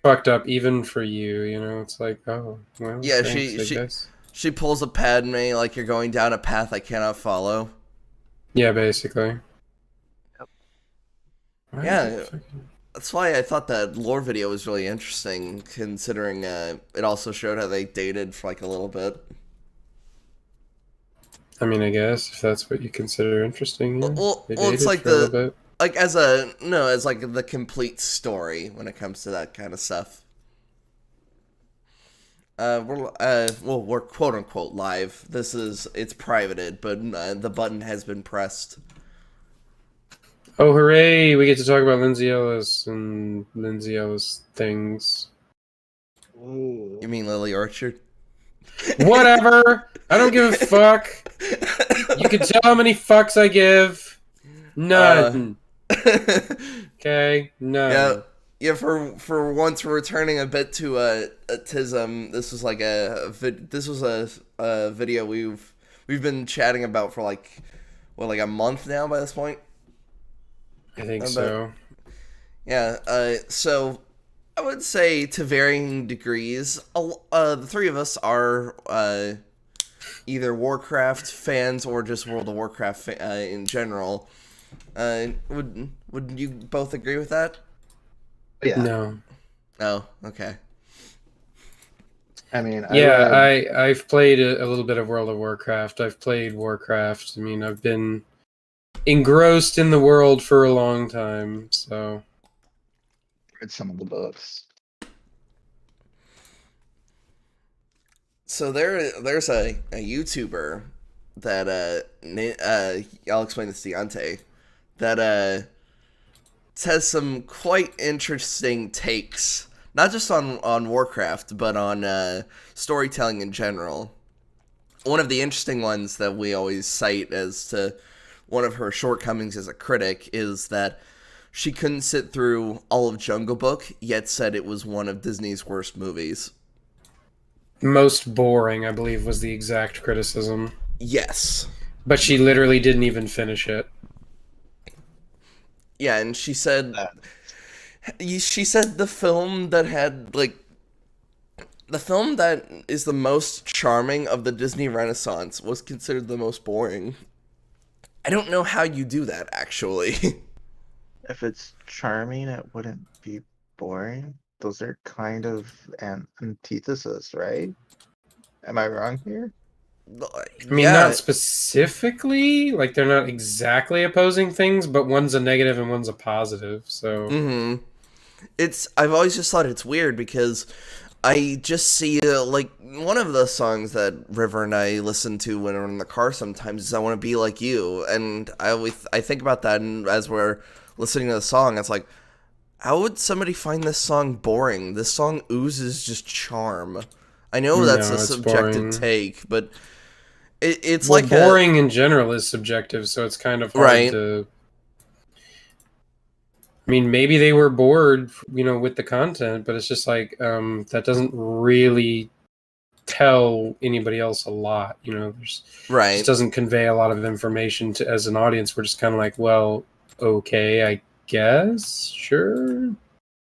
fucked up even for you, you know? It's like, oh, well, Yeah, thanks, I guess. she pulls a Padme like you're going down a path I cannot follow. Yeah, basically. Why is it Yeah, fucking... that's why I thought that lore video was really interesting, considering it also showed how they dated for like a little bit. I mean, I guess, if that's what you consider interesting, yeah. They Well, it's dated like for a little bit. as a no, as like the complete story when it comes to that kind of stuff. We're quote unquote live. It's privated, but the button has been pressed. Oh, hooray! We get to talk about Lindsay Ellis and Lindsay Ellis things. You mean Lily Orchard? Whatever! I don't give a fuck! You can tell how many fucks I give. uh, None. Okay? yeah, None. yeah. For once, we're returning a bit to a tism. This was like this was a video we've been chatting about for like like a month now by this point. I think But so. yeah, so I would say to varying degrees, the three of us are either Warcraft fans or just World of Warcraft in general. Would you both agree with that? Yeah. No. Oh, okay. I mean, I Yeah, read. I've played a little bit of World of Warcraft. I've played Warcraft. I mean, I've been engrossed in the world for a long time, so... Read some of the books. So there's a YouTuber that I'll explain this to Deontay, that has some quite interesting takes, not just on Warcraft, but on storytelling in general. One of the interesting ones that we always cite as to one of her shortcomings as a critic is that she couldn't sit through all of Jungle Book, yet said it was one of Disney's worst movies. Most boring, I believe, was the exact criticism. Yes. But she literally didn't even finish it. Yeah, and That she said the film that had like the film that is the most charming of the Disney Renaissance was considered the most boring. I don't know how you do that actually. if it's charming, it wouldn't be boring. Those are kind of an antithesis, right? Am I wrong here? I mean, not Yeah, specifically. Like, they're not exactly opposing things, but one's a negative and one's a positive, so... mm-hmm. I've always just thought it's weird because I just see like one of the songs that River and I listen to when we're in the car sometimes is "I Want to Be Like You," and I think about that, and as we're listening to the song, it's like, how would somebody find this song boring? This song oozes just charm. I know that's a No, it's subjective boring. take, but it's Well, like a boring in general is subjective, so it's kind of hard right. to... I mean, maybe they were bored, you know, with the content, but it's just like, that doesn't really tell anybody else a lot, you know. Just Right. doesn't convey a lot of information to as an audience. We're just kind of like, well, okay, I guess, sure.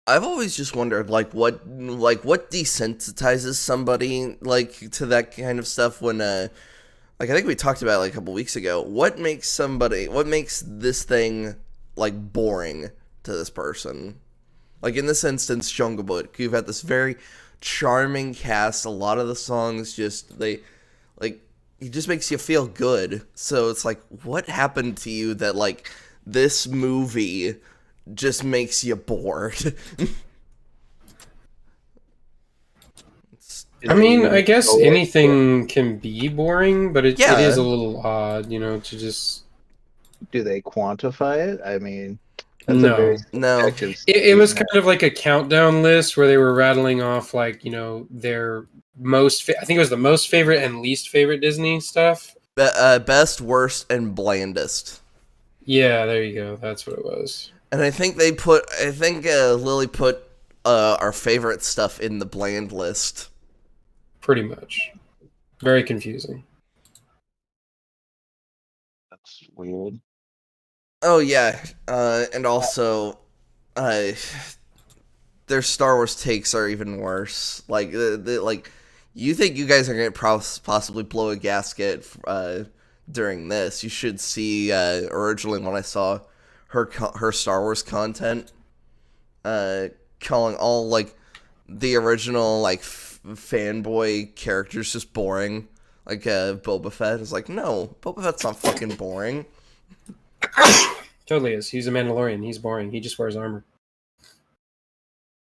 I've always just wondered what desensitizes somebody like to that kind of stuff when like I think we talked about it like a couple weeks ago. What makes this thing like boring to this person? Like in this instance, Jungle Book, you've got this very charming cast. A lot of the songs just like it just makes you feel good. So it's like, what happened to you that like this movie just makes you bored? Do I mean, they I guess go into anything can be boring, but it is Yeah, a little odd, you know, to just... do they quantify it? I mean, that's a very No. no. subjective It was statement. kind of like a countdown list where they were rattling off, like, you know, their I think it was the most favorite and least favorite Disney stuff. Best, worst, and blandest. Yeah, there you go. That's what it was. And I think Lily put our favorite stuff in the bland list. Pretty much. Very confusing. That's weird. Oh yeah, and also, uh, their Star Wars takes are even worse. Like, like, you think you guys are going to possibly blow a gasket during this? You should see originally when I saw her Star Wars content, calling all like the original like fanboy characters just boring. Like Boba Fett is like, no, Boba Fett's not fucking boring. Totally is. He's a Mandalorian. He's boring. He just wears armor.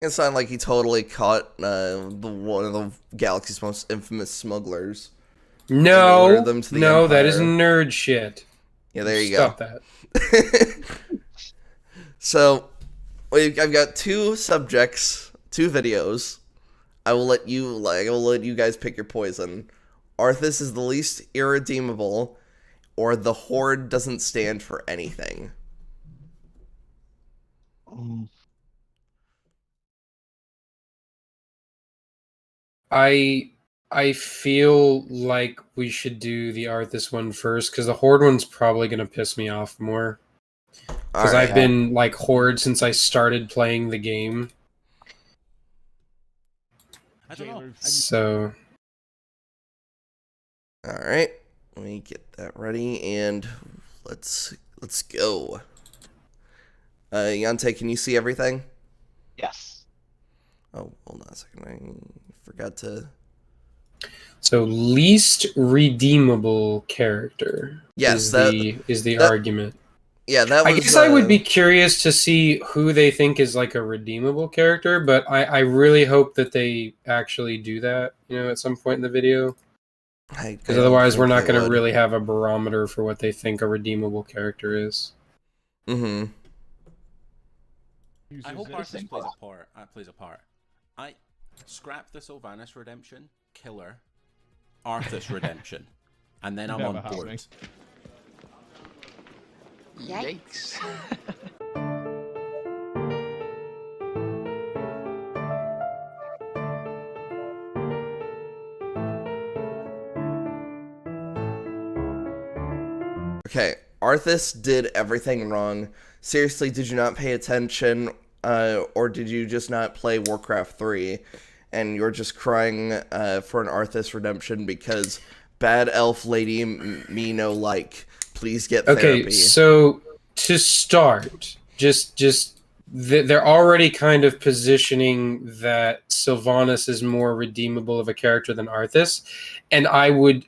It's not like he totally caught one of the galaxy's most infamous smugglers. No, Empire. That is nerd shit. Yeah, there you Stop go. that. So, I've got 2 subjects, 2 videos. I will let you guys pick your poison. Arthas is the least irredeemable, or the Horde doesn't stand for anything. I feel like we should do the Arthas one first, because the Horde one's probably going to piss me off more. Because I've been like Horde since I started playing the game. I don't know. So. Alright, let me get that ready, and let's go. Yante, can you see everything? Yes. Oh, hold on a second. I forgot to... So, least redeemable character is the argument. Yeah, that was... I guess I would be curious to see who they think is like a redeemable character, but I really hope that they actually do that, at some point in the video. Because otherwise we're not going to really have a barometer for what they think a redeemable character is. Mm-hmm. I hope Arthas plays a part. I scrap the Sylvanas redemption, killer, Arthas redemption, and then I'm on board. Yikes. Okay, Arthas did everything wrong. Seriously, did you not pay attention, or did you just not play Warcraft 3, and you're just crying for an Arthas redemption because bad elf lady me no like. Please get therapy. Okay, so to start, they're already kind of positioning that Sylvanas is more redeemable of a character than Arthas, and I would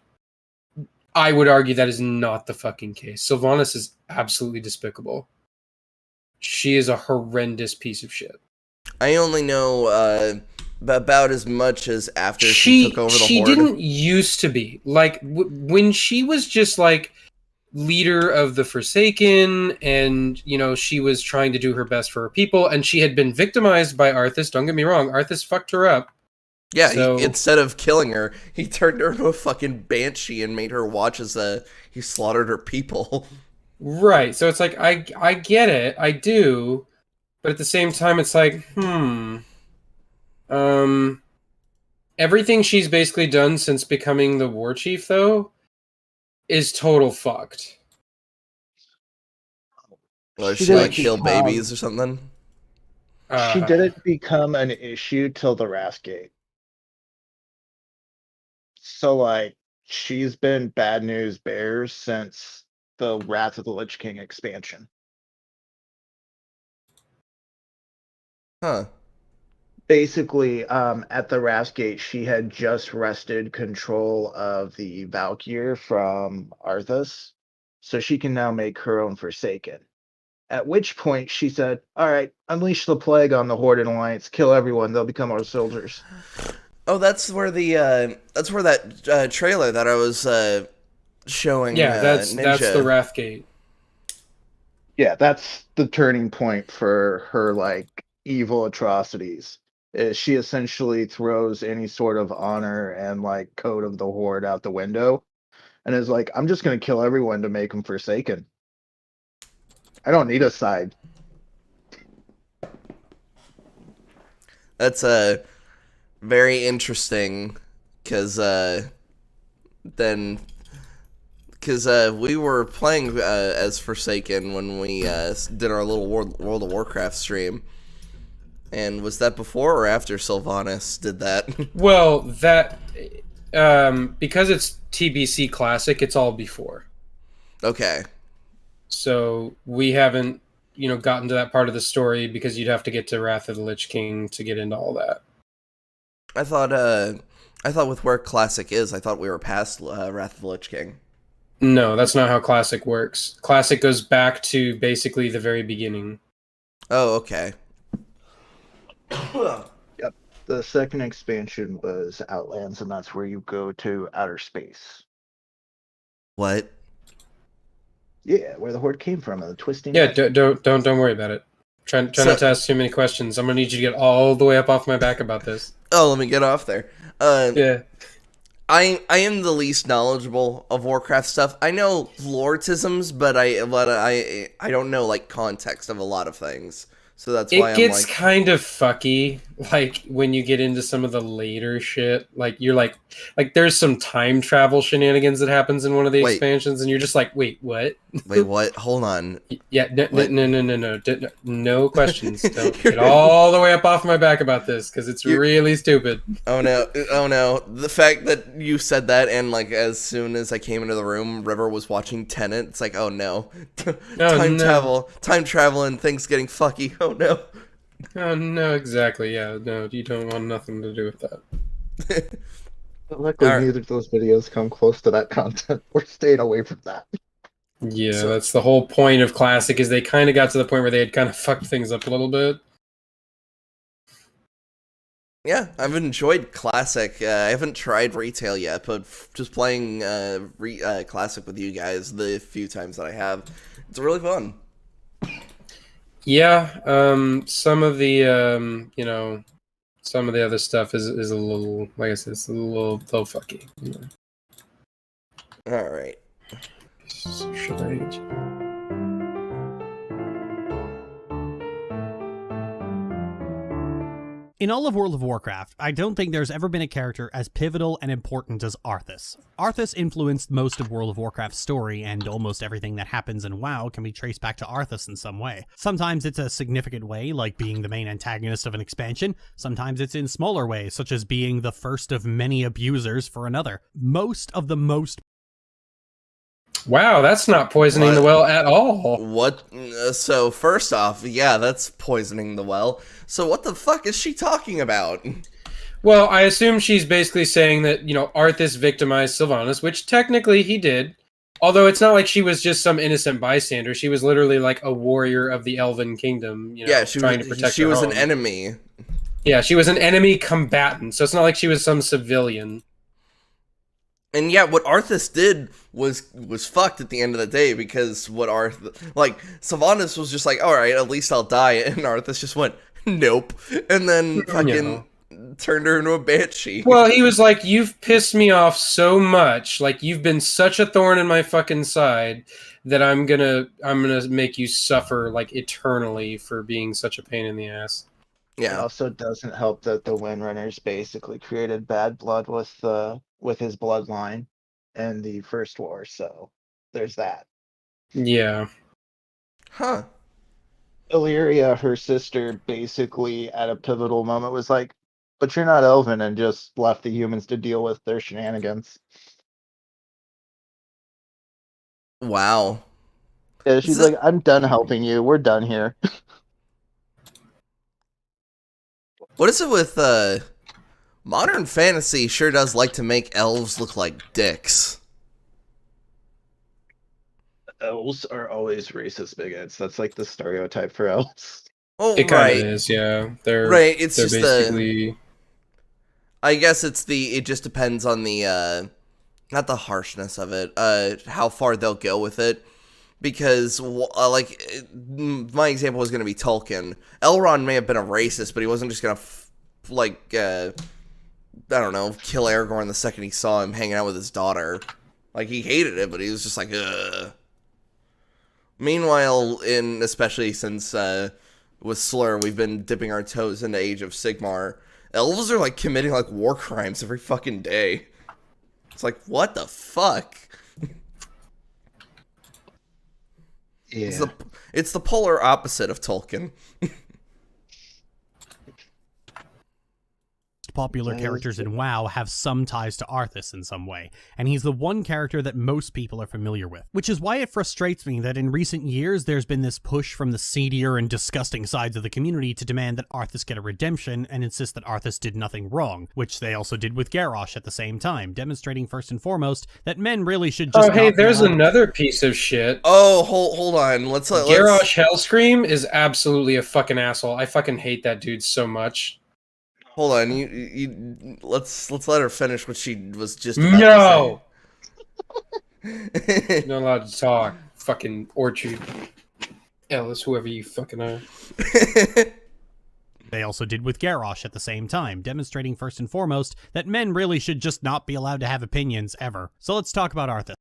argue that is not the fucking case. Sylvanas is absolutely despicable. She is a horrendous piece of shit. I only know about as much as after she took over the Horde. She didn't used to be. Like, when she was just, like, leader of the Forsaken, and, she was trying to do her best for her people, and she had been victimized by Arthas. Don't get me wrong. Arthas fucked her up. Yeah, so, instead of killing her, he turned her into a fucking banshee and made her watch as he slaughtered her people. Right, so it's like, I get it, I do, but at the same time, it's like, everything she's basically done since becoming the Warchief, though, is total fucked. Well, she like kill babies or something? She didn't become an issue till the Wrathgate. So, like, she's been bad news bears since the Wrath of the Lich King expansion. Huh. Basically, at the Wrathgate, she had just wrested control of the Valkyr from Arthas, so she can now make her own Forsaken. At which point she said, all right, unleash the plague on the Horde and Alliance, kill everyone, they'll become our soldiers. Oh, that's where that trailer that I was showing. Yeah, that's the Wrathgate. Yeah, that's the turning point for her, like, evil atrocities. She essentially throws any sort of honor and, like, code of the Horde out the window, and is like, I'm just gonna kill everyone to make them Forsaken. I don't need a side. That's very interesting, because we were playing as Forsaken when we did our little World of Warcraft stream, And was that before or after Sylvanas did that? Well, that because it's TBC Classic, it's all before. Okay. So we haven't, gotten to that part of the story because you'd have to get to Wrath of the Lich King to get into all that. I thought with where Classic is, I thought we were past Wrath of the Lich King. No, that's not how Classic works. Classic goes back to basically the very beginning. Oh, okay. Yep. The second expansion was Outlands, and that's where you go to outer space. What? Yeah, where the Horde came from, and the twisting. Yeah, don't worry about it. Try not to ask too many questions. I'm gonna need you to get all the way up off my back about this. Oh, let me get off there. Yeah. I am the least knowledgeable of Warcraft stuff. I know lore tisms, but I don't know like context of a lot of things. So that's why it gets kind of fucky, like when you get into some of the later shit. Like you're like there's some time travel shenanigans that happens in one of the expansions, and you're just like, wait, what? Wait, what? Hold on. Yeah, no questions. Don't get all the way up off my back about this because it's really stupid. Oh no! The fact that you said that, and like as soon as I came into the room, River was watching Tenet. It's like, oh no, time travel, and things getting fucky. Oh no. Oh no, exactly. Yeah, no, you don't want nothing to do with that. But luckily, neither of those videos come close to that content. We're staying away from that. Yeah, that's the whole point of Classic, is they kind of got to the point where they had kind of fucked things up a little bit. Yeah, I've enjoyed Classic. I haven't tried Retail yet, but just playing Classic with you guys the few times that I have, it's really fun. Yeah, some of the some of the other stuff is a little, like I said, it's a little fucky. All right. Should I? In all of World of Warcraft, I don't think there's ever been a character as pivotal and important as Arthas. Arthas influenced most of World of Warcraft's story, and almost everything that happens in WoW can be traced back to Arthas in some way. Sometimes it's a significant way, like being the main antagonist of an expansion. Sometimes it's in smaller ways, such as being the first of many abusers for another. Wow, that's not poisoning the well at all. What? So first off, yeah, that's poisoning the well. So what the fuck is she talking about? Well, I assume she's basically saying that, Arthas victimized Sylvanas, which technically he did. Although it's not like she was just some innocent bystander. She was literally like a warrior of the Elven Kingdom, trying to protect She was her an enemy. Yeah, she was an enemy combatant. So it's not like she was some civilian. And yeah, what Arthas did was fucked at the end of the day, because Sylvanas was just like, all right, at least I'll die, and Arthas just went, nope, and then fucking turned her into a banshee. Well, he was like, you've pissed me off so much, like you've been such a thorn in my fucking side that I'm gonna make you suffer like eternally for being such a pain in the ass. Yeah. It also doesn't help that the Windrunners basically created bad blood with his bloodline in the first war, so there's that. Yeah. Huh. Illyria, her sister, basically at a pivotal moment was like, but you're not Elven, and just left the humans to deal with their shenanigans. Wow. Yeah, she's like, I'm done helping you. We're done here. What is it with modern fantasy sure does like to make elves look like dicks. Elves are always racist bigots. That's like the stereotype for elves. Oh, it kind of is, yeah. They're right. It's they're just basically. I guess it just depends on the not the harshness of it, how far they'll go with it. Because, my example was going to be Tolkien. Elrond may have been a racist, but he wasn't just going to, I don't know, kill Aragorn the second he saw him hanging out with his daughter. Like, he hated it, but he was just like, ugh. Meanwhile, especially since with Slur, we've been dipping our toes into Age of Sigmar, elves are, committing, war crimes every fucking day. It's like, what the fuck? Yeah. It's the polar opposite of Tolkien. popular characters in WoW have some ties to Arthas in some way, and he's the one character that most people are familiar with. Which is why it frustrates me that in recent years there's been this push from the seedier and disgusting sides of the community to demand that Arthas get a redemption and insist that Arthas did nothing wrong, which they also did with Garrosh at the same time, demonstrating first and foremost that men really should just hey, not be there's allowed- another piece of shit. Oh, hold on. Let's Garrosh Hellscream is absolutely a fucking asshole. I fucking hate that dude so much. hold on. You let's let her finish what she was just about No! to say. You're not allowed to talk. Fucking Orchard. Ellis, whoever you fucking are. They also did with Garrosh at the same time, demonstrating first and foremost that men really should just not be allowed to have opinions ever. So let's talk about Arthas.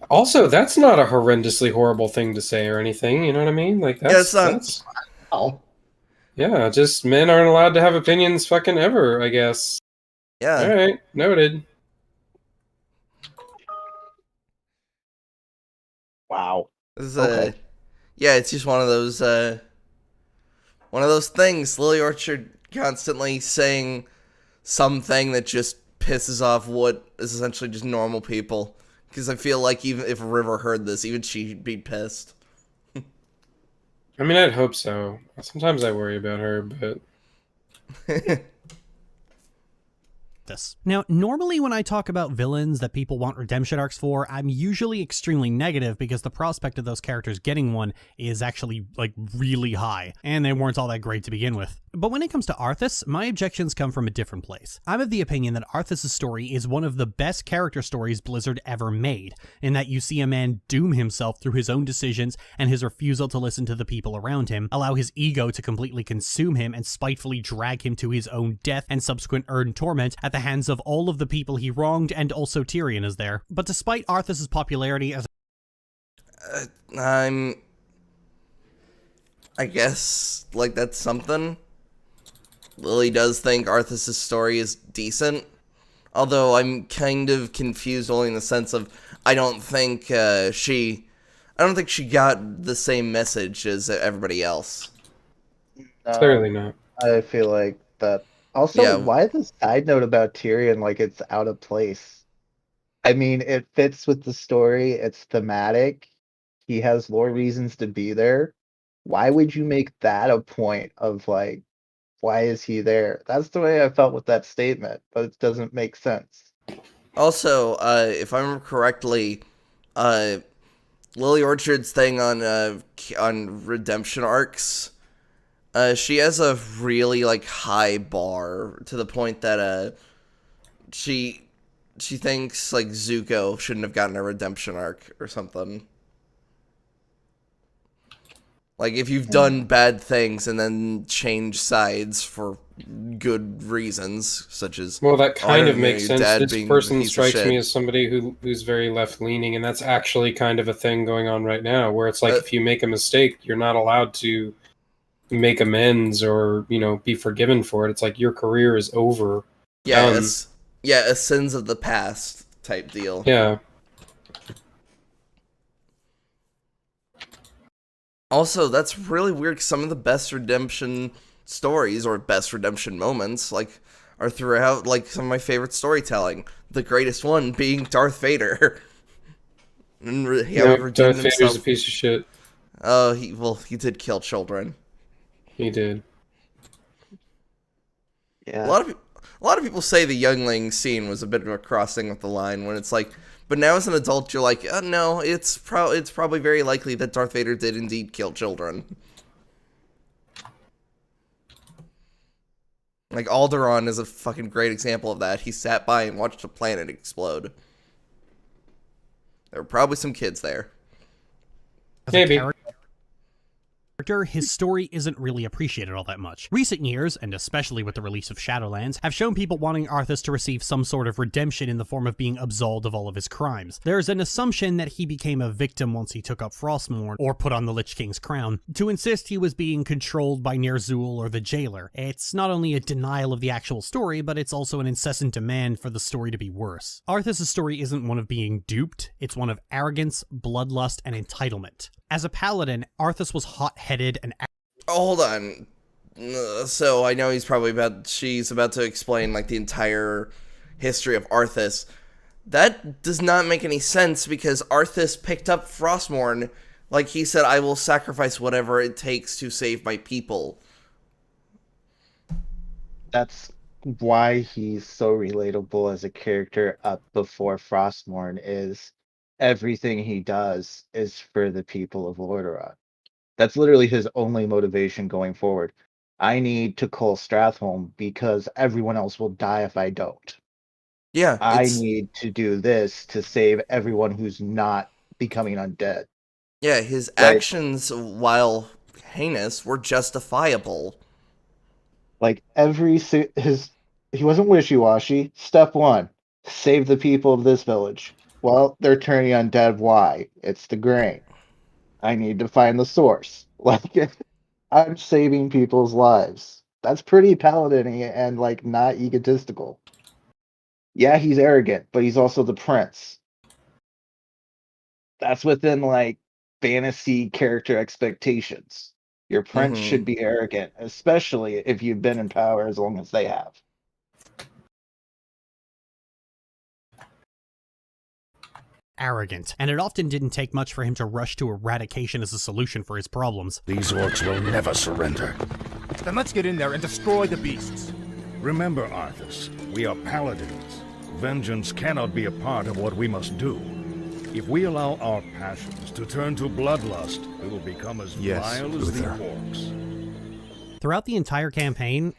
Also, that's not a horrendously horrible thing to say or anything, you know what I mean? Like, that's, it's not. that's Oh, yeah, just men aren't allowed to have opinions fucking ever, I guess. Yeah. Alright, noted. wow. This is, Okay. yeah, it's just one of those things. Lily Orchard constantly saying something that just pisses off what is essentially just normal people. Because I feel like even if River heard this, even she'd be pissed. I mean, I'd hope so. Sometimes I worry about her, but... Now, normally when I talk about villains that people want redemption arcs for, I'm usually extremely negative because the prospect of those characters getting one is actually, like, really high, and they weren't all that great to begin with. But when it comes to Arthas, my objections come from a different place. I'm of the opinion that Arthas' story is one of the best character stories Blizzard ever made, in that you see a man doom himself through his own decisions and his refusal to listen to the people around him, allow his ego to completely consume him and spitefully drag him to his own death and subsequent earned torment at the hands of all of the people he wronged, and also Tyrion is there. But despite Arthas' popularity as I guess, like, that's something. Lily does think Arthas' story is decent. Although I'm kind of confused only in the sense of I don't think she got the same message as everybody else. Clearly not. I feel like that. Also, Yeah. why the side note about Tyrion like it's out of place? I mean, it fits with the story. It's thematic. He has more reasons to be there. Why would you make that a point of like, why is he there? That's the way I felt with that statement, but it doesn't make sense. Also, if I remember correctly, Lily Orchard's thing on redemption arcs, she has a really like high bar to the point that she thinks like Zuko shouldn't have gotten a redemption arc or something. Like, if you've done bad things and then change sides for good reasons, such as... Well, that kind of your makes sense. dad This being a person piece of strikes me shit. as somebody who's very left-leaning, and that's actually kind of a thing going on right now, where it's like if you make a mistake, you're not allowed to make amends or, you know, be forgiven for it. It's like your career is over. Yeah, a sins of the past type deal. Yeah. Also, that's really weird, 'cause some of the best redemption stories, or best redemption moments, like, are throughout, like, some of my favorite storytelling. The greatest one being Darth Vader. And how he redeemed Darth Vader's himself. a piece of shit. He did kill children. He did. Yeah. A lot of people say the youngling scene was a bit of a crossing of the line, when it's like, but now as an adult, you're like, no, it's probably very likely that Darth Vader did indeed kill children. Like, Alderaan is a fucking great example of that. He sat by and watched a planet explode. There were probably some kids there. a Maybe. character, his story isn't really appreciated all that much. Recent years, and especially with the release of Shadowlands, have shown people wanting Arthas to receive some sort of redemption in the form of being absolved of all of his crimes. There's an assumption that he became a victim once he took up Frostmourne, or put on the Lich King's crown, to insist he was being controlled by Ner'zhul or the Jailer. It's not only a denial of the actual story, but it's also an incessant demand for the story to be worse. Arthas' story isn't one of being duped, it's one of arrogance, bloodlust, and entitlement. As a paladin, Arthas was hot-headed and... Oh, hold on. So I know she's about to explain like the entire history of Arthas. That does not make any sense because Arthas picked up Frostmourne. Like he said, I will sacrifice whatever it takes to save my people. That's why he's so relatable as a character up before Frostmourne is everything he does is for the people of Lordaeron. That's literally his only motivation going forward. I need to cull Stratholme because everyone else will die if I don't. Yeah, I need to do this to save everyone who's not becoming undead. his Like actions, while heinous, were justifiable. like his he wasn't wishy-washy. Step one, save the people of this village. Well, they're turning undead. Why? It's the grain. I need to find the source. Like I'm saving people's lives. That's pretty paladin and like not egotistical. Yeah, he's arrogant, but he's also the prince. That's within like fantasy character expectations. Your prince Mm-hmm. should be arrogant, especially if you've been in power as long as they have. Arrogant, and it often didn't take much for him to rush to eradication as a solution for his problems. These orcs will never surrender. Then let's get in there and destroy the beasts. Remember, Arthas, we are paladins. Vengeance cannot be a part of what we must do. If we allow our passions to turn to bloodlust, we will become as vile as the orcs. Throughout the entire campaign,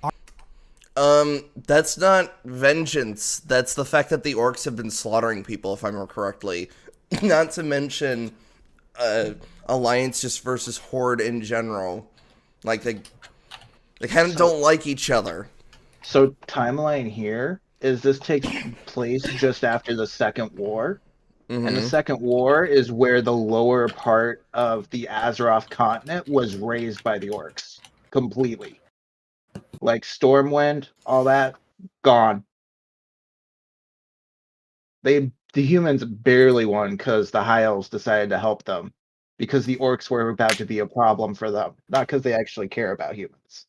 That's not vengeance. That's the fact that the orcs have been slaughtering people, if I remember correctly. Not to mention, Alliance just versus Horde in general. Like, they kind of don't like each other. So timeline here is this takes place just after the Second War. Mm-hmm. And the Second War is where the lower part of the Azeroth continent was razed by the orcs completely. Like Stormwind, all that, gone. The humans barely won because the High Elves decided to help them because the orcs were about to be a problem for them, not because they actually care about humans.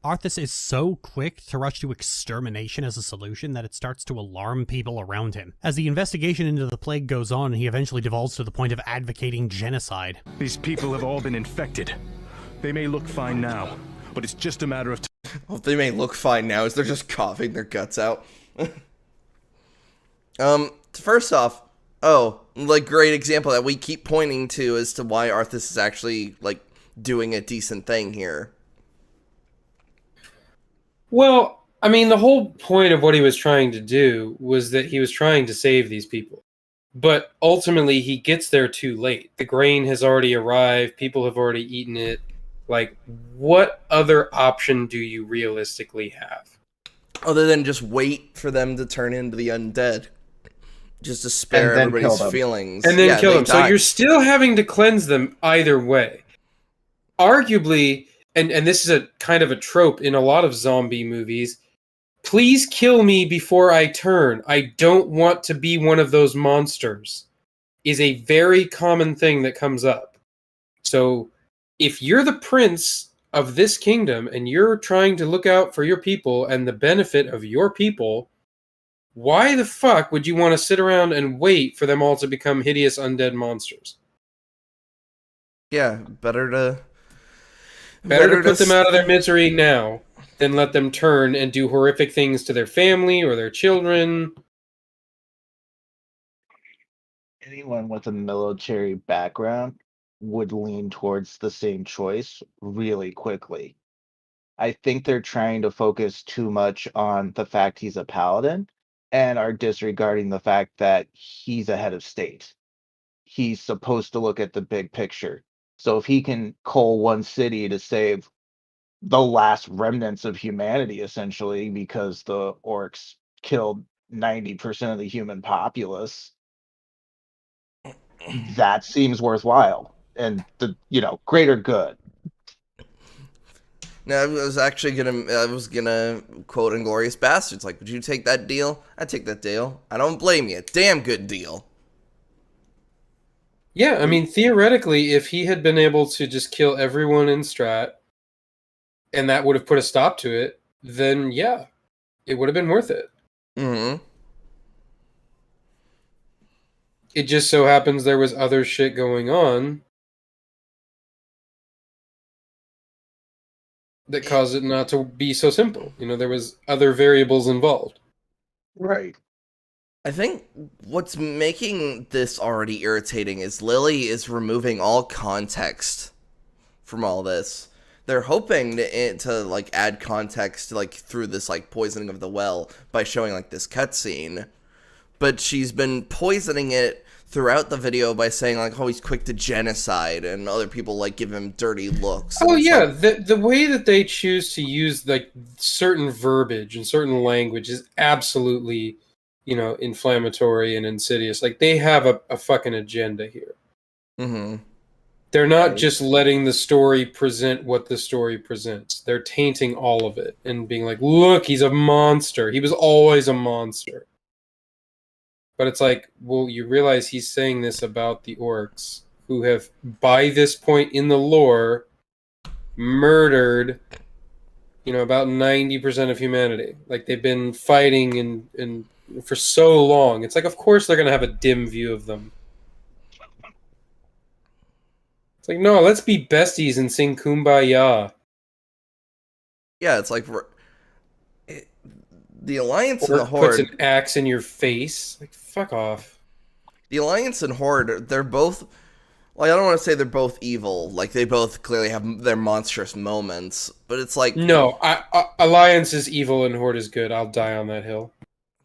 Arthas is so quick to rush to extermination as a solution that it starts to alarm people around him. As the investigation into the plague goes on, he eventually devolves to the point of advocating genocide. These people have all been infected. They may look fine now, but it's just a matter of time. Well, they may look fine now as they're just coughing their guts out. First off, great example that we keep pointing to as to why Arthas is actually, doing a decent thing here. Well, I mean, the whole point of what he was trying to do was that he was trying to save these people. But ultimately, he gets there too late. The grain has already arrived. People have already eaten it. Like, what other option do you realistically have? Other than just wait for them to turn into the undead. Just to spare everybody's feelings. And then kill them. So you're still having to cleanse them either way. Arguably, and this is a kind of a trope in a lot of zombie movies, please kill me before I turn. I don't want to be one of those monsters, is a very common thing that comes up. So if you're the prince of this kingdom and you're trying to look out for your people and the benefit of your people, why the fuck would you want to sit around and wait for them all to become hideous undead monsters? Yeah, better to put them out of their misery now than let them turn and do horrific things to their family or their children. Anyone with a military background would lean towards the same choice really quickly. I think they're trying to focus too much on the fact he's a paladin and are disregarding the fact that he's a head of state. He's supposed to look at the big picture. So if he can cull one city to save the last remnants of humanity, essentially, because the orcs killed 90% of the human populace, that seems worthwhile and the greater good. No, I was gonna quote Inglourious Bastards. Like, would you take that deal? I'd take that deal. I don't blame you. Damn good deal. Yeah, I mean, theoretically, if he had been able to just kill everyone in Strat, and that would have put a stop to it, then yeah, it would have been worth it. Mm-hmm. It just so happens there was other shit going on that caused it not to be so simple. You know, there was other variables involved. Right. I think what's making this already irritating is Lily is removing all context from all this. They're hoping to like add context like through this like poisoning of the well by showing like this cutscene, but she's been poisoning it throughout the video by saying like, oh, he's quick to genocide, and other people like give him dirty looks. Oh yeah, like, the way that they choose to use like certain verbiage and certain language is absolutely, you know, inflammatory and insidious. Like they have a fucking agenda here. mm-hmm. They're not Right. just letting the story present what the story presents. They're tainting all of it and being like, look, he's a monster. He was always a monster. But it's like, well, you realize he's saying this about the orcs who have, by this point in the lore, murdered, you know, about 90% of humanity. Like they've been fighting and for so long. It's like, of course they're going to have a dim view of them. It's like, no, let's be besties and sing Kumbaya. Yeah, it's like the Alliance and the Orc puts Horde. an axe in your face. Like, fuck off. The Alliance and Horde, they're both. Like, I don't want to say they're both evil. Like, they both clearly have their monstrous moments. But it's like. No, Alliance is evil and Horde is good. I'll die on that hill.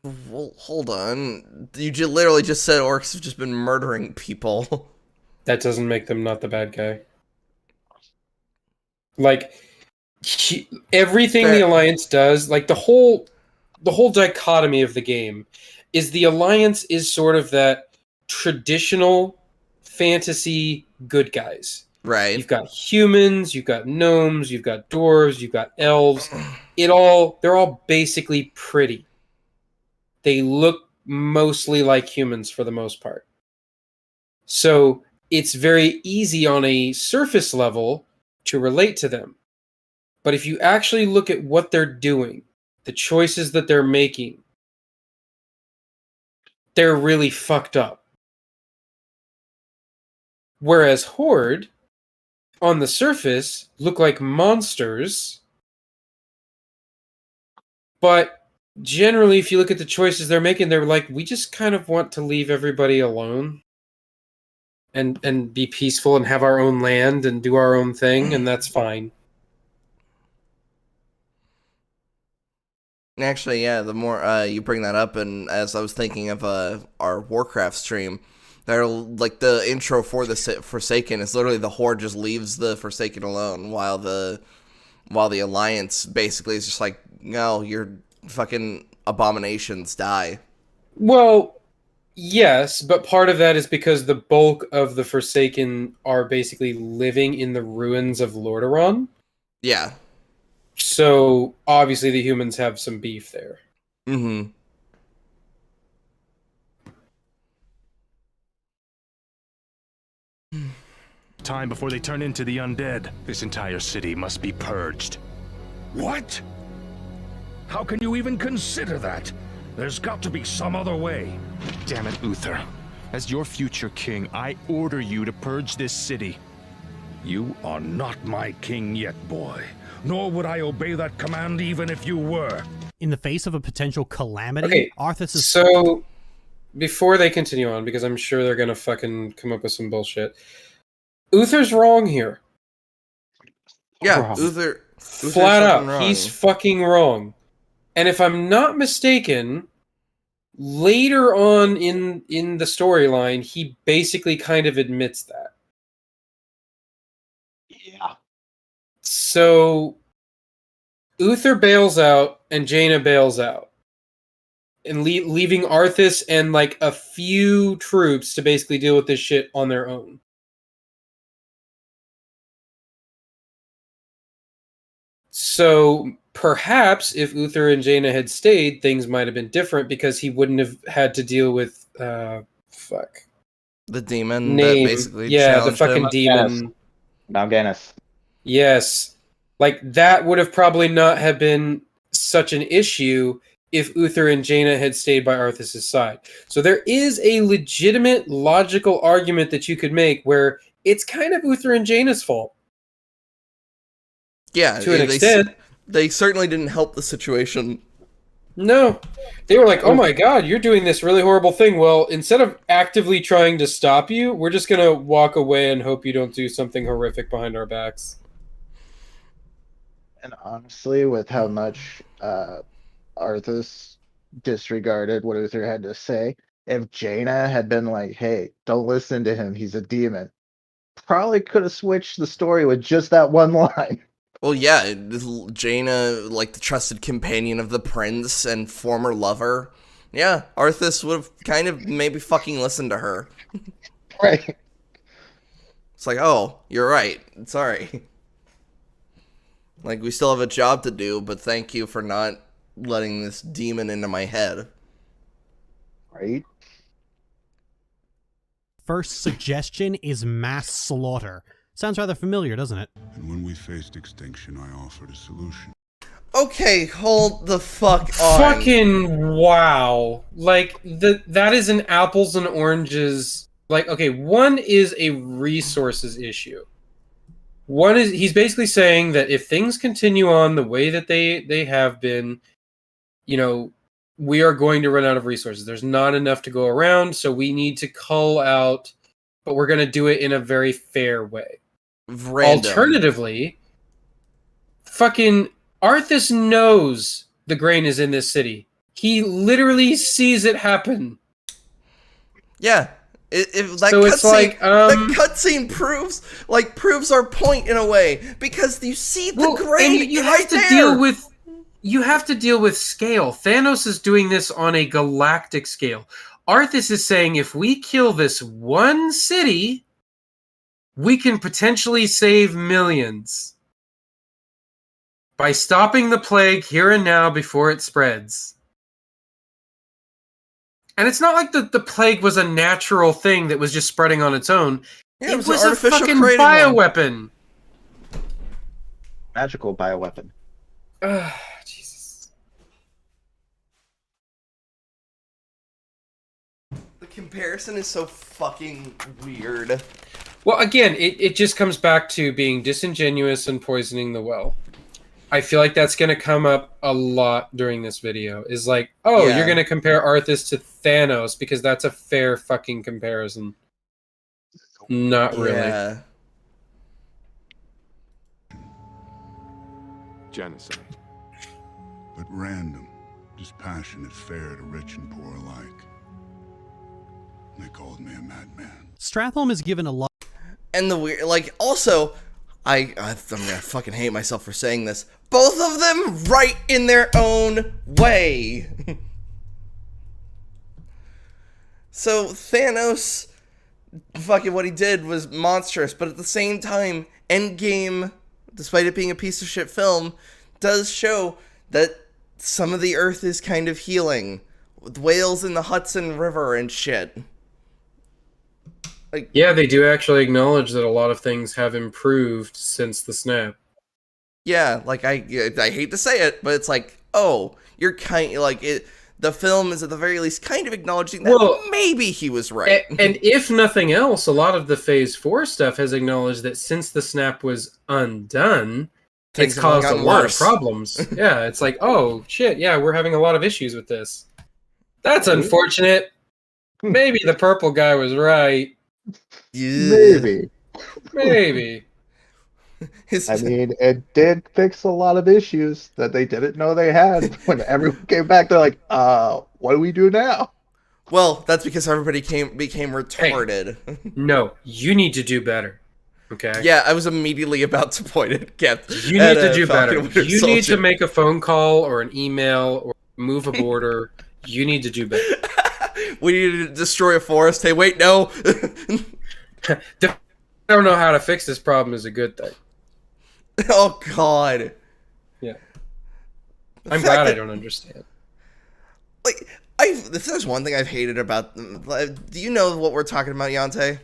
Well, hold on. You literally just said orcs have just been murdering people. That doesn't make them not the bad guy. Like, everything the Alliance does, like the whole dichotomy of the game is the Alliance is sort of that traditional fantasy good guys. Right. You've got humans, you've got gnomes, you've got dwarves, you've got elves. They're all basically pretty. They look mostly like humans for the most part. So it's very easy on a surface level to relate to them. But if you actually look at what they're doing, the choices that they're making, they're really fucked up. Whereas Horde, on the surface, look like monsters, but generally, if you look at the choices they're making, they're like, we just kind of want to leave everybody alone and be peaceful and have our own land and do our own thing, and that's fine. Actually, yeah, the more you bring that up, and as I was thinking of our Warcraft stream, they're like the intro for the Forsaken is literally the Horde just leaves the Forsaken alone, while the Alliance basically is just like, no, your fucking abominations die. Well, yes, but part of that is because the bulk of the Forsaken are basically living in the ruins of Lordaeron. Yeah. So, obviously, the humans have some beef there. Mm-hmm. Time before they turn into the undead. This entire city must be purged. What? How can you even consider that? There's got to be some other way. Damn it, Uther. As your future king, I order you to purge this city. You are not my king yet, boy. Nor would I obey that command even if you were. In the face of a potential calamity, Okay, Arthas is... So, before they continue on, because I'm sure they're gonna fucking come up with some bullshit, Uther's wrong here. Yeah, Wrong. Uther Flat out, wrong. he's fucking wrong. And if I'm not mistaken, later on in the storyline, he basically kind of admits that. Yeah. So, Uther bails out and Jaina bails out. And leaving Arthas and like a few troops to basically deal with this shit on their own. So perhaps if Uther and Jaina had stayed, things might have been different because he wouldn't have had to deal with The demon name. that basically Yeah, the challenged fucking him. demon. Mal'Ganis. Yes. Like, that would have probably not have been such an issue if Uther and Jaina had stayed by Arthas' side. So there is a legitimate, logical argument that you could make where it's kind of Uther and Jaina's fault. Yeah, to an extent. They certainly didn't help the situation. No. They were like, oh my god, you're doing this really horrible thing. Well, instead of actively trying to stop you, we're just going to walk away and hope you don't do something horrific behind our backs. And honestly, with how much Arthas disregarded what Uther had to say, if Jaina had been like, hey, don't listen to him, he's a demon, probably could have switched the story with just that one line. Well, yeah, Jaina, like the trusted companion of the prince and former lover. Yeah, Arthas would have kind of maybe fucking listened to her. Right. It's like, oh, you're right. Sorry. Like, we still have a job to do, but thank you for not letting this demon into my head. Right. First suggestion is mass slaughter. Sounds rather familiar, doesn't it? And when we faced extinction, I offered a solution. Okay, hold the fuck on. Fucking wow. Like, that is an apples and oranges. Like, okay, one is a resources issue. One is, he's basically saying that if things continue on the way that they have been, you know, we are going to run out of resources. There's not enough to go around, so we need to cull out, but we're going to do it in a very fair way. Random. Alternatively, fucking Arthas knows the grain is in this city. He literally sees it happen. Yeah. That so it's like the cutscene proves our point in a way, because you see the grain you right have to there. You have to deal with scale. Thanos is doing this on a galactic scale. Arthas is saying if we kill this one city, we can potentially save millions by stopping the plague here and now before it spreads. And it's not like the plague was a natural thing that was just spreading on its own. Yeah, it was an a artificial fucking created bioweapon. Magical bioweapon. Jesus. The comparison is so fucking weird. Well, again, it just comes back to being disingenuous and poisoning the well. I feel like that's going to come up a lot during this video. Is like, oh, Yeah. You're going to compare Arthas to Thanos because that's a fair fucking comparison. Not really. Yeah. Genocide. But random, dispassionate, fair to rich and poor alike. They called me a madman. Stratholme is given a lot. And the weird, like, also, I'm gonna fucking hate myself for saying this. Both of them right in their own way. So Thanos, fucking what he did was monstrous, but at the same time, Endgame, despite it being a piece of shit film, does show that some of the Earth is kind of healing, with whales in the Hudson River and shit. Like, Yeah, they do actually acknowledge that a lot of things have improved since the snap. yeah, like I hate to say it, but it's like, oh, you're kind of like it. The film is at the very least kind of acknowledging that maybe he was right. And if nothing else, a lot of the Phase 4 stuff has acknowledged that since the snap was undone, Things it's have only caused a gotten lot worse. of problems. Yeah, it's like, oh, shit, yeah, we're having a lot of issues with this. That's unfortunate. Maybe the purple guy was right. Maybe. Maybe. I mean, it did fix a lot of issues that they didn't know they had. When everyone came back, they're like, what do we do now? Well, that's because everybody became retarded. No, you need to do better. Okay? Yeah, I was immediately about to point at Geth. You need to do Falcon better. Winter You need to Soldier. make a phone call or an email or move a border. You need to do better. We need to destroy a forest. Hey, wait, no. I don't know how to fix this problem is a good thing. Oh, God. Yeah. The I'm fact glad I that- don't understand. Like, If there's one thing I've hated about them, do you know what we're talking about, Yante?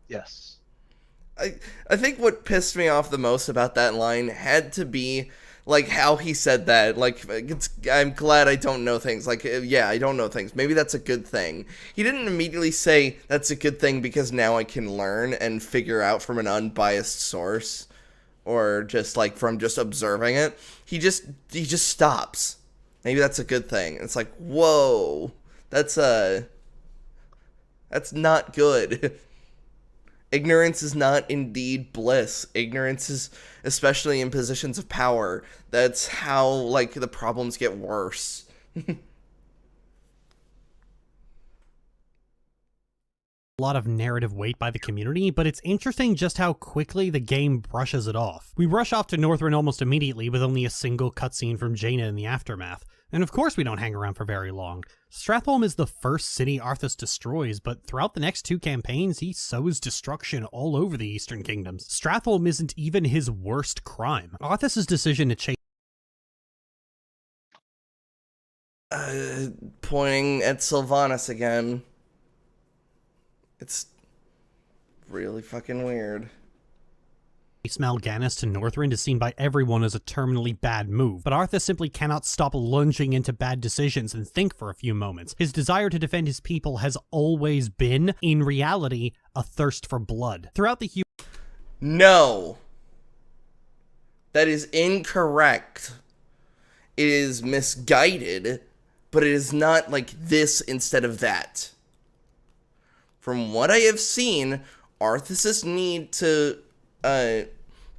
Yes. I think what pissed me off the most about that line had to be like how he said that. Like, I'm glad I don't know things. Like, yeah, I don't know things. Maybe that's a good thing. He didn't immediately say that's a good thing because now I can learn and figure out from an unbiased source, or just like from just observing it. He just stops. Maybe that's a good thing. It's like, whoa, that's not good. Ignorance is not indeed bliss. Ignorance is, especially in positions of power, that's how, like, the problems get worse. A lot of narrative weight by the community, but it's interesting just how quickly the game brushes it off. We rush off to Northrend almost immediately with only a single cutscene from Jaina in the aftermath. And of course we don't hang around for very long. Stratholme is the first city Arthas destroys, but throughout the next 2 campaigns, he sows destruction all over the Eastern Kingdoms. Stratholme isn't even his worst crime. Arthas' decision to chase Pointing at Sylvanas again. It's really fucking weird. Mal'Ganis to Northrend is seen by everyone as a terminally bad move, but Arthas simply cannot stop lunging into bad decisions and think for a few moments. His desire to defend his people has always been, in reality, a thirst for blood. Throughout the No. That is incorrect. It is misguided, but it is not like this instead of that. From what I have seen, Arthas' need to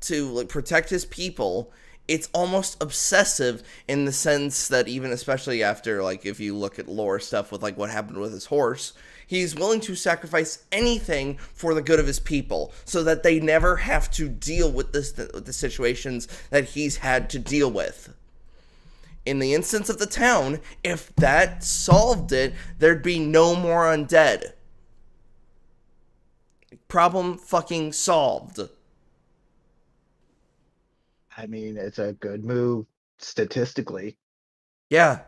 like protect his people, it's almost obsessive in the sense that even especially after, like, if you look at lore stuff with like what happened with his horse, he's willing to sacrifice anything for the good of his people so that they never have to deal with the situations that he's had to deal with. In the instance of the town, if that solved it, there'd be no more undead. Problem fucking solved. I mean, it's a good move statistically. Yeah.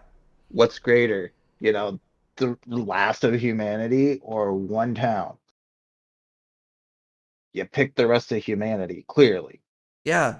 What's greater, the last of humanity or one town? You pick the rest of humanity, clearly. Yeah.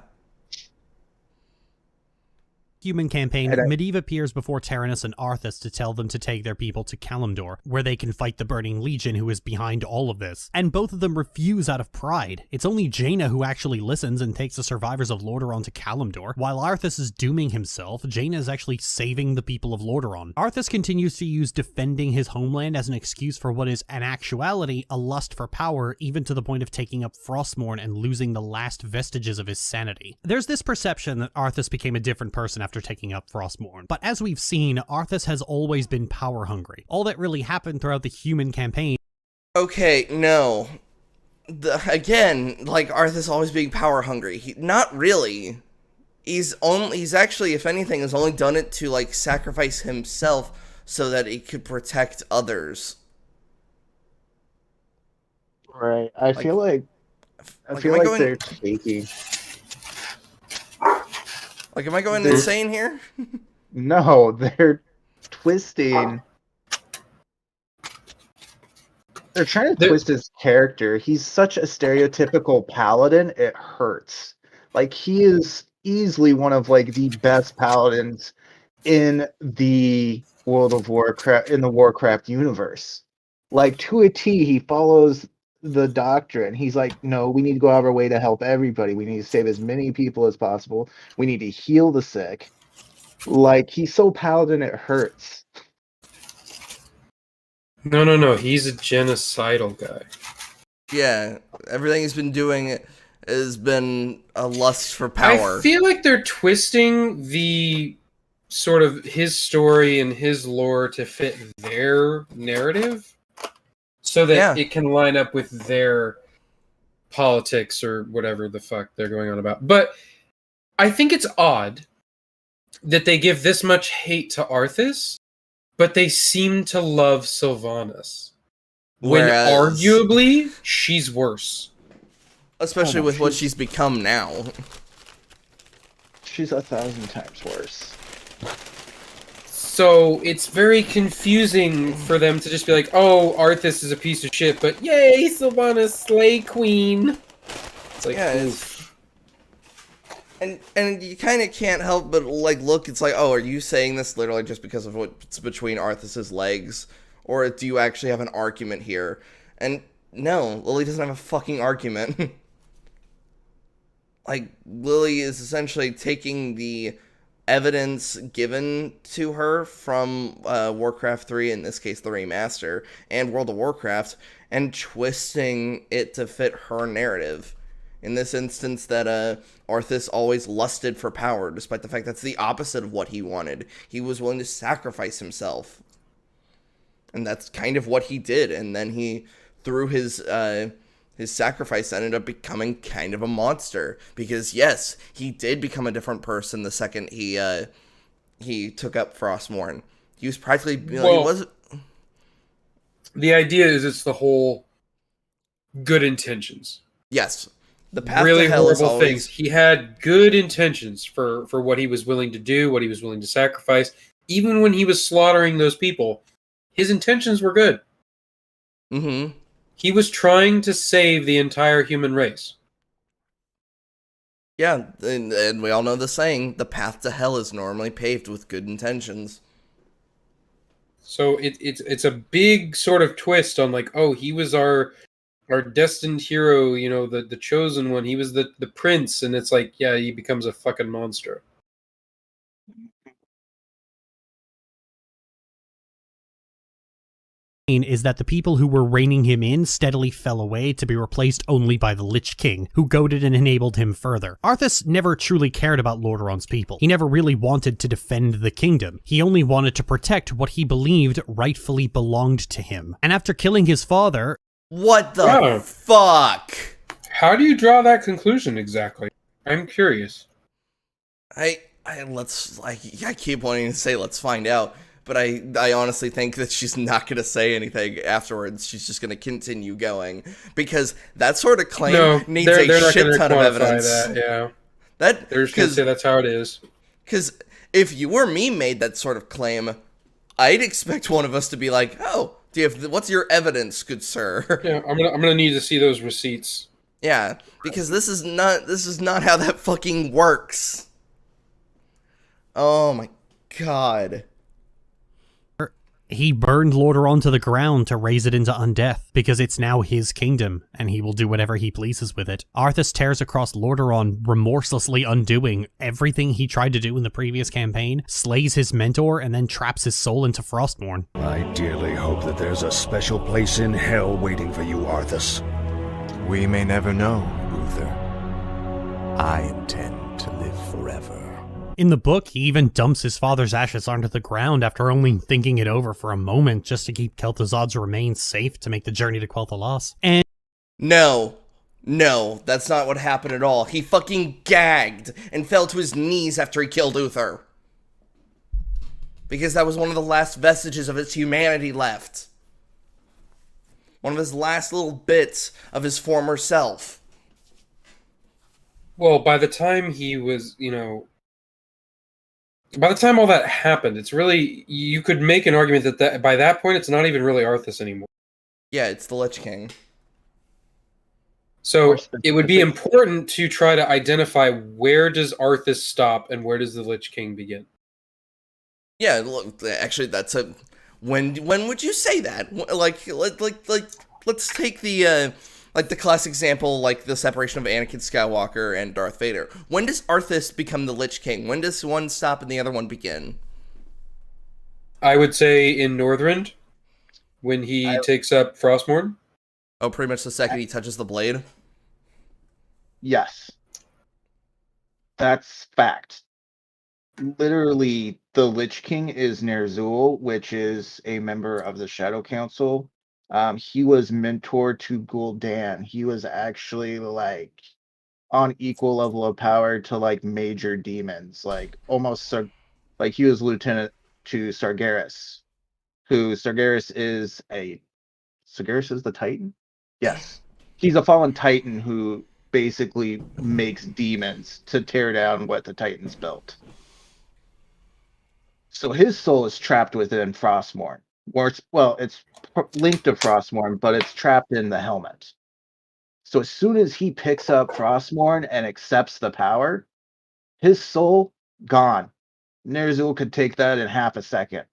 human campaign, Medivh appears before Taranis and Arthas to tell them to take their people to Kalimdor, where they can fight the Burning Legion who is behind all of this. And both of them refuse out of pride. It's only Jaina who actually listens and takes the survivors of Lordaeron to Kalimdor. While Arthas is dooming himself, Jaina is actually saving the people of Lordaeron. Arthas continues to use defending his homeland as an excuse for what is, in actuality, a lust for power, even to the point of taking up Frostmourne and losing the last vestiges of his sanity. There's this perception that Arthas became a different person after taking up Frostmourne, but as we've seen, Arthas has always been power hungry. All that really happened throughout the human campaign. Okay, no. Again, like Arthas always being power hungry. Not really. He's actually, if anything, has only done it to like sacrifice himself so that he could protect others. Right. I feel like they're taking. Like, am I going insane here? No, they're twisting. They're trying to twist his character. He's such a stereotypical paladin, it hurts. Like, he is easily one of like the best paladins in the World of Warcraft, in the Warcraft universe. Like, to a T, he follows the doctrine. He's like, no, we need to go out of our way to help everybody. We need to save as many people as possible. We need to heal the sick. Like, he's so paladin, it hurts. No. He's a genocidal guy. Yeah, everything he's been doing has been a lust for power. I feel like they're twisting the sort of his story and his lore to fit their narrative so that it can line up with their politics or whatever the fuck they're going on about. But I think it's odd that they give this much hate to Arthas, but they seem to love Sylvanas. When arguably, she's worse. Especially with what she's become now. She's 1,000 times worse. So it's very confusing for them to just be like, "Oh, Arthas is a piece of shit," but yay, Sylvanas, slay queen. It's like, Yeah, oof. and you kind of can't help but like look. It's like, oh, are you saying this literally just because of what's between Arthas's legs, or do you actually have an argument here? And no, Lily doesn't have a fucking argument. Like, Lily is essentially taking the evidence given to her from Warcraft 3, in this case the remaster, and World of Warcraft, and twisting it to fit her narrative. In this instance, that Arthas always lusted for power, despite the fact that's the opposite of what he wanted. He was willing to sacrifice himself. And that's kind of what he did, and then he, through his sacrifice, ended up becoming kind of a monster. Because yes, he did become a different person the second he took up Frostmourne. He was practically, he was. The idea is it's the whole good intentions. Yes, the path Really to hell horrible is always things. He had good intentions for what he was willing to do, what he was willing to sacrifice. Even when he was slaughtering those people, his intentions were good. Mm-hmm. He was trying to save the entire human race. Yeah, and we all know the saying, the path to hell is normally paved with good intentions. So it's a big sort of twist on like, oh, he was our destined hero, you know, the chosen one. He was the prince, and it's like, yeah, he becomes a fucking monster. Is that the people who were reining him in steadily fell away to be replaced only by the Lich King, who goaded and enabled him further. Arthas never truly cared about Lordaeron's people. He never really wanted to defend the kingdom. He only wanted to protect what he believed rightfully belonged to him. And after killing his father... What the fuck? How do you draw that conclusion exactly? I'm curious. I keep wanting to say let's find out. But I honestly think that she's not going to say anything afterwards. She's just going to continue going. Because that sort of claim needs a shit ton of evidence. Yeah. That, they're just going to say that's how it is. Because if you or me made that sort of claim, I'd expect one of us to be like, oh, what's your evidence, good sir? Yeah, I'm gonna need to see those receipts. Yeah, because this is not how that fucking works. Oh my god. He burned Lordaeron to the ground to raise it into undeath, because it's now his kingdom, and he will do whatever he pleases with it. Arthas tears across Lordaeron, remorselessly undoing everything he tried to do in the previous campaign, slays his mentor, and then traps his soul into Frostmourne. I dearly hope that there's a special place in hell waiting for you, Arthas. We may never know, Uther. I intend to live forever. In the book, he even dumps his father's ashes onto the ground after only thinking it over for a moment just to keep Kel'Thuzad's remains safe to make the journey to Quel'Thalas. And No, that's not what happened at all. He fucking gagged and fell to his knees after he killed Uther. Because that was one of the last vestiges of his humanity left. One of his last little bits of his former self. Well, by the time he was, by the time all that happened, it's really, you could make an argument that by that point, it's not even really Arthas anymore. Yeah, it's the Lich King. So it would be important to try to identify where does Arthas stop and where does the Lich King begin. Yeah, look, actually, that's a... When would you say that? Let's take the classic example, like the separation of Anakin Skywalker and Darth Vader. When does Arthas become the Lich King? When does one stop and the other one begin? I would say in Northrend, when he takes up Frostmourne. Oh, pretty much the second he touches the blade? Yes. That's fact. Literally, the Lich King is Ner'zhul, which is a member of the Shadow Council. He was mentor to Gul'dan. He was actually like on equal level of power to like major demons, like almost like he was lieutenant to Sargeras, who Sargeras is the Titan? Yes. He's a fallen Titan who basically makes demons to tear down what the Titans built. So his soul is trapped within Frostmourne. It's linked to Frostmourne, but it's trapped in the helmet. So as soon as he picks up Frostmourne and accepts the power, his soul gone. Ner'zhul could take that in half a second.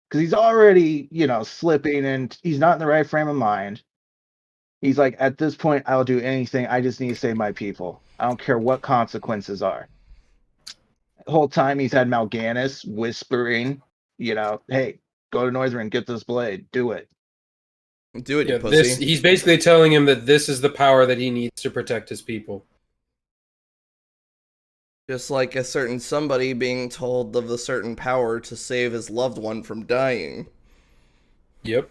Because he's already, slipping and he's not in the right frame of mind. He's like, at this point, I'll do anything. I just need to save my people. I don't care what consequences are. The whole time he's had Mal'Ganis whispering, hey, go to Northrend, get this blade, do it. Do it, you Yeah, pussy. he's basically telling him that this is the power that he needs to protect his people. Just like a certain somebody being told of the certain power to save his loved one from dying. Yep.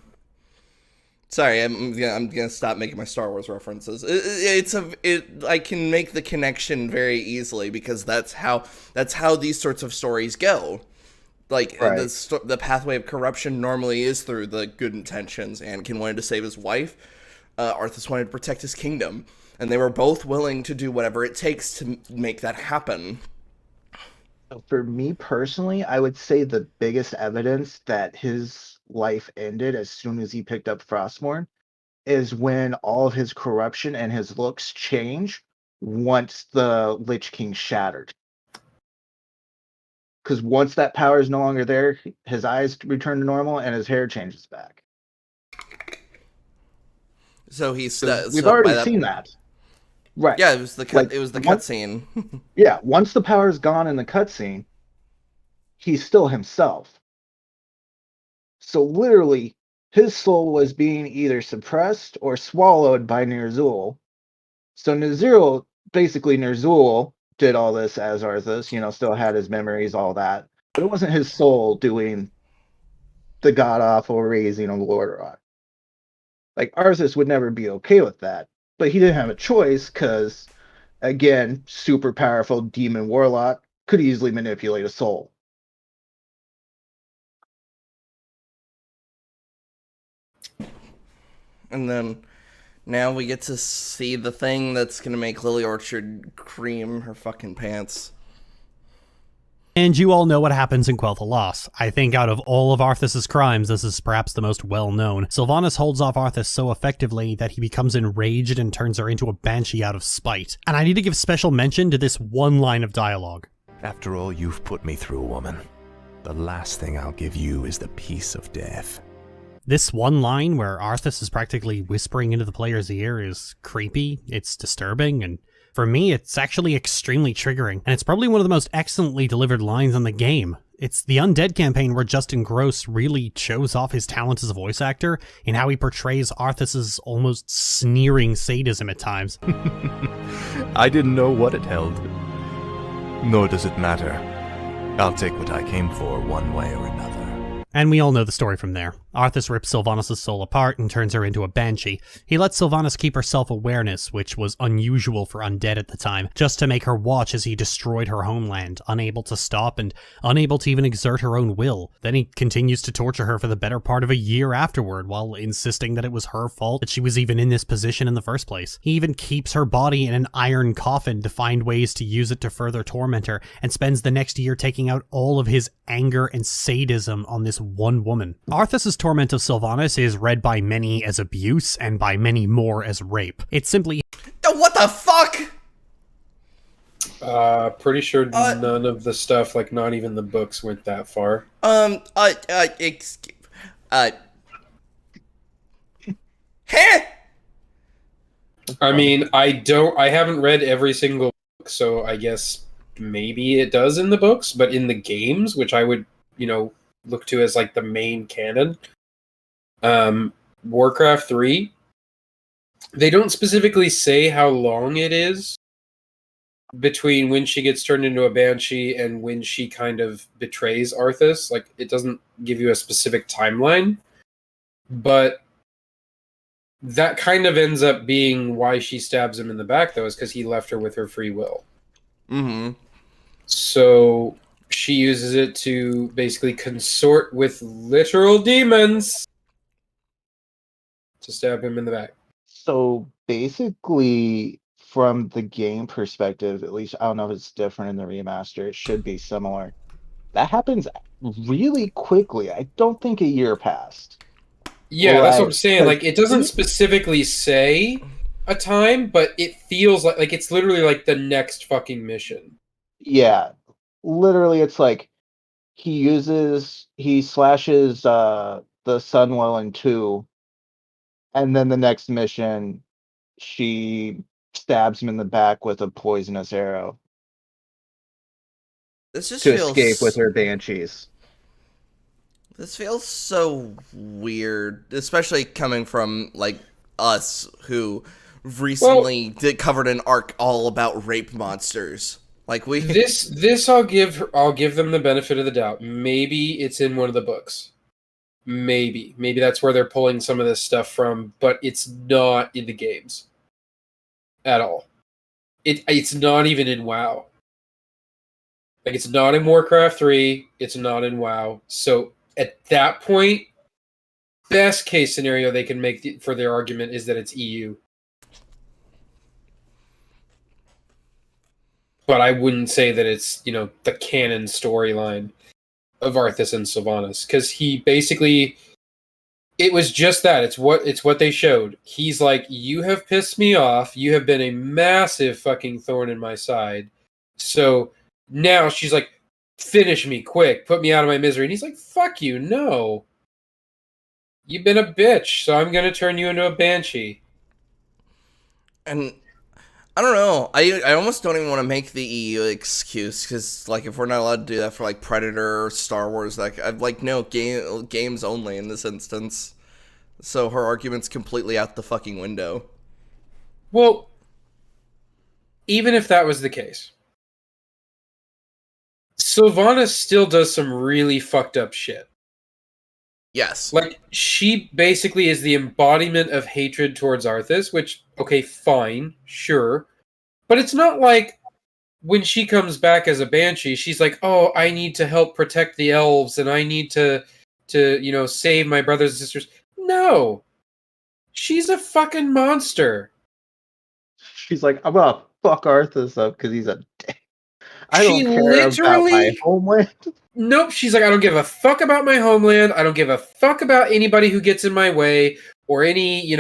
Sorry, I'm gonna stop making my Star Wars references. I can make the connection very easily because that's how these sorts of stories go. Like Right. the pathway of corruption normally is through the good intentions. Anakin wanted to save his wife. Arthas wanted to protect his kingdom, and they were both willing to do whatever it takes to make that happen. For me personally, I would say the biggest evidence that his life ended as soon as he picked up Frostmourne is when all of his corruption and his looks change once the Lich King shattered. Because once that power is no longer there, his eyes return to normal and his hair changes back. So he's We've already seen that. Right. Yeah, it was the cut. Like, It was the once- cutscene. Yeah, once the power is gone in the cutscene, he's still himself. So literally, his soul was being either suppressed or swallowed by Ner'zhul. So Ner'zhul did all this as Arthas, still had his memories, all that. But it wasn't his soul doing the god-awful raising of Lordaeron. Like, Arthas would never be okay with that. But he didn't have a choice because, again, super powerful demon warlock could easily manipulate a soul. And then now we get to see the thing that's going to make Lily Orchard cream her fucking pants. And you all know what happens in Quell the Loss. I think out of all of Arthas' crimes, this is perhaps the most well-known. Sylvanas holds off Arthas so effectively that he becomes enraged and turns her into a banshee out of spite. And I need to give special mention to this one line of dialogue. After all you've put me through, woman, the last thing I'll give you is the peace of death. This one line where Arthas is practically whispering into the player's ear is creepy, it's disturbing, and for me, it's actually extremely triggering, and it's probably one of the most excellently delivered lines in the game. It's the Undead campaign where Justin Gross really shows off his talent as a voice actor in how he portrays Arthas's almost sneering sadism at times. I didn't know what it held. Nor does it matter. I'll take what I came for one way or another. And we all know the story from there. Arthas rips Sylvanas' soul apart and turns her into a banshee. He lets Sylvanas keep her self-awareness, which was unusual for undead at the time, just to make her watch as he destroyed her homeland, unable to stop and unable to even exert her own will. Then he continues to torture her for the better part of a year afterward, while insisting that it was her fault that she was even in this position in the first place. He even keeps her body in an iron coffin to find ways to use it to further torment her, and spends the next year taking out all of his anger and sadism on this one woman. Arthas' torment of Sylvanas is read by many as abuse and by many more as rape. It's simply What the fuck? Pretty sure none of the stuff, like not even the books, went that far. Heh! I mean, I haven't read every single book, so I guess maybe it does in the books, but in the games, which I would, look to as like the main canon, Warcraft 3, they don't specifically say how long it is between when she gets turned into a banshee and when she kind of betrays Arthas. Like, it doesn't give you a specific timeline, but that kind of ends up being why she stabs him in the back, though, is because he left her with her free will. Mm-hmm. So she uses it to basically consort with literal demons to stab him in the back. So basically, from the game perspective, at least, I don't know if it's different in the remaster. It should be similar. That happens really quickly. I don't think a year passed. Yeah, that's what I'm Like, saying. 'cause Like, it doesn't specifically say a time, but it feels like it's literally like the next fucking mission. yeah, literally, it's like he slashes the Sunwell in two, and then the next mission, she stabs him in the back with a poisonous arrow This just to escape with feels her banshees. this feels so weird, especially coming from like us who recently covered an arc all about rape monsters. Like we This I'll give them the benefit of the doubt. Maybe it's in one of the books. Maybe that's where they're pulling some of this stuff from, but it's not in the games at all. It's not even in WoW. Like, it's not in Warcraft 3, it's not in WoW. So at that point, best case scenario they can make for their argument is that it's EU. But I wouldn't say that it's, the canon storyline of Arthas and Sylvanas, because he basically, it was just that. It's what they showed. He's like, you have pissed me off. You have been a massive fucking thorn in my side. So now she's like, finish me quick, put me out of my misery. And he's like, fuck you, no. You've been a bitch, so I'm gonna turn you into a banshee. and I don't know. I almost don't even want to make the EU excuse because like if we're not allowed to do that for like Predator or Star Wars, like I've like no games only in this instance. So her argument's completely out the fucking window. Well, even if that was the case, Sylvanas still does some really fucked up shit. Yes. Like, she basically is the embodiment of hatred towards Arthas, which, okay, fine, sure. But it's not like when she comes back as a banshee, she's like, oh, I need to help protect the elves, and I need to save my brothers and sisters. No. She's a fucking monster. She's like, I'm gonna fuck Arthas up because he's a dick. I She don't care about my literally... homeland. Nope, she's like, I don't give a fuck about my homeland. I don't give a fuck about anybody who gets in my way or any,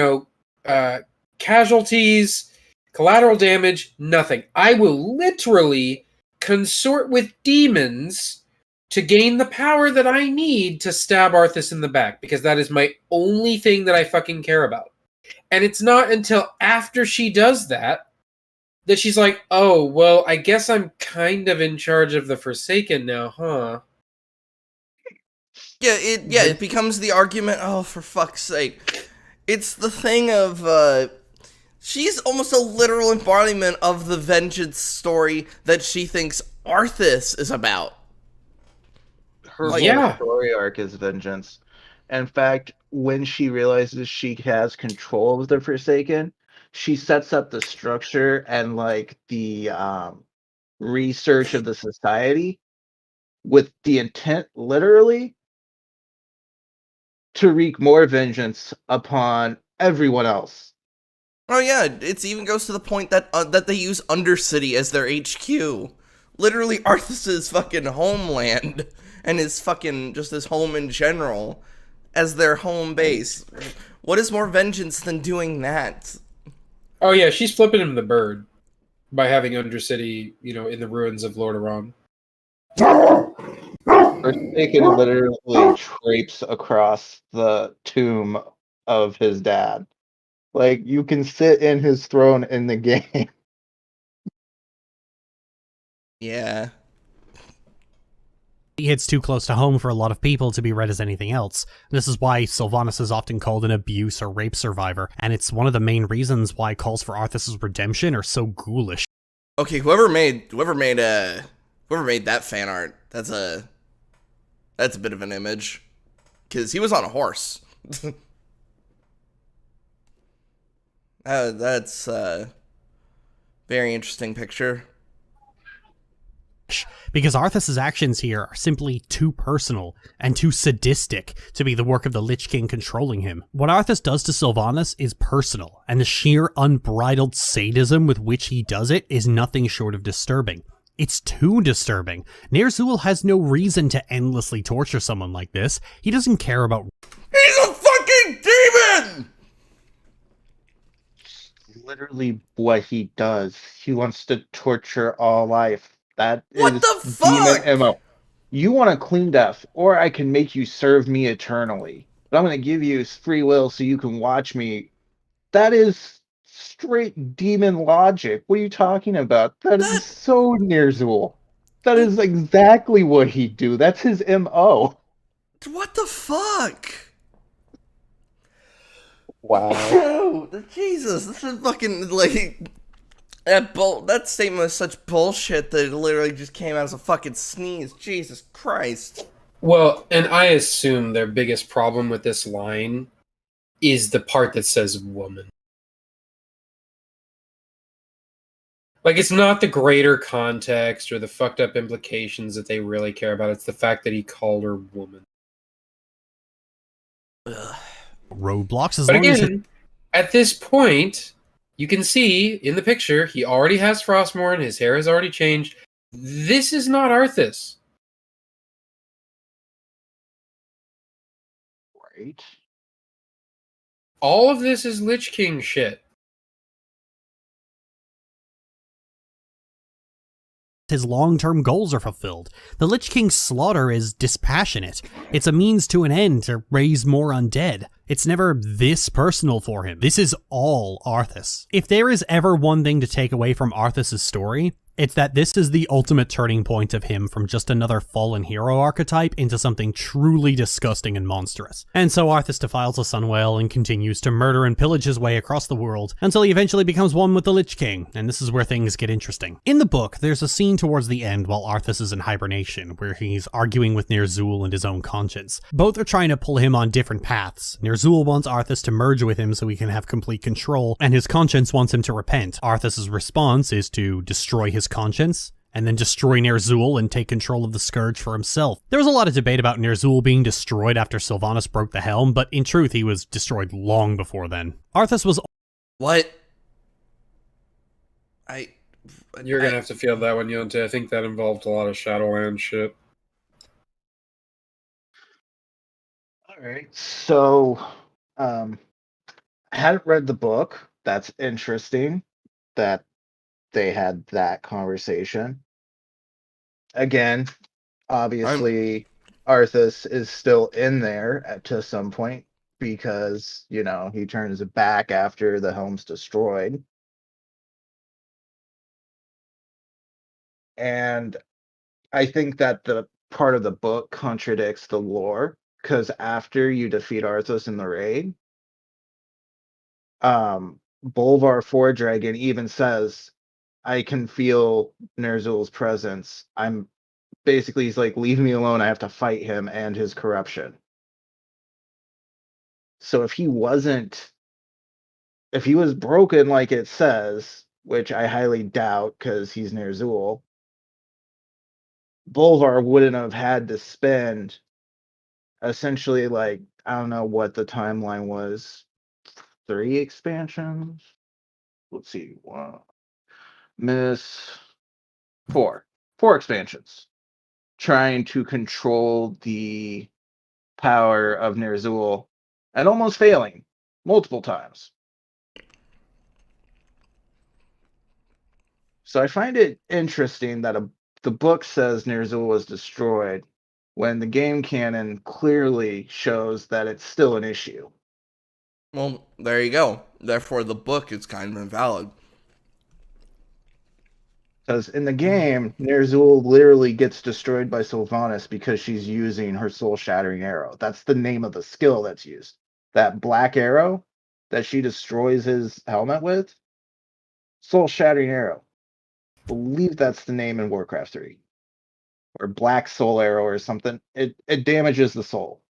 casualties, collateral damage, nothing. I will literally consort with demons to gain the power that I need to stab Arthas in the back, because that is my only thing that I fucking care about. And it's not until after she does that she's like, oh, well, I guess I'm kind of in charge of the Forsaken now, huh? Yeah, it becomes the argument, oh, for fuck's sake. It's the thing of, she's almost a literal embodiment of the vengeance story that she thinks Arthas is about. Her whole story arc is vengeance. In fact, when she realizes she has control of the Forsaken, she sets up the structure and like the research of the society with the intent, literally, to wreak more vengeance upon everyone else. Oh yeah, it even goes to the point that that they use Undercity as their HQ. Literally Arthas' fucking homeland and his fucking just his home in general as their home base. What is more vengeance than doing that? Oh yeah, she's flipping him the bird by having Undercity, in the ruins of Lordaeron. Forsaken literally traipse across the tomb of his dad. Like, you can sit in his throne in the game. Yeah. It hits too close to home for a lot of people to be read as anything else. This is why Sylvanas is often called an abuse or rape survivor, and it's one of the main reasons why calls for Arthas' redemption are so ghoulish. Okay, whoever made that fan art, that's a bit of an image, because he was on a horse. That's a very interesting picture. Because Arthas' actions here are simply too personal and too sadistic to be the work of the Lich King controlling him. What Arthas does to Sylvanas is personal, and the sheer unbridled sadism with which he does it is nothing short of disturbing. It's too disturbing. Ner'zhul has no reason to endlessly torture someone like this. He doesn't care about... He's a fucking demon! Literally what he does. He wants to torture all life. That What is the demon fuck? MO. You want a clean death, or I can make you serve me eternally. But I'm going to give you free will so you can watch me. That is straight demon logic. What are you talking about? That is so Ner'zhul. That is exactly what he'd do. That's his MO. What the fuck? Wow. Jesus, this is fucking, like... That statement is such bullshit that it literally just came out as a fucking sneeze. Jesus Christ. Well, and I assume their biggest problem with this line is the part that says woman. Like, it's not the greater context or the fucked up implications that they really care about. It's the fact that he called her woman. roadblocks as But long as... again, at this point, you can see in the picture, he already has Frostmourne. His hair has already changed. This is not Arthas. Right. All of this is Lich King shit. his long-term goals are fulfilled. The Lich King's slaughter is dispassionate. It's a means to an end to raise more undead. It's never this personal for him. This is all Arthas. If there is ever one thing to take away from Arthas' story, it's that this is the ultimate turning point of him from just another fallen hero archetype into something truly disgusting and monstrous. And so Arthas defiles the Sunwell and continues to murder and pillage his way across the world until he eventually becomes one with the Lich King, and this is where things get interesting. In the book, there's a scene towards the end while Arthas is in hibernation, where he's arguing with Ner'zhul and his own conscience. Both are trying to pull him on different paths. Ner'zhul wants Arthas to merge with him so he can have complete control, and his conscience wants him to repent. Arthas' response is to destroy his conscience, and then destroy Ner'zhul and take control of the Scourge for himself. There was a lot of debate about Ner'zhul being destroyed after Sylvanas broke the helm, but in truth he was destroyed long before then. Arthas was... What? You're gonna have to feel that one, Yonte. I think that involved a lot of Shadowland shit. Alright, so I hadn't read the book. That's interesting that they had that conversation. Again, obviously, Arthas is still in there to some point because, you know, he turns it back after the helm's destroyed. And I think that the part of the book contradicts the lore, because after you defeat Arthas in the raid, Bolvar Foredragon even says, I can feel Ner'zhul's presence. He's like, leave me alone. I have to fight him and his corruption. So if he was broken like it says, which I highly doubt because he's Ner'zhul, Bolvar wouldn't have had to spend essentially, like, I don't know what the timeline was, 3 expansions? Let's see, 4 expansions trying to control the power of Ner'zhul and almost failing multiple times. So I find it interesting that the book says Ner'zhul was destroyed when the game canon clearly shows that it's still an issue. Well, there you go. Therefore, the book is kind of invalid. Because in the game, Ner'zhul literally gets destroyed by Sylvanas because she's using her soul-shattering arrow. That's the name of the skill that's used. That black arrow that she destroys his helmet with, soul-shattering arrow. I believe that's the name in Warcraft 3. Or black soul arrow or something. It damages the soul.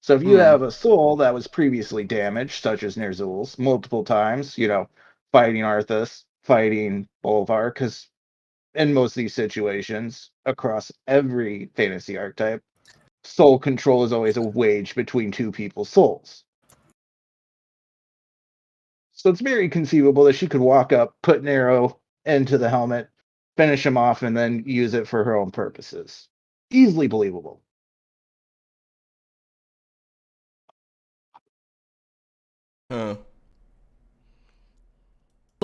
So if you have a soul that was previously damaged, such as Ner'zhul's, multiple times, you know, fighting Arthas, fighting Bolvar, because in most of these situations, across every fantasy archetype, soul control is always a wage between two people's souls. So it's very conceivable that she could walk up, put an arrow into the helmet, finish him off, and then use it for her own purposes. Easily believable. Huh.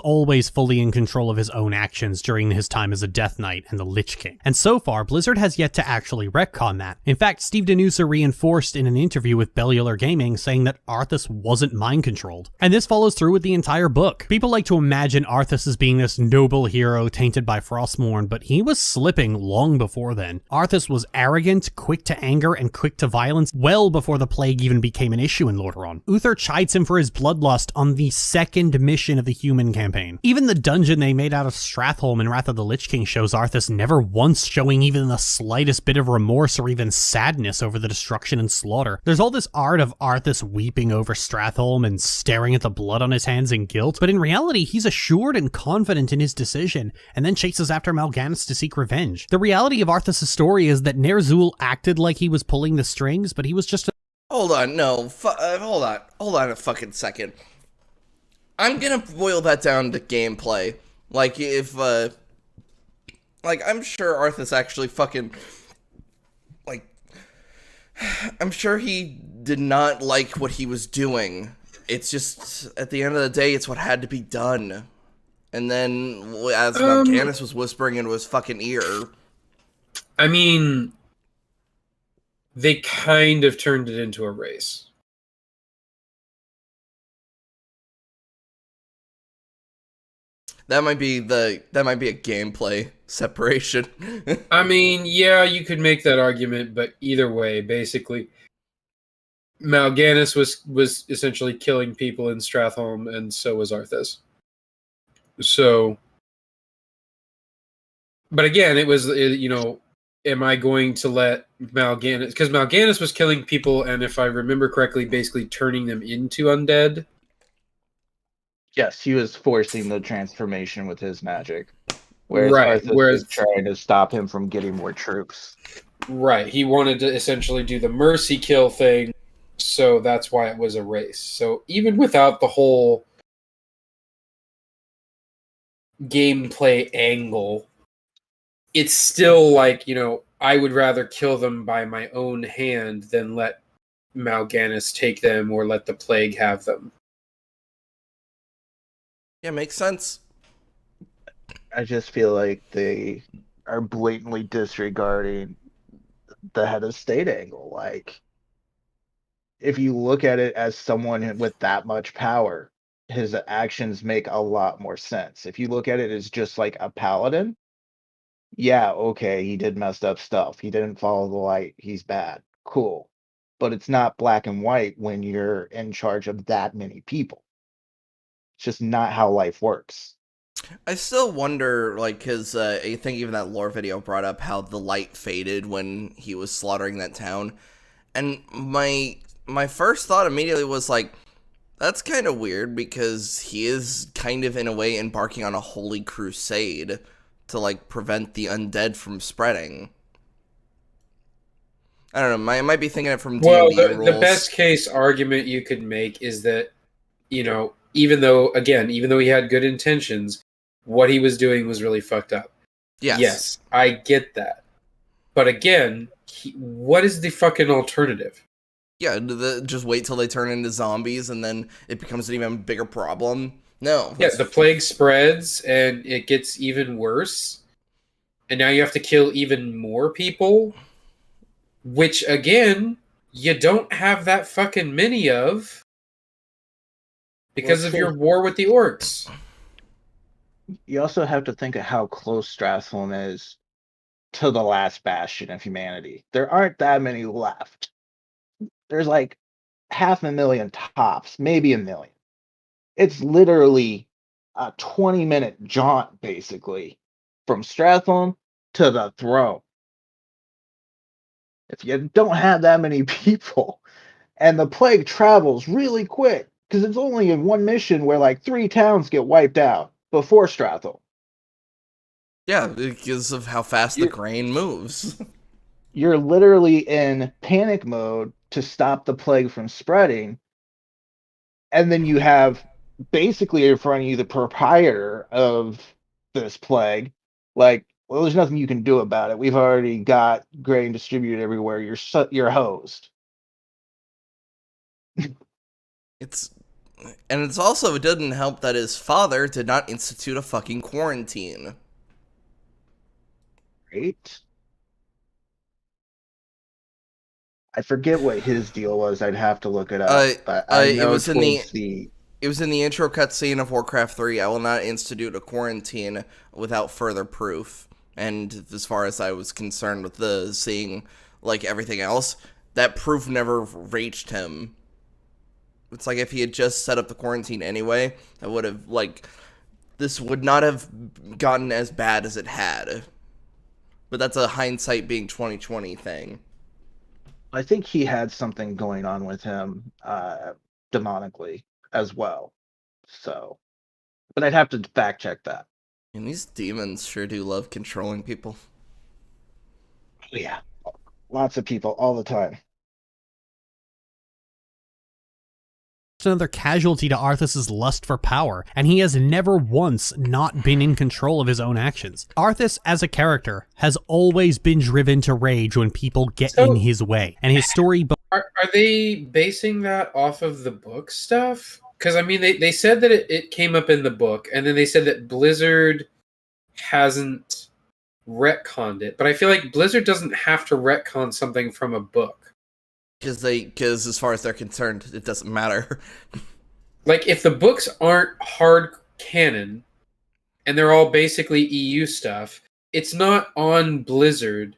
Always fully in control of his own actions during his time as a Death Knight and the Lich King. And so far, Blizzard has yet to actually retcon that. In fact, Steve Danusa reinforced in an interview with Bellular Gaming saying that Arthas wasn't mind-controlled. And this follows through with the entire book. People like to imagine Arthas as being this noble hero tainted by Frostmourne, but he was slipping long before then. Arthas was arrogant, quick to anger, and quick to violence well before the plague even became an issue in Lordaeron. Uther chides him for his bloodlust on the second mission of the human campaign. Even the dungeon they made out of Stratholme in Wrath of the Lich King shows Arthas never once showing even the slightest bit of remorse or even sadness over the destruction and slaughter. There's all this art of Arthas weeping over Stratholme and staring at the blood on his hands in guilt, but in reality he's assured and confident in his decision, and then chases after Mal'Ganis to seek revenge. The reality of Arthas' story is that Ner'zhul acted like he was pulling the strings, but he was just Hold on, no, hold on a fucking second. I'm gonna boil that down to gameplay. Like, if, like, I'm sure Arthas actually fucking, like, I'm sure he did not like what he was doing. It's just, at the end of the day, it's what had to be done. And then, as Mal'Ganis was whispering into his fucking ear. I mean, they kind of turned it into a race. That might be a gameplay separation. I mean, yeah, you could make that argument, but either way, basically, Mal'Ganis was essentially killing people in Stratholme, and so was Arthas. So, but again, it was, you know, am I going to let Mal'Ganis, because Mal'Ganis was killing people, and if I remember correctly, basically turning them into undead. Yes, he was forcing the transformation with his magic. Whereas Right, Arthas was trying to stop him from getting more troops. Right, he wanted to essentially do the mercy kill thing, so that's why it was a race. So even without the whole gameplay angle, it's still like, you know, I would rather kill them by my own hand than let Mal'Ganis take them or let the plague have them. Yeah, makes sense. I just feel like they are blatantly disregarding the head of state angle. Like, if you look at it as someone with that much power, his actions make a lot more sense. If you look at it as just like a paladin, yeah, okay, he did messed up stuff. He didn't follow the light. He's bad. Cool. But it's not black and white when you're in charge of that many people. It's just not how life works. I still wonder, like, because I think even that lore video brought up how the light faded when he was slaughtering that town. And my first thought immediately was, like, that's kind of weird because he is kind of, in a way, embarking on a holy crusade to, like, prevent the undead from spreading. I don't know, I might be thinking it from D&D rules. The best case argument you could make is that, you know, even though he had good intentions, what he was doing was really fucked up. Yes, I get that. But again, what is the fucking alternative? Yeah, just wait till they turn into zombies and then it becomes an even bigger problem. No. Yeah, the plague spreads and it gets even worse. And now you have to kill even more people. Which, again, you don't have that fucking many of. Because of your war with the orcs. You also have to think of how close Stratholme is to the last bastion of humanity. There aren't that many left. There's like 500,000 tops, maybe 1 million. It's literally a 20-minute jaunt, basically, from Stratholme to the throne. If you don't have that many people, and the plague travels really quick, because it's only in one mission where like 3 towns get wiped out before Stratholme. Yeah, because of how fast the grain moves. You're literally in panic mode to stop the plague from spreading. And then you have basically in front of you the proprietor of this plague Like, well, there's nothing you can do about it. We've already got grain distributed everywhere. You're hosed. It's also, it doesn't help that his father did not institute a fucking quarantine. Right? I forget what his deal was. I'd have to look it up. But I It know was in the towards the It was in the intro cutscene of Warcraft 3. I will not institute a quarantine without further proof. And as far as I was concerned with the seeing, like, everything else, that proof never reached him. It's like if he had just set up the quarantine anyway, I would have, like, this would not have gotten as bad as it had. But that's a hindsight being 2020 thing. I think he had something going on with him demonically as well. So, but I'd have to fact check that. And these demons sure do love controlling people. Yeah, lots of people all the time. It's another casualty to Arthas' lust for power, and he has never once not been in control of his own actions. Arthas, as a character, has always been driven to rage when people get in his way, and his story... Are they basing that off of the book stuff? Because, I mean, they said that it came up in the book, and then they said that Blizzard hasn't retconned it. But I feel like Blizzard doesn't have to retcon something from a book. Because as far as they're concerned, it doesn't matter. Like, if the books aren't hard canon, and they're all basically EU stuff, it's not on Blizzard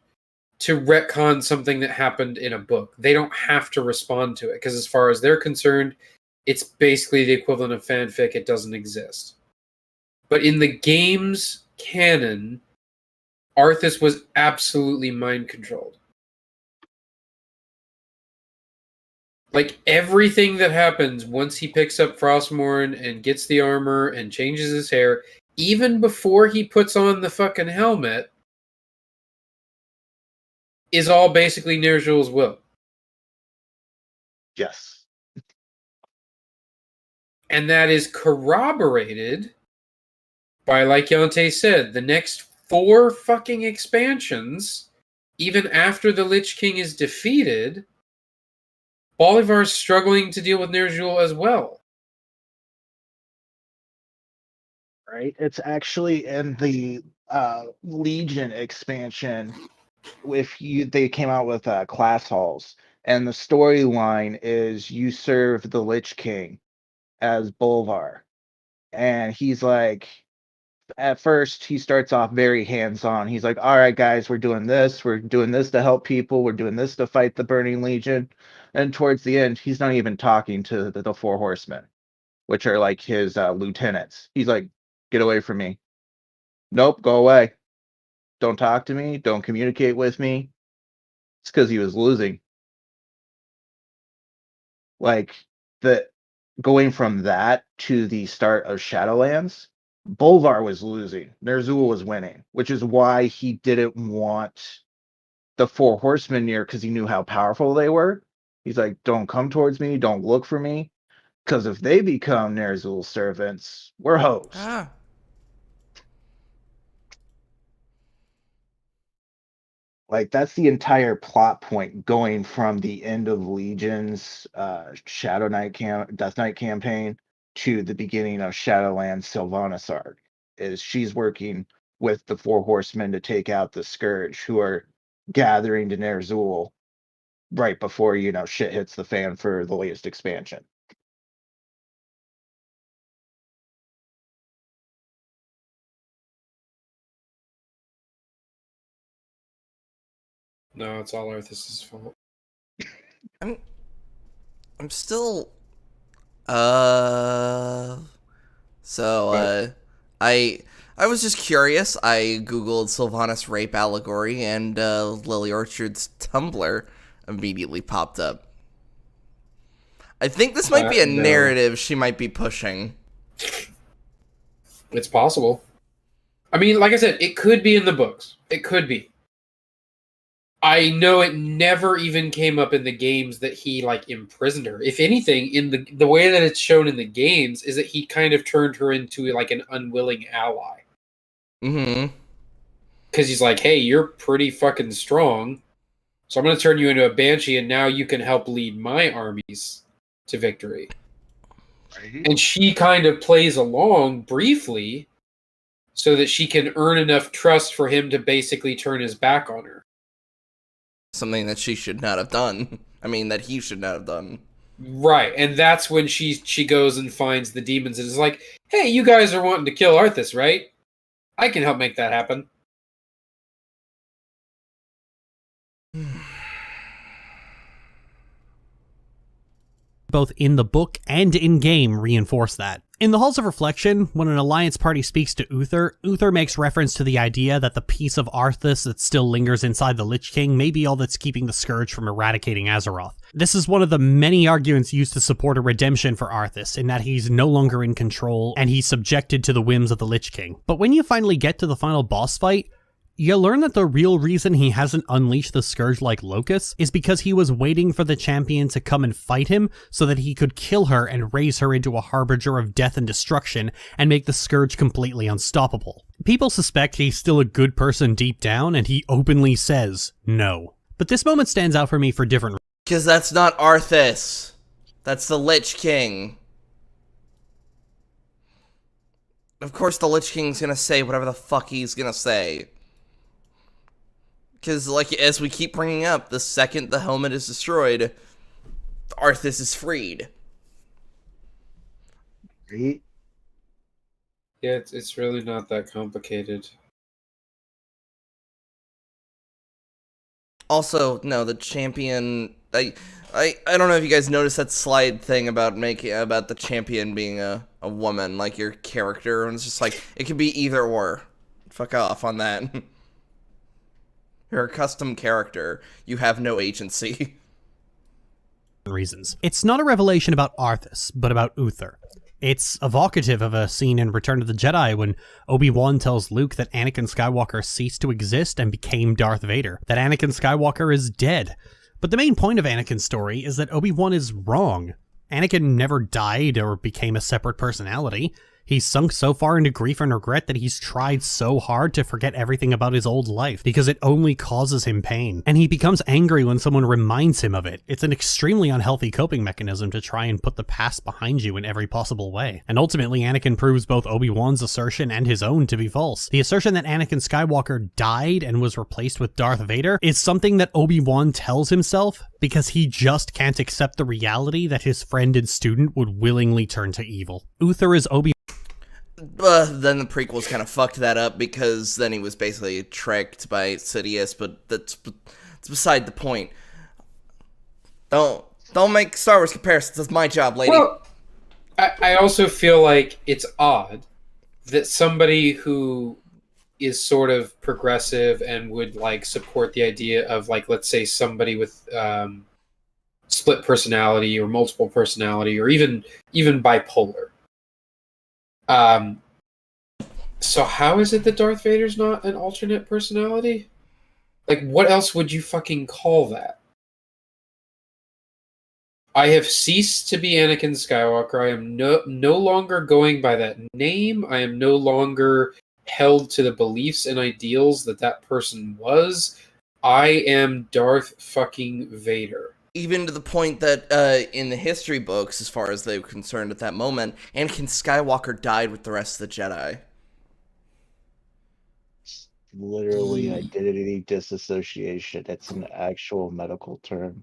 to retcon something that happened in a book. They don't have to respond to it, because as far as they're concerned, it's basically the equivalent of fanfic. It doesn't exist. But in the game's canon, Arthas was absolutely mind-controlled. Like, everything that happens once he picks up Frostmourne and gets the armor and changes his hair, even before he puts on the fucking helmet, is all basically Ner'zhul's will. Yes. And that is corroborated by, like Yante said, the next 4 fucking expansions, even after the Lich King is defeated, Bolvar's struggling to deal with Ner'zhul as well. Right? It's actually in the Legion expansion. They came out with class halls, and the storyline is you serve the Lich King as Bolvar, and he's like, at first he starts off very hands-on. He's like, all right guys, we're doing this to help people, we're doing this to fight the Burning Legion. And towards the end, he's not even talking to the 4 horsemen, which are like his lieutenants. He's like, get away from me. Nope, go away. Don't talk to me, don't communicate with me. It's because he was losing. Like, the going from that to the start of Shadowlands, Bolvar was losing. Ner'zhul was winning, which is why he didn't want the 4 horsemen near, because he knew how powerful they were. He's like, don't come towards me, don't look for me, because if they become Ner'zhul's servants, we're host. Like, that's the entire plot point going from the end of Legion's Death Knight campaign to the beginning of Shadowlands Sylvanas arc, is she's working with the 4 horsemen to take out the Scourge, who are gathering to Ner'zhul right before, shit hits the fan for the latest expansion. No, it's all Arthas' fault. I'm still I was just curious. I googled Sylvanas rape allegory, and Lily Orchard's Tumblr immediately popped up. I think this might be a narrative she might be pushing. It's possible. I mean, like I said, it could be in the books. It could be. I know it never even came up in the games that he, like, imprisoned her. If anything, in the way that it's shown in the games is that he kind of turned her into, like, an unwilling ally. Mm-hmm. because he's like, hey, you're pretty fucking strong, so I'm going to turn you into a banshee, and now you can help lead my armies to victory. Right. And she kind of plays along briefly so that she can earn enough trust for him to basically turn his back on her. Something that she should not have done. I mean, that he should not have done. Right, and that's when she goes and finds the demons and is like, hey, you guys are wanting to kill Arthas, right? I can help make that happen. Both in the book and in-game reinforce that. In the Halls of Reflection, when an Alliance party speaks to Uther, Uther makes reference to the idea that the piece of Arthas that still lingers inside the Lich King may be all that's keeping the Scourge from eradicating Azeroth. This is one of the many arguments used to support a redemption for Arthas, in that he's no longer in control and he's subjected to the whims of the Lich King. But when you finally get to the final boss fight, you learn that the real reason he hasn't unleashed the Scourge like Locust is because he was waiting for the champion to come and fight him so that he could kill her and raise her into a harbinger of death and destruction and make the Scourge completely unstoppable. People suspect he's still a good person deep down, and he openly says no. But this moment stands out for me for different reasons. Because that's not Arthas. That's the Lich King. Of course the Lich King's gonna say whatever the fuck he's gonna say. Because, like, as we keep bringing up, the second the helmet is destroyed, Arthas is freed. Right? Yeah, it's really not that complicated. Also, no, the champion... I don't know if you guys noticed that slide thing about the champion being a woman, like your character, and it's just like, it could be either or. Fuck off on that. You're a custom character. You have no agency. Reasons. It's not a revelation about Arthas, but about Uther. It's evocative of a scene in Return of the Jedi when Obi-Wan tells Luke that Anakin Skywalker ceased to exist and became Darth Vader, that Anakin Skywalker is dead. But the main point of Anakin's story is that Obi-Wan is wrong. Anakin never died or became a separate personality. He's sunk so far into grief and regret that he's tried so hard to forget everything about his old life, because it only causes him pain. And he becomes angry when someone reminds him of it. It's an extremely unhealthy coping mechanism to try and put the past behind you in every possible way. And ultimately, Anakin proves both Obi-Wan's assertion and his own to be false. The assertion that Anakin Skywalker died and was replaced with Darth Vader is something that Obi-Wan tells himself because he just can't accept the reality that his friend and student would willingly turn to evil. Uther is Obi-Wan. Then the prequels kind of fucked that up, because then he was basically tricked by Sidious, but that's beside the point. Don't make Star Wars comparisons. That's my job, lady. Well, I also feel like it's odd that somebody who is sort of progressive and would like support the idea of, like, let's say somebody with split personality or multiple personality or even bipolar. So how is it that Darth Vader's not an alternate personality? Like, what else would you fucking call that? I have ceased to be Anakin Skywalker. I am no longer going by that name. I am no longer held to the beliefs and ideals that person was. I am Darth fucking Vader. Even to the point that in the history books, as far as they were concerned at that moment, Anakin Skywalker died with the rest of the Jedi. Literally identity disassociation. It's an actual medical term.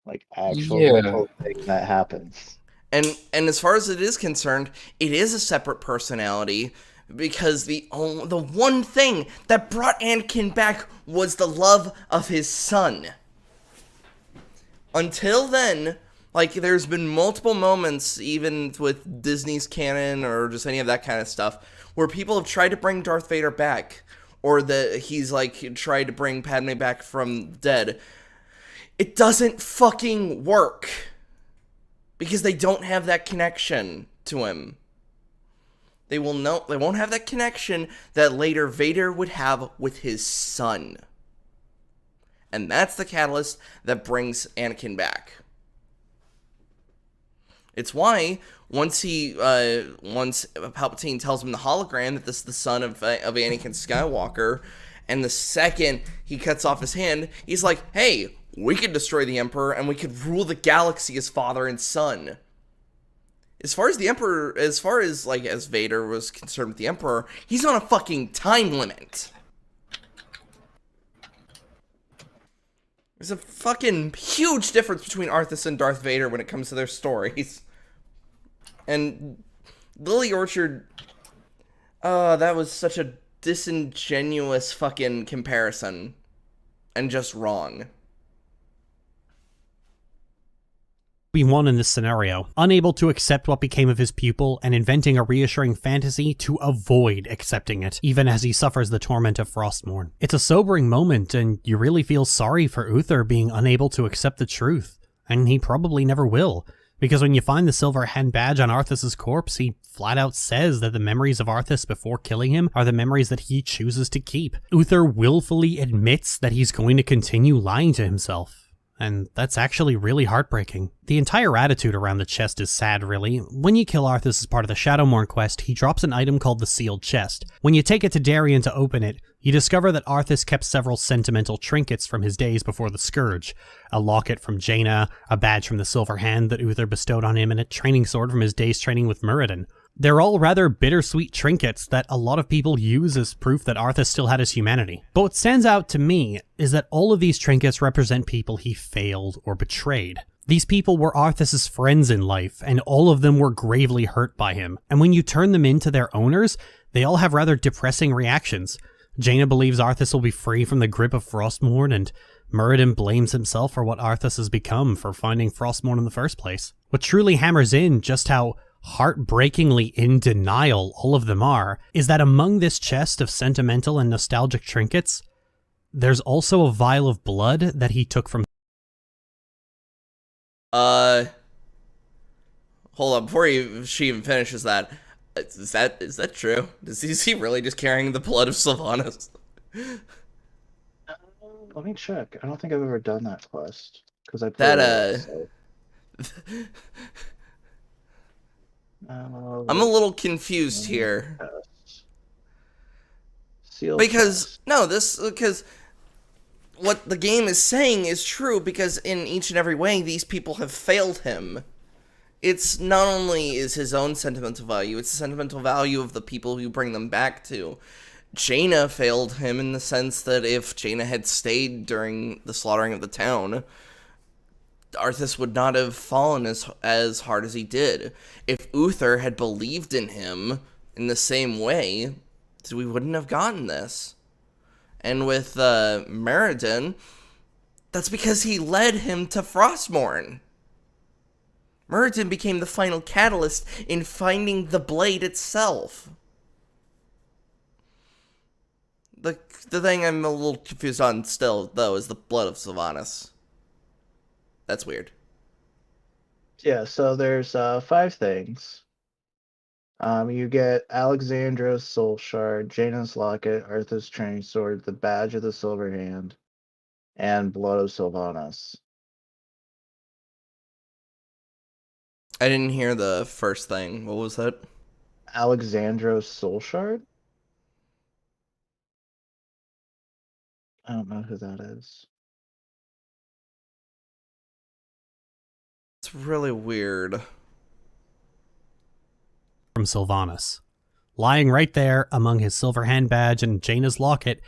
Like, actual medical thing that happens. And as far as it is concerned, it is a separate personality, because the one thing that brought Anakin back was the love of his son. Until then, like, there's been multiple moments, even with Disney's canon or just any of that kind of stuff, where people have tried to bring Darth Vader back, or that he's, like, tried to bring Padme back from the dead. It doesn't fucking work, because they don't have that connection to him. They won't have that connection that later Vader would have with his son. And that's the catalyst that brings Anakin back. It's why once Palpatine tells him the hologram that this is the son of Anakin Skywalker, and the second he cuts off his hand, he's like, hey, we could destroy the Emperor and we could rule the galaxy as father and son. As far as the Emperor, as Vader was concerned with the Emperor, he's on a fucking time limit. There's a fucking huge difference between Arthas and Darth Vader when it comes to their stories. And Lily Orchard, that was such a disingenuous fucking comparison. And just wrong. Obi-Wan in this scenario, unable to accept what became of his pupil and inventing a reassuring fantasy to avoid accepting it, even as he suffers the torment of Frostmourne. It's a sobering moment, and you really feel sorry for Uther being unable to accept the truth, and he probably never will, because when you find the silver hand badge on Arthas' corpse, he flat out says that the memories of Arthas before killing him are the memories that he chooses to keep. Uther willfully admits that he's going to continue lying to himself. And that's actually really heartbreaking. The entire attitude around the chest is sad, really. When you kill Arthas as part of the Shadowmourne quest, he drops an item called the Sealed Chest. When you take it to Darien to open it, you discover that Arthas kept several sentimental trinkets from his days before the Scourge. A locket from Jaina, a badge from the Silver Hand that Uther bestowed on him, and a training sword from his days training with Muradin. They're all rather bittersweet trinkets that a lot of people use as proof that Arthas still had his humanity. But what stands out to me is that all of these trinkets represent people he failed or betrayed. These people were Arthas' friends in life, and all of them were gravely hurt by him. And when you turn them into their owners, they all have rather depressing reactions. Jaina believes Arthas will be free from the grip of Frostmourne, and Muradin blames himself for what Arthas has become for finding Frostmourne in the first place. What truly hammers in just how heartbreakingly in denial all of them are, is that among this chest of sentimental and nostalgic trinkets, there's also a vial of blood that he took from... Hold on, before she even finishes that, is that true? Is he really just carrying the blood of Sylvanas? Let me check. I don't think I've ever done that quest. Because I played I'm a little confused here. Because what the game is saying is true, because in each and every way these people have failed him. It's not only is his own sentimental value, it's the sentimental value of the people who bring them back to. Jaina failed him in the sense that if Jaina had stayed during the slaughtering of the town, Arthas would not have fallen as hard as he did. If Uther had believed in him in the same way, we wouldn't have gotten this. And with Muradin, that's because he led him to Frostmourne. Muradin became the final catalyst in finding the blade itself. The thing I'm a little confused on still, though, is the blood of Sylvanas. That's weird. Yeah, so there's 5 things. You get Alexandra's Soul Shard, Jaina's Locket, Arthas' Training Sword, the Badge of the Silver Hand, and Blood of Sylvanas. I didn't hear the first thing. What was that? Alexandra's Soul Shard? I don't know who that is. It's really weird. From Sylvanas. Lying right there among his silver hand badge and Jaina's locket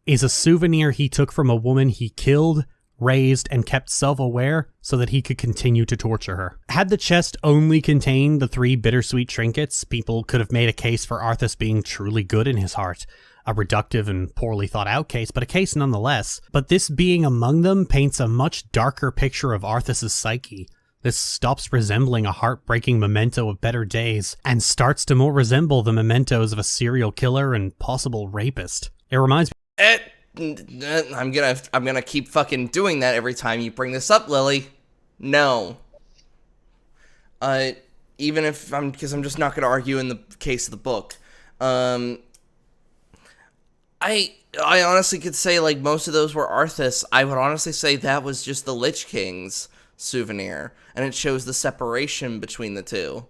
is a souvenir he took from a woman he killed, raised, and kept self-aware so that he could continue to torture her. Had the chest only contained the 3 bittersweet trinkets, people could have made a case for Arthas being truly good in his heart. A reductive and poorly thought out case, but a case nonetheless. But this being among them paints a much darker picture of Arthas' psyche. This stops resembling a heartbreaking memento of better days, and starts to more resemble the mementos of a serial killer and possible rapist. It reminds me... I'm gonna keep fucking doing that every time you bring this up, Lily. No. Even if because I'm just not gonna argue in the case of the book. I honestly could say, like, most of those were Arthas. I would honestly say that was just the Lich Kings. souvenir, and it shows the separation between the two.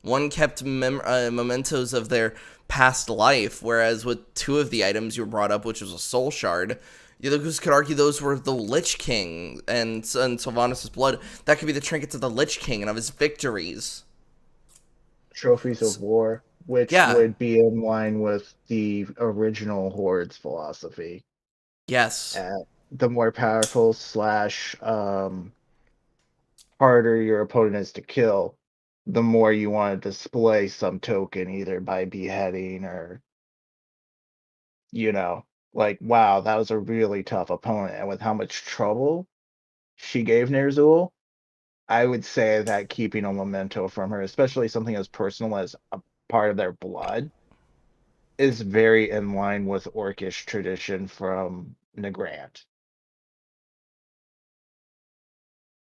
One kept mementos of their past life, whereas with two of the items you brought up, which was a soul shard, you could argue those were the Lich King and Sylvanas' blood. That could be the trinkets of the Lich King and of his victories. Trophies of war, which would be in line with the original Horde's philosophy. Yes. The more powerful / harder your opponent is to kill, the more you want to display some token, either by beheading or, like, wow, that was a really tough opponent. And with how much trouble she gave Ner'zhul, I would say that keeping a memento from her, especially something as personal as a part of their blood, is very in line with Orcish tradition from Nagrand.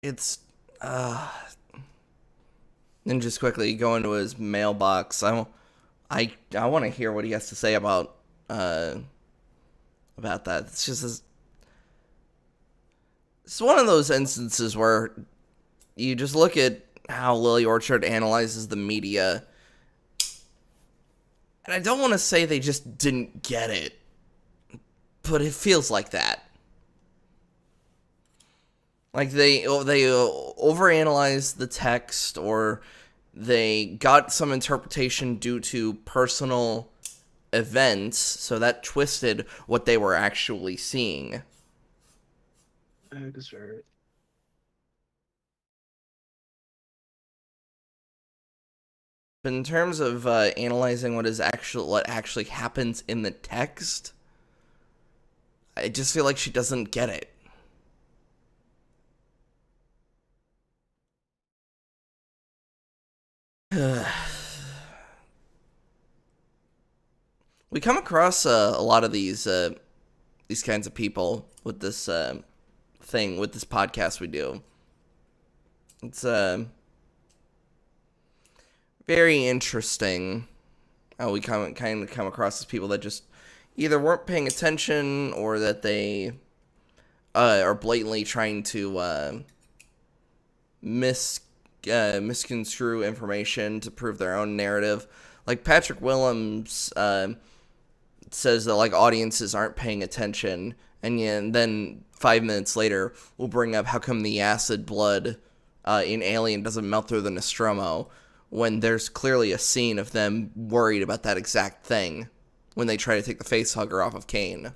It's and just quickly go into his mailbox. I want to hear what he has to say about that. It's just it's one of those instances where you just look at how Lily Orchard analyzes the media, and I don't want to say they just didn't get it, but it feels like that. Like they overanalyzed the text, or they got some interpretation due to personal events, so that twisted what they were actually seeing. But in terms of analyzing what actually happens in the text, I just feel like she doesn't get it. We come across a lot of these kinds of people with this thing, with this podcast we do. It's very interesting how we kind of come across as people that just either weren't paying attention, or that they are blatantly trying to misconstrue information to prove their own narrative. Like Patrick Willems says that like audiences aren't paying attention, and then 5 minutes later we'll bring up how come the acid blood in Alien doesn't melt through the Nostromo, when there's clearly a scene of them worried about that exact thing when they try to take the facehugger off of Kane.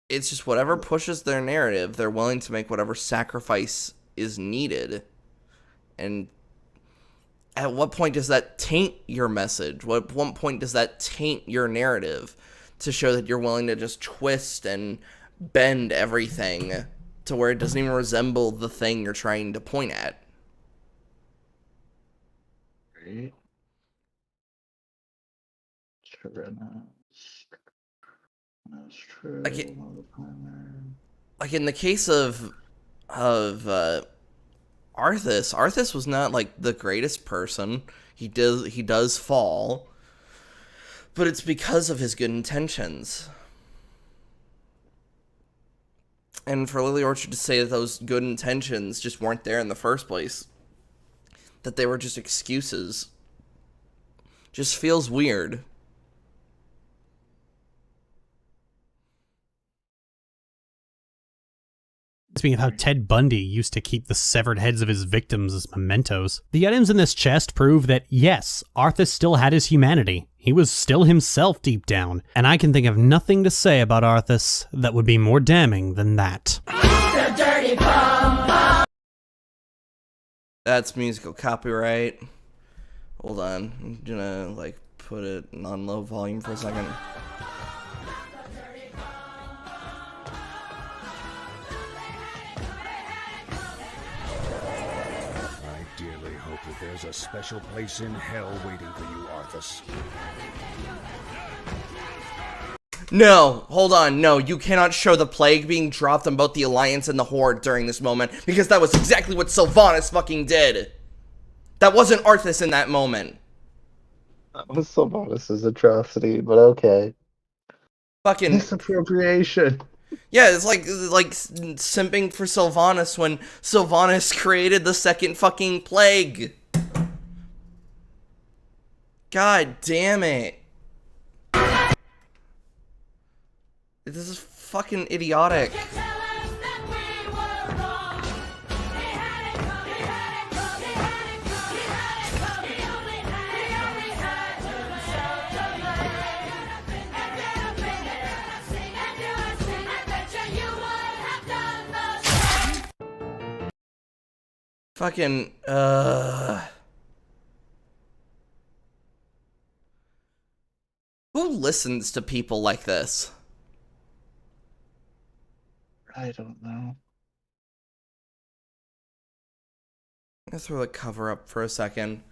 It's just whatever pushes their narrative, they're willing to make whatever sacrifice is needed. And at what point does that taint your message? What point does that taint your narrative to show that you're willing to just twist and bend everything to where it doesn't even resemble the thing you're trying to point at? Right. That's true. Like in the case of Arthas was not like the greatest person. He does fall, but it's because of his good intentions. And for Lily Orchard to say that those good intentions just weren't there in the first place, that they were just excuses, just feels weird. Speaking of how Ted Bundy used to keep the severed heads of his victims as mementos, the items in this chest prove that, yes, Arthas still had his humanity. He was still himself deep down, and I can think of nothing to say about Arthas that would be more damning than that. The dirty bomb. That's musical copyright. Hold on, I'm gonna put it on low volume for a second. There's a special place in hell waiting for you, Arthas. No, hold on, no, you cannot show the plague being dropped on both the Alliance and the Horde during this moment, because that was exactly what Sylvanas fucking did. That wasn't Arthas in that moment. That was Sylvanas' atrocity, but okay. Fucking misappropriation. Yeah, it's like simping for Sylvanas when Sylvanas created the second fucking plague. God damn it. This is fucking idiotic. Fucking, Who listens to people like this? I don't know. I'm gonna throw the cover up for a second.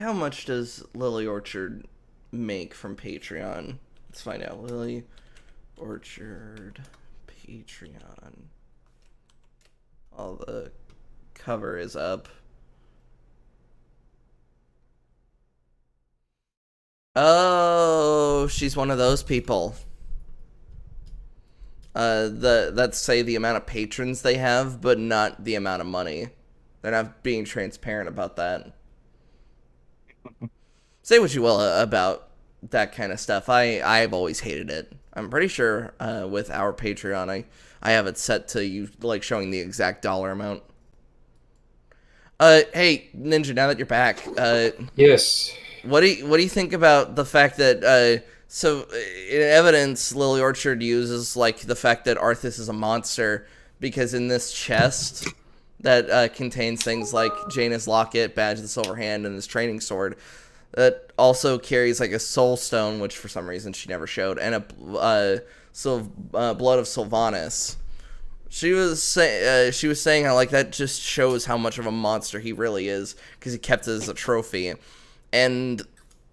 How much does Lily Orchard make from Patreon? Let's find out. Lily Orchard Patreon. All the cover is up. Oh, she's one of those people. That's say the amount of patrons they have, but not the amount of money. They're not being transparent about that. Say what you will about that kind of stuff. I've always hated it. I'm pretty sure with our Patreon, I have it set to you like showing the exact dollar amount. Hey Ninja, now that you're back, Yes. what do you think about the fact that so in evidence Lily Orchard uses like the fact that Arthas is a monster because in this chest that contains things like Jaina's locket, badge of the silver hand, and his training sword. That also carries like a soul stone, which for some reason she never showed, and a blood of Sylvanas. She was saying how like that just shows how much of a monster he really is because he kept it as a trophy, and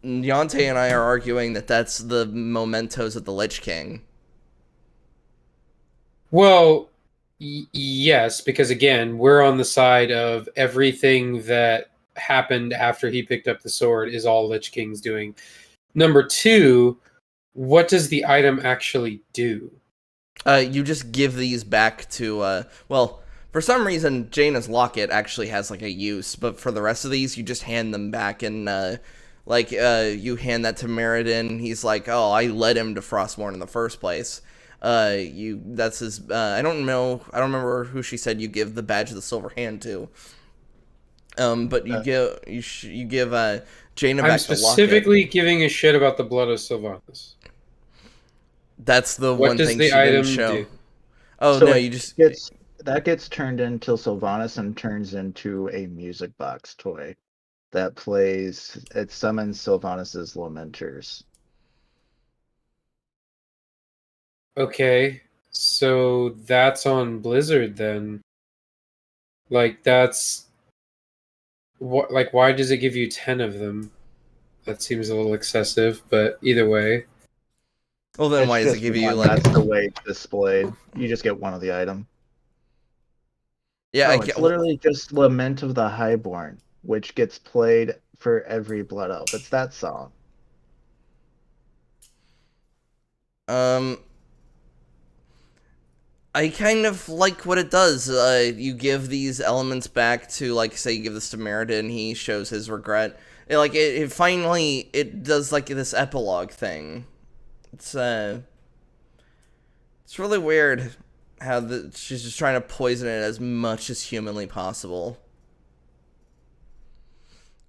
Yante and I are arguing that that's the mementos of the Lich King. Well, yes, because again, we're on the side of everything that happened after he picked up the sword is all Lich King's doing. Number two, what does the item actually do? You just give these back to, well, for some reason, Jaina's locket actually has, like, a use, but for the rest of these, you just hand them back, and, you hand that to Meriden, he's like, oh, I led him to Frostmourne in the first place. That's his, I don't remember who she said you give the badge of the silver hand to. But you give Jaina back the locket. I'm specifically giving a shit about the blood of Sylvanas. That's the What one does thing the she didn't item show. do? Oh So no, it you just gets turned into Sylvanas and turns into a music box toy that plays. It summons Sylvanas's Lamenters. Okay, so that's on Blizzard then. Like that's what? Like why does it give you 10 of them? That seems a little excessive, but either way. Well, then It's why does it just give you one. like? That's the way it's displayed. You just get one of the item. Yeah, I Oh, get. it's literally just Lament of the Highborn, which gets played for every Blood Elf. It's that song. I kind of like what it does. You give these elements back to, like, say you give this to Meriden, he shows his regret. It finally, it does, like, this epilogue thing. It's really weird how she's just trying to poison it as much as humanly possible.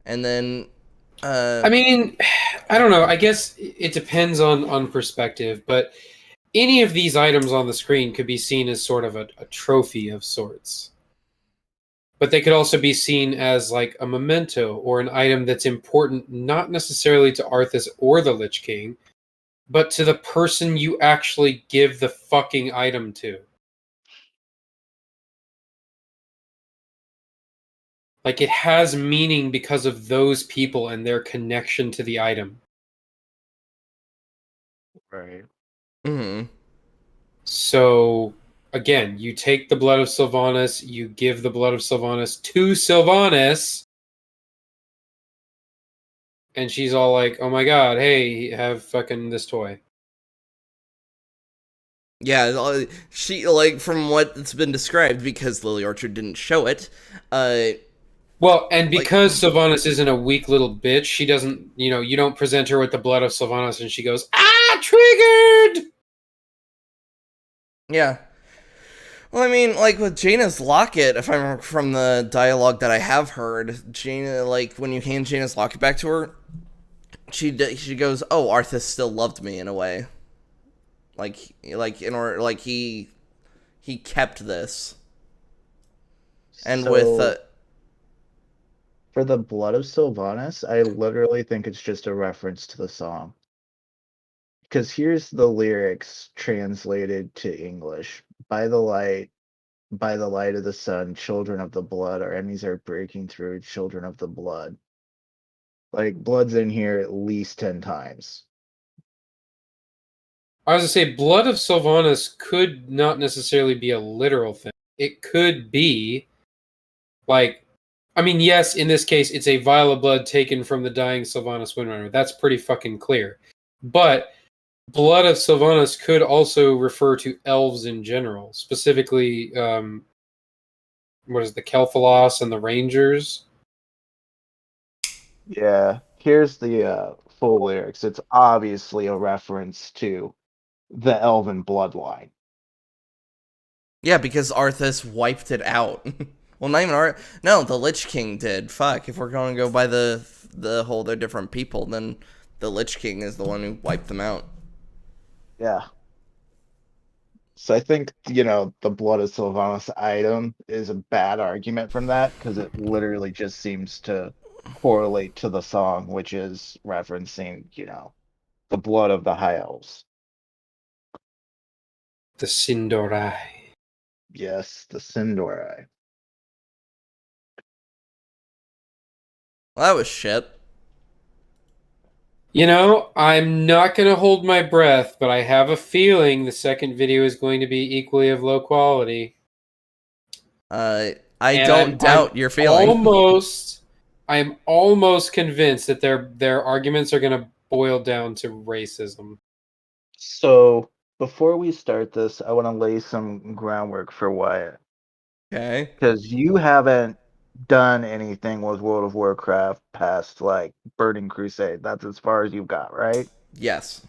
And then, I mean, I don't know. I guess it depends on perspective, but any of these items on the screen could be seen as sort of a trophy of sorts. But they could also be seen as like a memento or an item that's important not necessarily to Arthas or the Lich King, but to the person you actually give the fucking item to. Like it has meaning because of those people and their connection to the item. Right. mm-hmm. So again, you take the blood of Sylvanas, you give the blood of Sylvanas to Sylvanas, and she's all like, "Oh my god, hey, have fucking this toy." Yeah, she like from what's been described, because Lily Orchard didn't show it. Well, and Like- because Sylvanas isn't a weak little bitch, she doesn't, you don't present her with the blood of Sylvanas and she goes, "Ah, triggered!" Yeah. Well, I mean, like with Jaina's locket, if I remember from the dialogue that I have heard, Jaina, like when you hand Jaina's locket back to her, she goes, "Oh, Arthas still loved me in a way. Like in order, like he kept this." And So, with for the blood of Sylvanas, I literally think it's just a reference to the song. Because here's the lyrics translated to English. By the light of the sun, children of the blood, our enemies are breaking through, children of the blood. Like, blood's in here at least 10 times. I was gonna say, blood of Sylvanas could not necessarily be a literal thing. It could be, like, I mean, yes, in this case, it's a vial of blood taken from the dying Sylvanas Windrunner. That's pretty fucking clear. But blood of Sylvanas could also refer to elves in general, specifically, what is the Kel'Thalos and the Rangers? Yeah, here's the full lyrics. It's obviously a reference to the elven bloodline. yeah, because Arthas wiped it out. Well, not even no, the Lich King did. Fuck, if we're going to go by the whole they're different people, then the Lich King is the one who wiped them out. Yeah. So I think, the blood of Sylvanas item is a bad argument from that, because it literally just seems to correlate to the song, which is referencing, the blood of the High Elves. The Sindorai. Yes, the Sindorai. Well, that was shit. I'm not going to hold my breath, but I have a feeling the second video is going to be equally of low quality. I And don't doubt your feeling. I'm almost convinced that their arguments are going to boil down to racism. So before we start this, I want to lay some groundwork for Wyatt. Okay. Because you haven't done anything with World of Warcraft past, like, Burning Crusade. That's as far as you've got, right? Yes.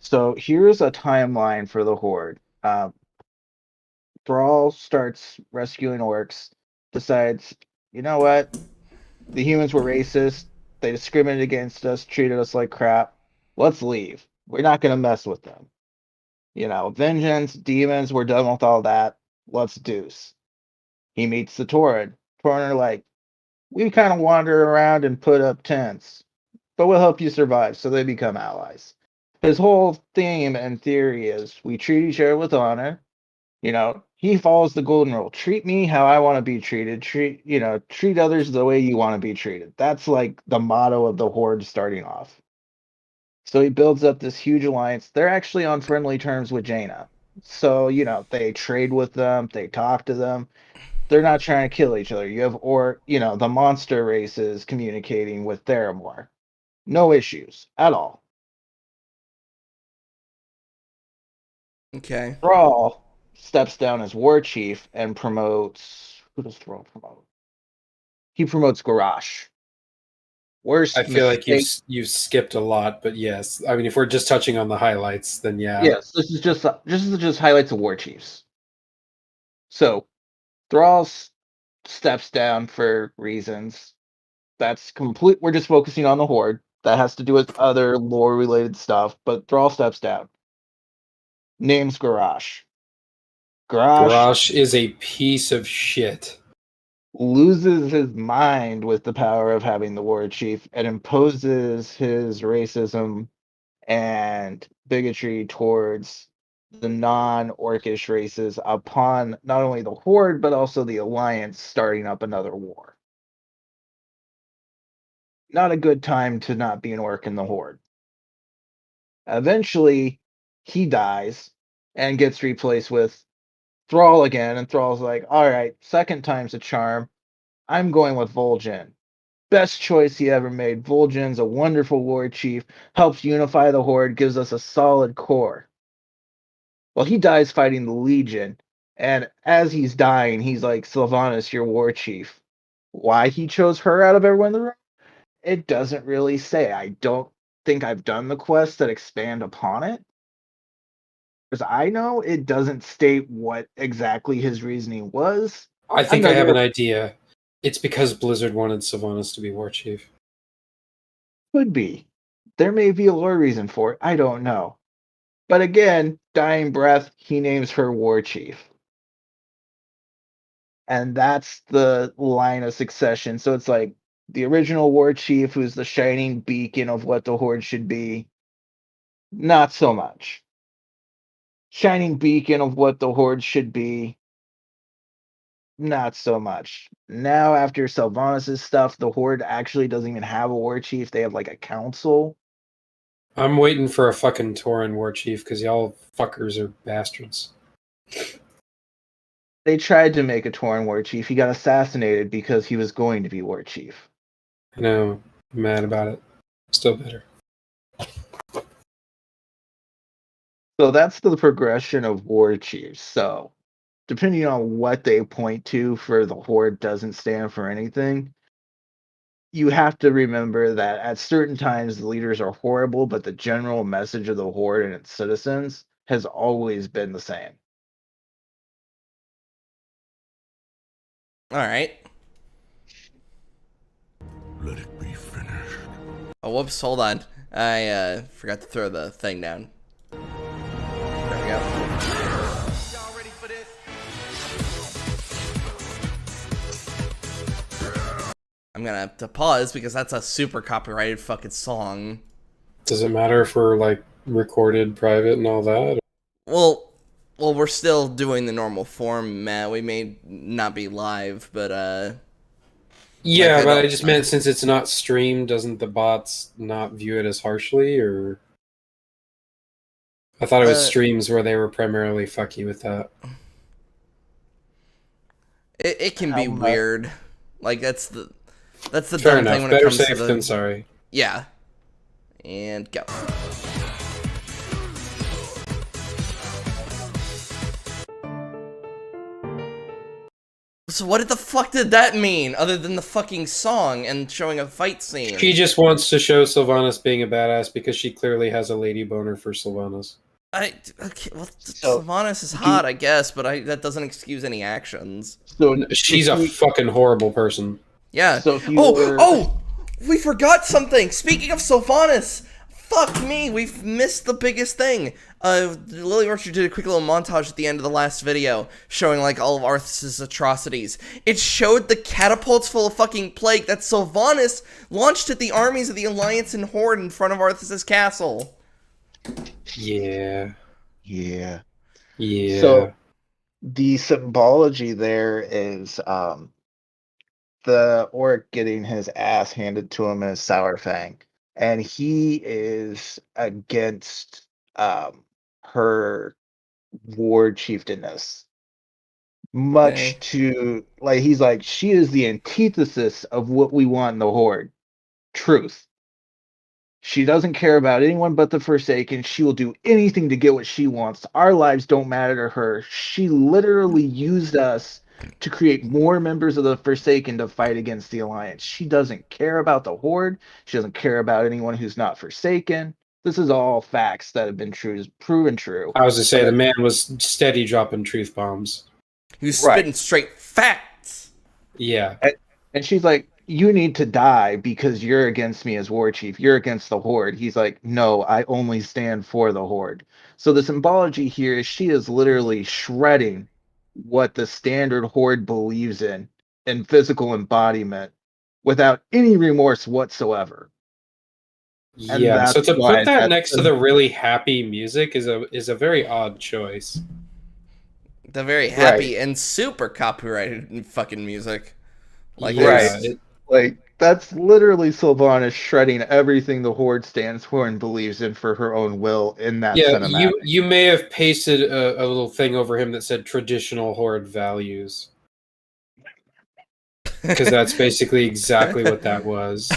So here's a timeline for the Horde. Thrall starts rescuing orcs, decides, you know what? The humans were racist. They discriminated against us, treated us like crap. Let's leave. We're not going to mess with them. Vengeance, demons, we're done with all that. Let's deuce. He meets the Tauren. Tauren are like, we kind of wander around and put up tents, but we'll help you survive. So they become allies. His whole theme and theory is we treat each other with honor. He follows the golden rule. Treat me how I want to be treated. Treat others the way you want to be treated. That's like the motto of the Horde starting off. So he builds up this huge alliance. They're actually on friendly terms with Jaina. So, they trade with them, they talk to them. They're not trying to kill each other. You have the monster races communicating with Theramore. No issues at all. Okay. Thrall steps down as war chief and promotes. Who does Thrall promote? He promotes Garrosh. Worst I feel like mistake. you've skipped a lot, but yes. I mean, if we're just touching on the highlights, then yeah. Yes, this is just highlights of war chiefs. So, Thrall steps down for reasons. That's complete. We're just focusing on the Horde. That has to do with other lore related stuff, but Thrall steps down. Names Garrosh. Garrosh Garrosh is a piece of shit. loses his mind with the power of having the war chief and imposes his racism and bigotry towards the non-orcish races upon not only the Horde but also the Alliance starting up another war. Not a good time to not be an orc in the Horde. Eventually, he dies and gets replaced with Thrall again, and Thrall's like, all right, second time's a charm. I'm going with Vol'jin. Best choice he ever made. Vol'jin's a wonderful war chief, helps unify the Horde, gives us a solid core. Well, he dies fighting the Legion, and as he's dying, he's like, Sylvanas, your war chief. Why he chose her out of everyone in the room? It doesn't really say. I don't think I've done the quests that expand upon it. As I know, it doesn't state what exactly his reasoning was. I think I have an idea. It's because Blizzard wanted Sylvanas to be war chief. Could be. There may be a lore reason for it. I don't know. But again, dying breath, he names her war chief. And that's the line of succession. So it's like the original war chief, who's the shining beacon of what the Horde should be. Not so much. Shining beacon of what the Horde should be. Not so much. Now, after Sylvanas' stuff, the Horde actually doesn't even have a war chief. They have like a council. I'm waiting for a fucking Tauren war chief because y'all fuckers are bastards. They tried to make a Tauren war chief. He got assassinated because he was going to be war chief. I know. I'm mad about it. Still bitter. So that's the progression of war chiefs. So, depending on what they point to for the Horde doesn't stand for anything, you have to remember that at certain times the leaders are horrible, but the general message of the Horde and its citizens has always been the same. All right. Let it be finished. Oh, whoops, hold on. I forgot to throw the thing down. There we go. Y'all ready for this? I'm gonna have to pause because that's a super copyrighted fucking song. Does it matter if we're like recorded private and all that? Well, we're still doing the normal format. We may not be live, but Yeah, like, but I just meant since it's not streamed, doesn't the bots not view it as harshly, or? I thought it was streams where they were primarily fucky with that. it can be weird. Like that's the Fair dumb enough. thing when Better it comes safe to the than sorry. yeah. And go. So what the fuck did that mean, other than the fucking song and showing a fight scene? She just wants to show Sylvanas being a badass because she clearly has a lady boner for Sylvanas. Okay, well, Sylvanas is hot, I guess, but that doesn't excuse any actions. So she's a fucking horrible person. Yeah. So if you we forgot something. Speaking of Sylvanas, fuck me, we've missed the biggest thing. Lily Archer did a quick little montage at the end of the last video showing like all of Arthas' atrocities. It showed the catapults full of fucking plague that Sylvanas launched at the armies of the Alliance and Horde in front of Arthas' castle. Yeah. So the symbology there is the orc getting his ass handed to him as Saurfang, and he is against her war chieftainess. Much to like, he's like, she is the antithesis of what we want in the Horde. Truth. She doesn't care about anyone but the Forsaken. She will do anything to get what she wants. Our lives don't matter to her. She literally used us to create more members of the Forsaken to fight against the Alliance. She doesn't care about the Horde. She doesn't care about anyone who's not Forsaken. This is all facts that have been proven true. I was to say, the man was steady dropping truth bombs. He was spitting straight facts. Yeah. And she's like, you need to die because you're against me as war chief. You're against the Horde. He's like, no, I only stand for the Horde. So the symbology here is she is literally shredding what the standard Horde believes in physical embodiment without any remorse whatsoever. Yeah, so to put that next to the really happy music is a very odd choice. The very happy and super copyrighted fucking music. Like, like that's literally Sylvanas shredding everything the Horde stands for and believes in for her own will in that cinematic. You may have pasted a little thing over him that said traditional Horde values. because that's basically exactly what that was.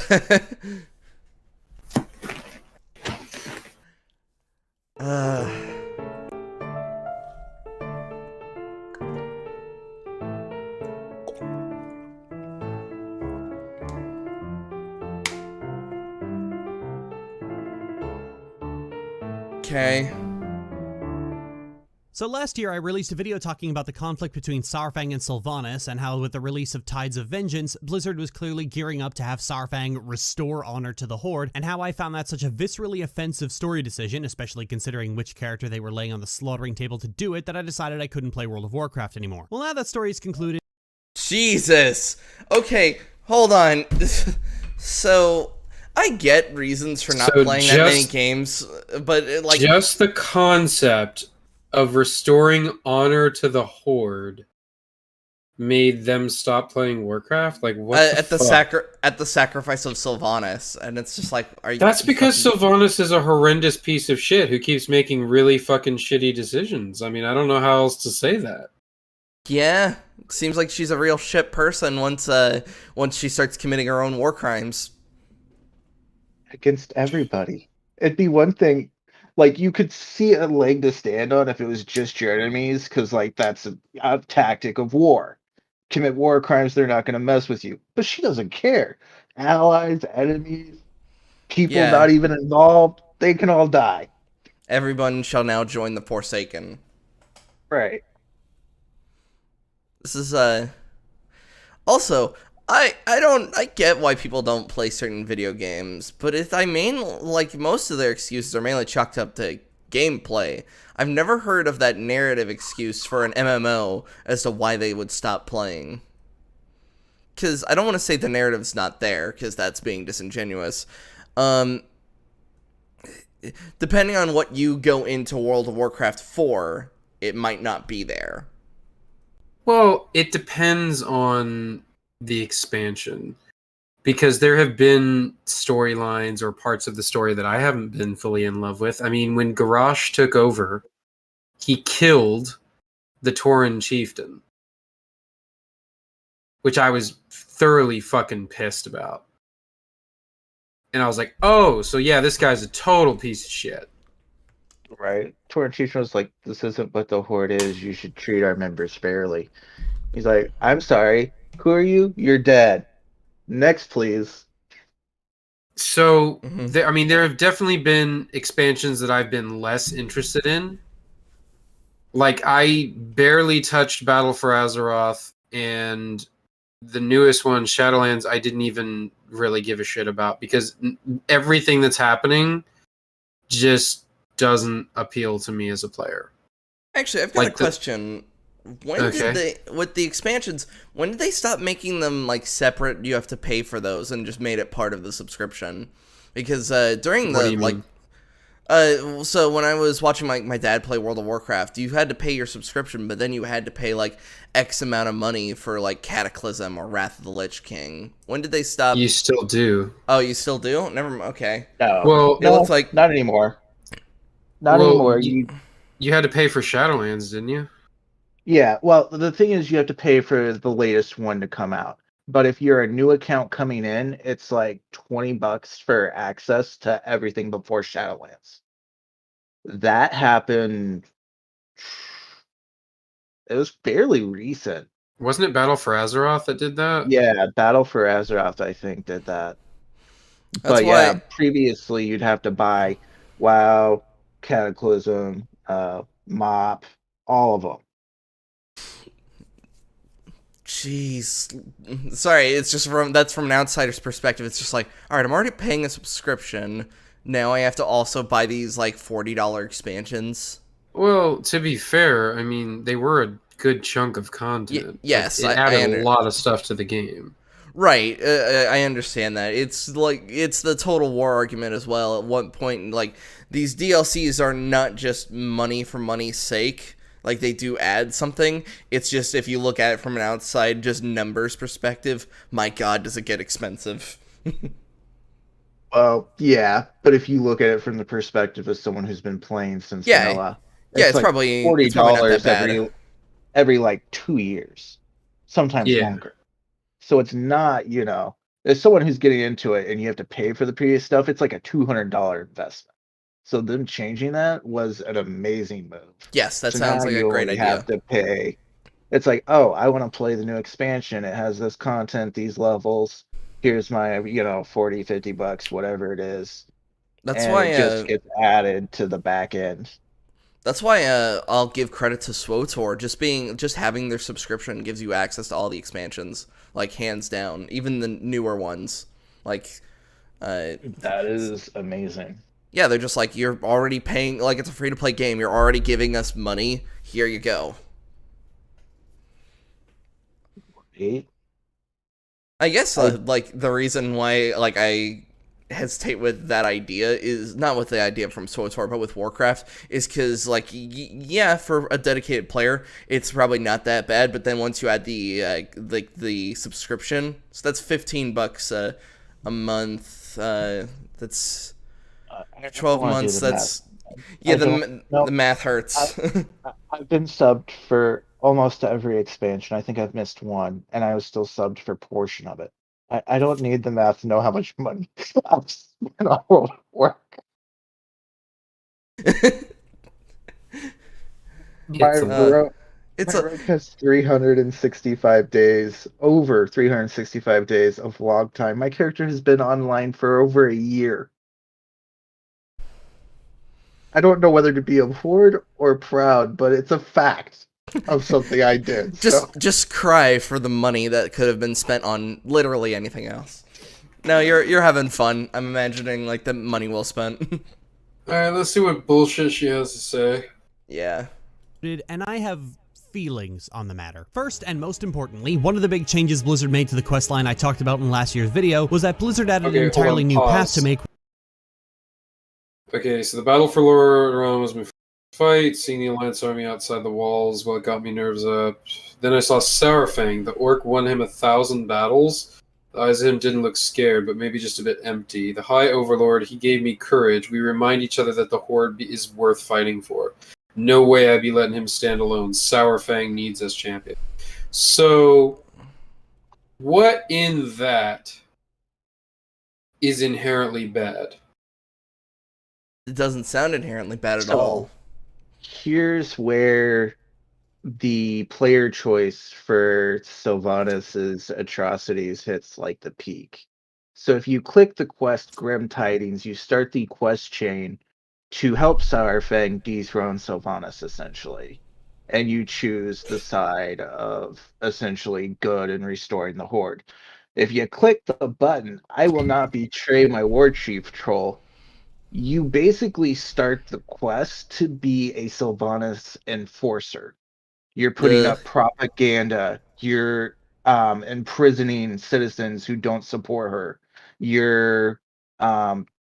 Okay. So last year I released a video talking about the conflict between Saurfang and Sylvanas, and how with the release of Tides of Vengeance, Blizzard was clearly gearing up to have Saurfang restore honor to the Horde, and how I found that such a viscerally offensive story decision, especially considering which character they were laying on the slaughtering table to do it, that I decided I couldn't play World of Warcraft anymore. Well, now that story is concluded. Jesus. Okay, hold on. So, I get reasons for not playing that many games, but like... Just the concept of restoring honor to the Horde made them stop playing Warcraft? Like, what at the sacrifice of Sylvanas, and it's just like, are you... That's because Sylvanas is a horrendous piece of shit who keeps making really fucking shitty decisions. I mean, I don't know how else to say that. Yeah, seems like she's a real shit person once she starts committing her own war crimes. Against everybody. It'd be one thing, like, you could see a leg to stand on if it was just your enemies, because, like, that's a tactic of war. Commit war crimes, they're not going to mess with you. But she doesn't care. Allies, enemies, people not even involved, they can all die. Everyone shall now join the Forsaken. Right. This is, also, I get why people don't play certain video games, but like, most of their excuses are mainly chalked up to gameplay. I've never heard of that narrative excuse for an MMO as to why they would stop playing. Because I don't want to say the narrative's not there, because that's being disingenuous. Depending on what you go into World of Warcraft for, it might not be there. Well, it depends on the expansion, because there have been storylines or parts of the story that I haven't been fully in love with. I mean, when Garrosh took over, he killed the Tauren chieftain, which I was thoroughly fucking pissed about. And I was like, oh, so yeah, this guy's a total piece of shit. Right. Tauren chieftain was like, this isn't what the Horde is. You should treat our members fairly. He's like, I'm sorry. Who are you? You're dead. Next, please. So, I mean, there have definitely been expansions that I've been less interested in. Like, I barely touched Battle for Azeroth, and the newest one, Shadowlands, I didn't even really give a shit about, because everything that's happening just doesn't appeal to me as a player. Actually, I've got a question. When did they, with the expansions, when did they stop making them like separate? You have to pay for those, and just made it part of the subscription? Because during the so when I was watching my dad play World of Warcraft, you had to pay your subscription, but then you had to pay like X amount of money for like Cataclysm or Wrath of the Lich King. When did they stop? You still do. Oh, you still do? Never. Okay. No. Well, it looks like not anymore. Not anymore. You had to pay for Shadowlands, didn't you? Yeah, well, the thing is you have to pay for the latest one to come out. But if you're a new account coming in, it's like $20 for access to everything before Shadowlands. That happened... It was fairly recent. Wasn't it Battle for Azeroth that did that? Yeah, Battle for Azeroth, I think, did that. But yeah, previously you'd have to buy WoW, Cataclysm, MoP, all of them. Jeez. Sorry, it's just that's from an outsider's perspective. It's just like, all right, I'm already paying a subscription. Now I have to also buy these like $40 expansions. Well, to be fair, I mean, they were a good chunk of content. Yes, it added a lot of stuff to the game. Right, I understand that. It's like, it's the Total War argument as well. At one point, like, these DLCs are not just money for money's sake. Like, they do add something. It's just, if you look at it from an outside, just numbers perspective, my god, does it get expensive. Well, yeah, but if you look at it from the perspective of someone who's been playing since vanilla, it's like probably $40 every like 2 years, sometimes longer. So it's not, as someone who's getting into it and you have to pay for the previous stuff, it's like a $200 investment. So them changing that was an amazing move. Yes, that So sounds now like a you great only have idea. to pay. It's like, oh, I want to play the new expansion. It has this content, these levels. Here's my, $40-50, whatever it is. That's And it why just gets added to the back end. That's why I'll give credit to SWOTOR. Just having their subscription gives you access to all the expansions, like hands down, even the newer ones. Like, That is amazing. yeah, they're just like, you're already paying, like, it's a free to play game. You're already giving us money. Here you go. I guess like the reason why like I hesitate with that idea is not with the idea from SWTOR, but with Warcraft is because like yeah, for a dedicated player, it's probably not that bad. But then once you add the subscription, so that's $15 a month. That's 12 months. That's yeah. The math hurts. I've been subbed for almost every expansion. I think I've missed one, and I was still subbed for a portion of it. I don't need the math to know how much money I've spent on World of Warcraft. My rogue has 365 days, over 365 days of log time. My character has been online for over a year. I don't know whether to be abhorred or proud, but it's a fact of something I did. Just cry for the money that could have been spent on literally anything else. No, you're having fun. I'm imagining like the money well spent. All right, let's see what bullshit she has to say. Yeah. And I have feelings on the matter. First, and most importantly, one of the big changes Blizzard made to the questline I talked about in last year's video was that Blizzard added an entirely new path to make... Okay, so the battle for Lordaeron was my fight. Seeing the Alliance army outside the walls, what got me nerves up. Then I saw Saurfang. The orc won him 1,000 battles. The eyes of him didn't look scared, but maybe just a bit empty. The High Overlord, he gave me courage. We remind each other that the Horde is worth fighting for. No way I'd be letting him stand alone. Saurfang needs us champion. So, what in that is inherently bad? It doesn't sound inherently bad at all. Here's where the player choice for Sylvanas' atrocities hits like the peak. So if you click the quest Grim Tidings, you start the quest chain to help Saurfang dethrone Sylvanas, essentially. And you choose the side of essentially good and restoring the Horde. If you click the button, I will not betray my Warchief troll, you basically start the quest to be a Sylvanas enforcer. You're putting up propaganda. You're imprisoning citizens who don't support her. You're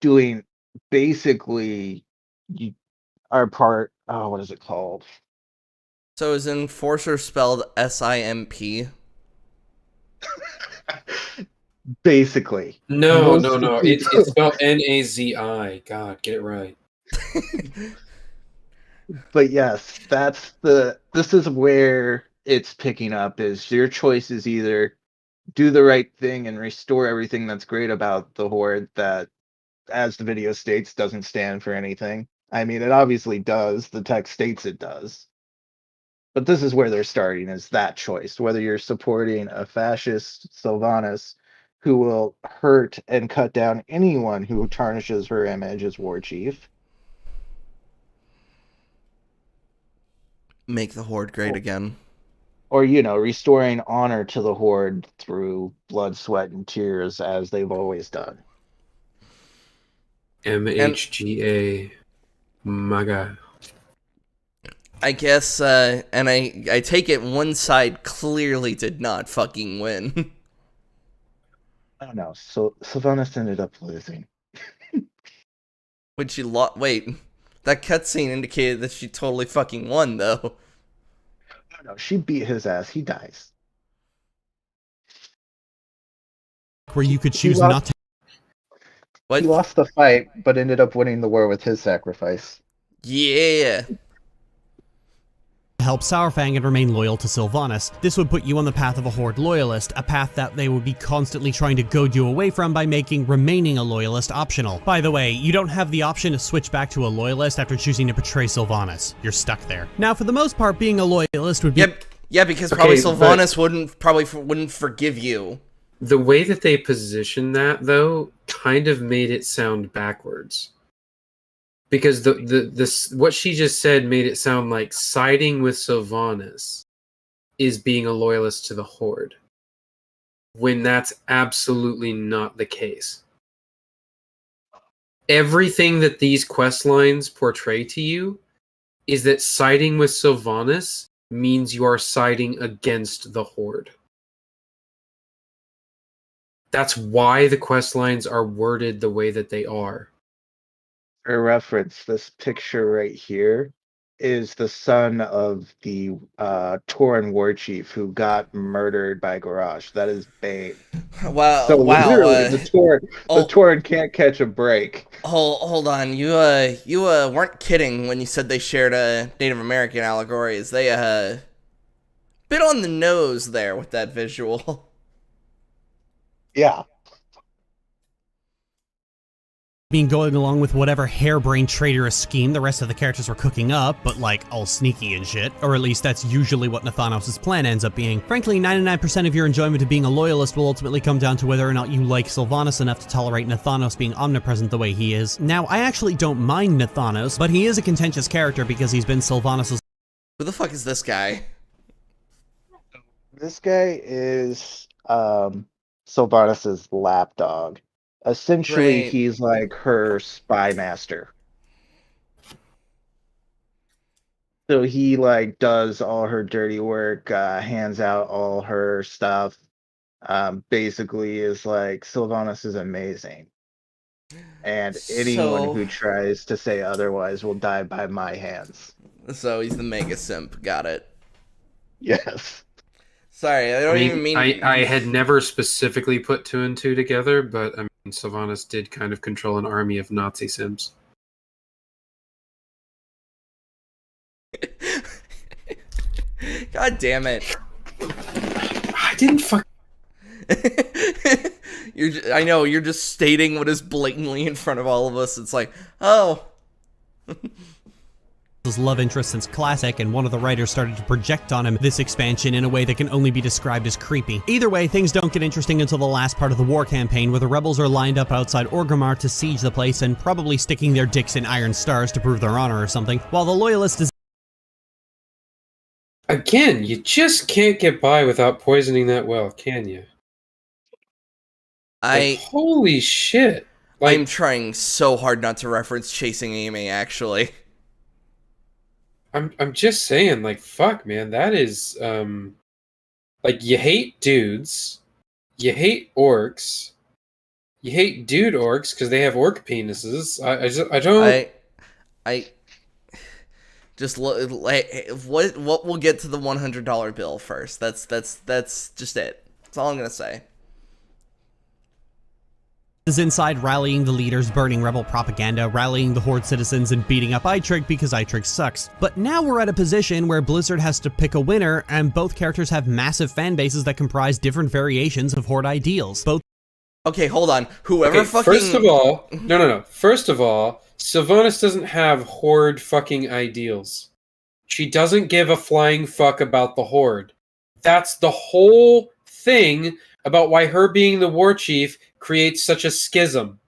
doing basically our part. Oh, what is it called? So is enforcer spelled SIMP? Basically. No. It's spelled NAZI. God, get it right. But yes, this is where it's picking up, is your choice is either do the right thing and restore everything that's great about the Horde that, as the video states, doesn't stand for anything. I mean, it obviously does. The text states it does. But this is where they're starting, is that choice. Whether you're supporting a fascist Sylvanas who will hurt and cut down anyone who tarnishes her image as war chief. Make the Horde great again. Or, restoring honor to the Horde through blood, sweat, and tears, as they've always done. MHGA. My God. I guess, and I take it one side clearly did not fucking win. I don't know. So Sylvanas ended up losing. When she lost, wait, that cutscene indicated that she totally fucking won, though. No, she beat his ass. He dies. Where you could choose not to. What? He lost the fight, but ended up winning the war with his sacrifice. Yeah. help Saurfang and remain loyal to Sylvanas. This would put you on the path of a Horde loyalist, a path that they would be constantly trying to goad you away from by making remaining a loyalist optional. By the way, you don't have the option to switch back to a loyalist after choosing to betray Sylvanas. You're stuck there. Now, for the most part, being a loyalist would be... Yeah, because probably Sylvanas wouldn't forgive you. The way that they positioned that, though, kind of made it sound backwards. Because what she just said made it sound like siding with Sylvanas is being a loyalist to the Horde, when that's absolutely not the case. Everything that these quest lines portray to you is that siding with Sylvanas means you are siding against the Horde. That's why the quest lines are worded the way that they are. For reference, this picture right here is the son of the Tauren Warchief who got murdered by Garrosh. That is Bane. Wow! So wow! literally, the Tauren can't catch a break. Hold on, you weren't kidding when you said they shared Native American allegories. They bit on the nose there with that visual. Yeah. Being going along with whatever harebrained traitorous scheme the rest of the characters were cooking up, but like all sneaky and shit. Or at least that's usually what Nathanos' plan ends up being. Frankly, 99% of your enjoyment of being a loyalist will ultimately come down to whether or not you like Sylvanas enough to tolerate Nathanos being omnipresent the way he is. Now, I actually don't mind Nathanos, but he is a contentious character because he's been Sylvanas'... Who the fuck is this guy? This guy is Sylvanas' lapdog. Essentially, Great. he's like her spy master. So he like does all her dirty work, hands out all her stuff. Basically, is like Sylvanas is amazing, and anyone who tries to say otherwise will die by my hands. So he's the mega simp. Got it. Yes. Sorry, I don't even mean. I had never specifically put 2 and 2 together, but I mean, Sylvanas did kind of control an army of Nazi Sims. God damn it! I didn't fuck. I know you're just stating what is blatantly in front of all of us. It's like, oh. His love interest since Classic, and one of the writers started to project on him this expansion in a way that can only be described as creepy. Either way, things don't get interesting until the last part of the war campaign, where the rebels are lined up outside Orgrimmar to siege the place and probably sticking their dicks in iron stars to prove their honor or something, while the loyalist is... Again, you just can't get by without poisoning that well, can you? Like, holy shit. Like, I'm trying so hard not to reference Chasing Amy, actually. I'm just saying, like, fuck, man, that is, like, you hate dudes, you hate orcs, you hate dude orcs because they have orc penises. I don't. I just what we'll get to the $100 bill first. That's just it. That's all I'm gonna say. Is inside rallying the leaders, burning rebel propaganda, rallying the Horde citizens, and beating up Eitrig because Eitrig sucks. But now we're at a position where Blizzard has to pick a winner, and both characters have massive fan bases that comprise different variations of Horde ideals. Okay, hold on. Whoever fucking... First of all, no. First of all, Sylvanas doesn't have Horde fucking ideals. She doesn't give a flying fuck about the Horde. That's the whole thing about why her being the war chief creates such a schism.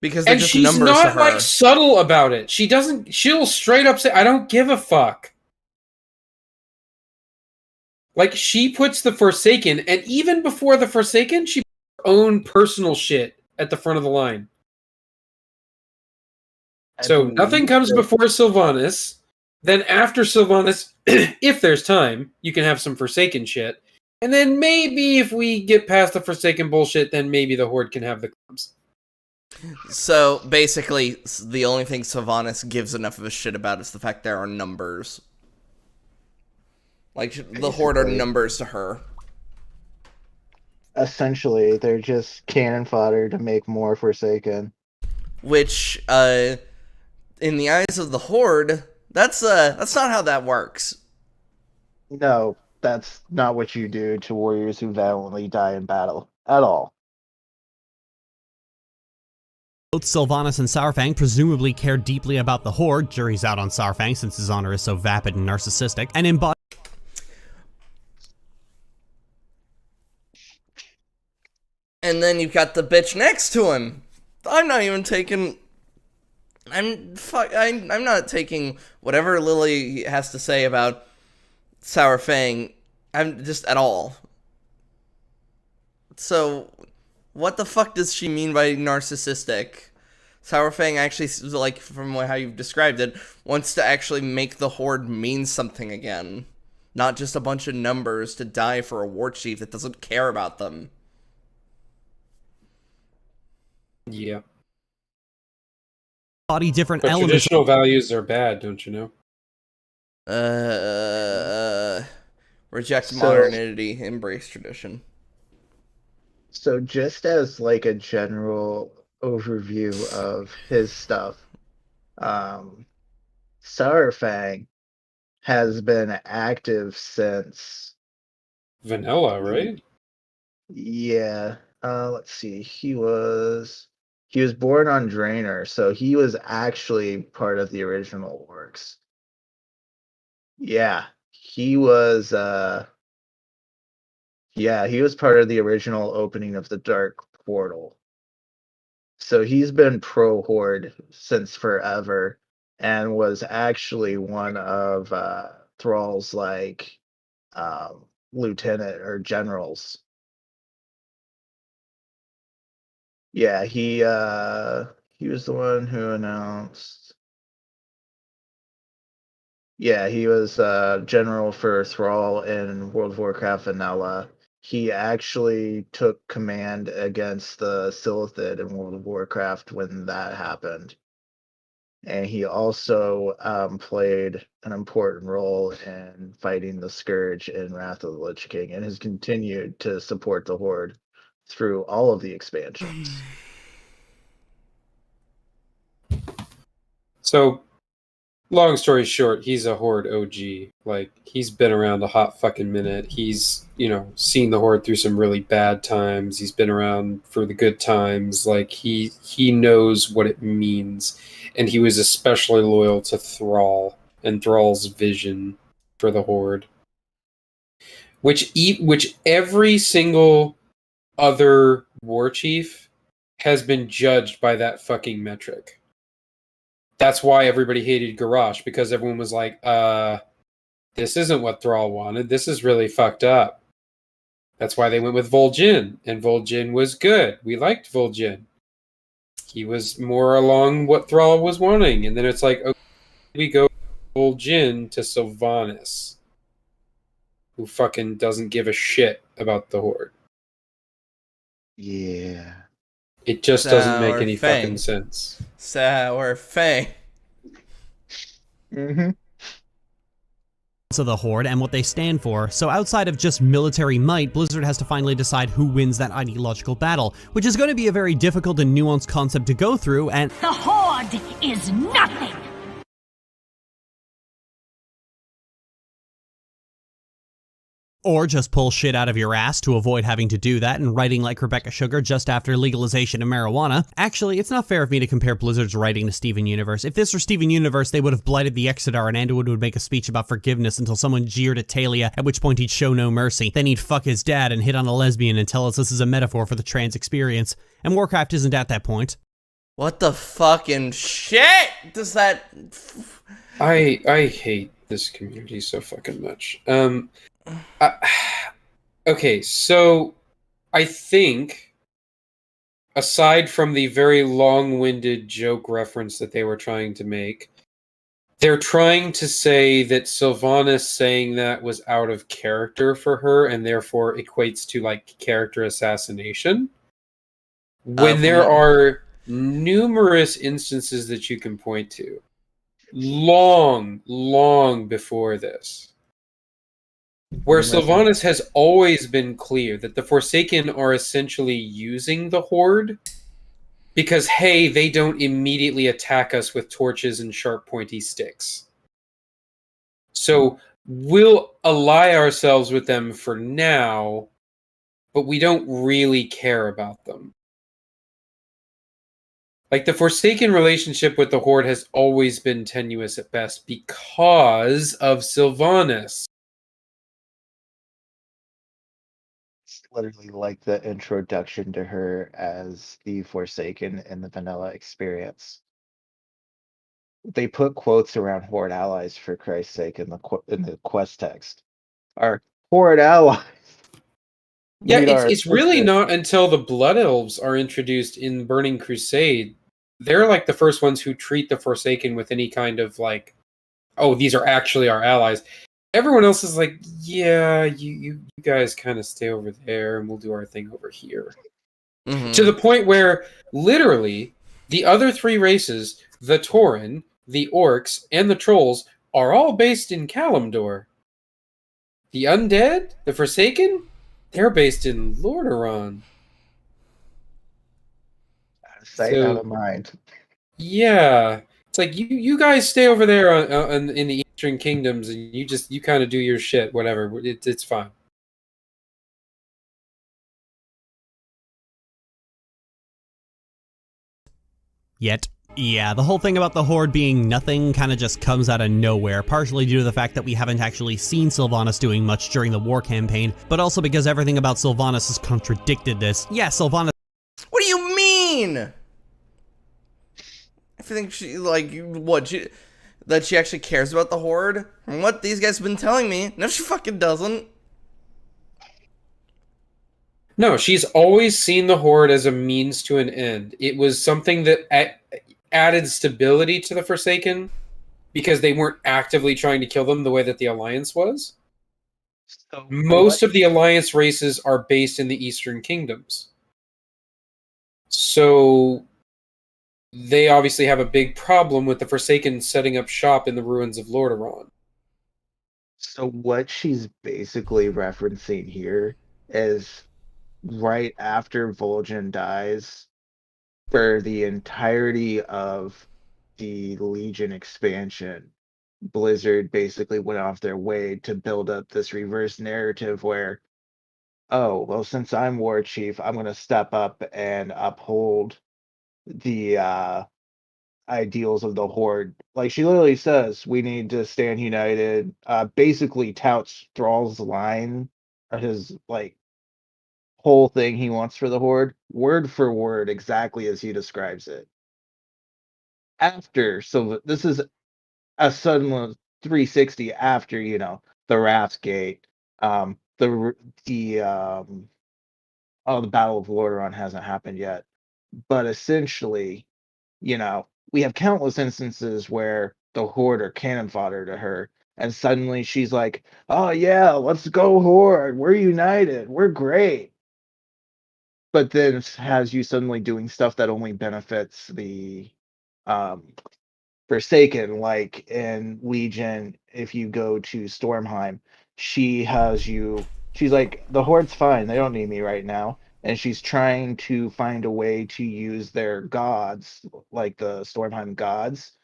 Because they're just she's numbers not to her. like subtle about it. She'll straight up say, I don't give a fuck. Like, she puts the Forsaken, and even before the Forsaken, she puts her own personal shit at the front of the line. So nothing comes before Sylvanas. Then after Sylvanas, if there's time, you can have some Forsaken shit. And then maybe if we get past the Forsaken bullshit, then maybe the Horde can have the clubs. So basically, the only thing Sylvanas gives enough of a shit about is the fact there are numbers. Like, the Horde are numbers to her. Essentially, they're just cannon fodder to make more Forsaken. Which, in the eyes of the Horde, That's not how that works. No, that's not what you do to warriors who valiantly die in battle at all. Both Sylvanas and Saurfang presumably care deeply about the Horde, jury's out on Saurfang since his honor is so vapid and narcissistic, and embody And then you've got the bitch next to him. I'm not taking whatever Lily has to say about Saurfang. I'm just at all. So, what the fuck does she mean by narcissistic? Saurfang actually, like, from how you've described it, wants to actually make the Horde mean something again. Not just a bunch of numbers to die for a Warchief that doesn't care about them. Yeah. body different But elements. traditional values are bad, don't you know? Reject So- modernity, embrace tradition. So just as like a general overview of his stuff, Saurfang has been active since, Vanilla, right? yeah, let's see, he was born on Draenor, so he was actually part of the original works. Yeah, he was he was part of the original opening of the Dark Portal. So he's been pro Horde since forever and was actually one of Thrall's like lieutenant or generals. Yeah, he was the one who announced. Yeah, he was general for Thrall in World of Warcraft Vanilla. He actually took command against the Silithid in World of Warcraft when that happened. And he also played an important role in fighting the Scourge in Wrath of the Lich King and has continued to support the Horde through all of the expansions. So, long story short, he's a Horde OG. Like, he's been around a hot fucking minute. He's, seen the Horde through some really bad times. He's been around for the good times. Like, he knows what it means. And he was especially loyal to Thrall and Thrall's vision for the Horde. Which every single other Warchief has been judged by that fucking metric. That's why everybody hated Garrosh, because everyone was like, this isn't what Thrall wanted. This is really fucked up. That's why they went with Vol'jin, and Vol'jin was good. We liked Vol'jin. He was more along what Thrall was wanting, and then it's like, okay, we go Vol'jin to Sylvanas, who fucking doesn't give a shit about the Horde. Yeah. It just doesn't make any Saurfang. fucking sense. Saurfang. Mm-hmm. of the Horde and what they stand for, so outside of just military might, Blizzard has to finally decide who wins that ideological battle, which is going to be a very difficult and nuanced concept to go through, and The Horde is nothing! or just pull shit out of your ass to avoid having to do that and writing like Rebecca Sugar just after legalization of marijuana. Actually, it's not fair of me to compare Blizzard's writing to Steven Universe. If this were Steven Universe, they would have blighted the Exodar and Anduin would make a speech about forgiveness until someone jeered at Talia, at which point he'd show no mercy. Then he'd fuck his dad and hit on a lesbian and tell us this is a metaphor for the trans experience. And Warcraft isn't at that point. What the fucking shit does that... I hate this community so fucking much. Okay, so I think, aside from the very long-winded joke reference that they were trying to make, they're trying to say that Sylvanas saying that was out of character for her and therefore equates to, like, character assassination. When there are numerous instances that you can point to, long before this, where Sylvanas has always been clear that the Forsaken are essentially using the Horde because, hey, they don't immediately attack us with torches and sharp pointy sticks. So we'll ally ourselves with them for now, but we don't really care about them. Like, the Forsaken relationship with the Horde has always been tenuous at best because of Sylvanas. It's literally like the introduction to her as the Forsaken in the vanilla experience. They put quotes around Horde allies, for Christ's sake, in the quest text. Our Horde allies. Yeah, Lead our it's really assistance. not until the Blood Elves are introduced in Burning Crusade. They're like the first ones who treat the Forsaken with any kind of like, oh, these are actually our allies. Everyone else is like, yeah, you guys kind of stay over there and we'll do our thing over here. Mm-hmm. To the point where literally the other three races, the Tauren, the Orcs, and the Trolls, are all based in Kalimdor. The Undead, the Forsaken, they're based in Lordaeron. Out of sight, out of mind. Yeah, it's like you guys stay over there in the Eastern Kingdoms, and you kind of do your shit, whatever. It's fine. Yet, yeah, the whole thing about the Horde being nothing kind of just comes out of nowhere, partially due to the fact that we haven't actually seen Sylvanas doing much during the war campaign, but also because everything about Sylvanas has contradicted this. Yeah, Sylvanas. What do you mean? I think she, like, that she actually cares about the Horde? From what these guys have been telling me, no, she fucking doesn't. No, she's always seen the Horde as a means to an end. It was something that added stability to the Forsaken because they weren't actively trying to kill them the way that the Alliance was. So Most of the Alliance races are based in the Eastern Kingdoms. So they obviously have a big problem with the Forsaken setting up shop in the ruins of Lordaeron. So what she's basically referencing here is right after Vol'jin dies, for the entirety of the Legion expansion, Blizzard basically went off their way to build up this reverse narrative where, oh, well, since I'm war chief, I'm going to step up and uphold the ideals of the Horde. Like, she literally says, we need to stand united, basically touts Thrall's line, his, like, whole thing he wants for the Horde, word for word, exactly as he describes it. After, so this is a sudden 360 after, the Wrathgate, the Battle of Lordaeron hasn't happened yet, but essentially, we have countless instances where the Horde are cannon fodder to her, and suddenly she's like, "Oh yeah, let's go Horde. We're united. We're great." But then it has you suddenly doing stuff that only benefits the um, Forsaken, like in Legion. If you go to Stormheim, she's like, the Horde's fine, they don't need me right now, and she's trying to find a way to use their gods, like the Stormheim gods,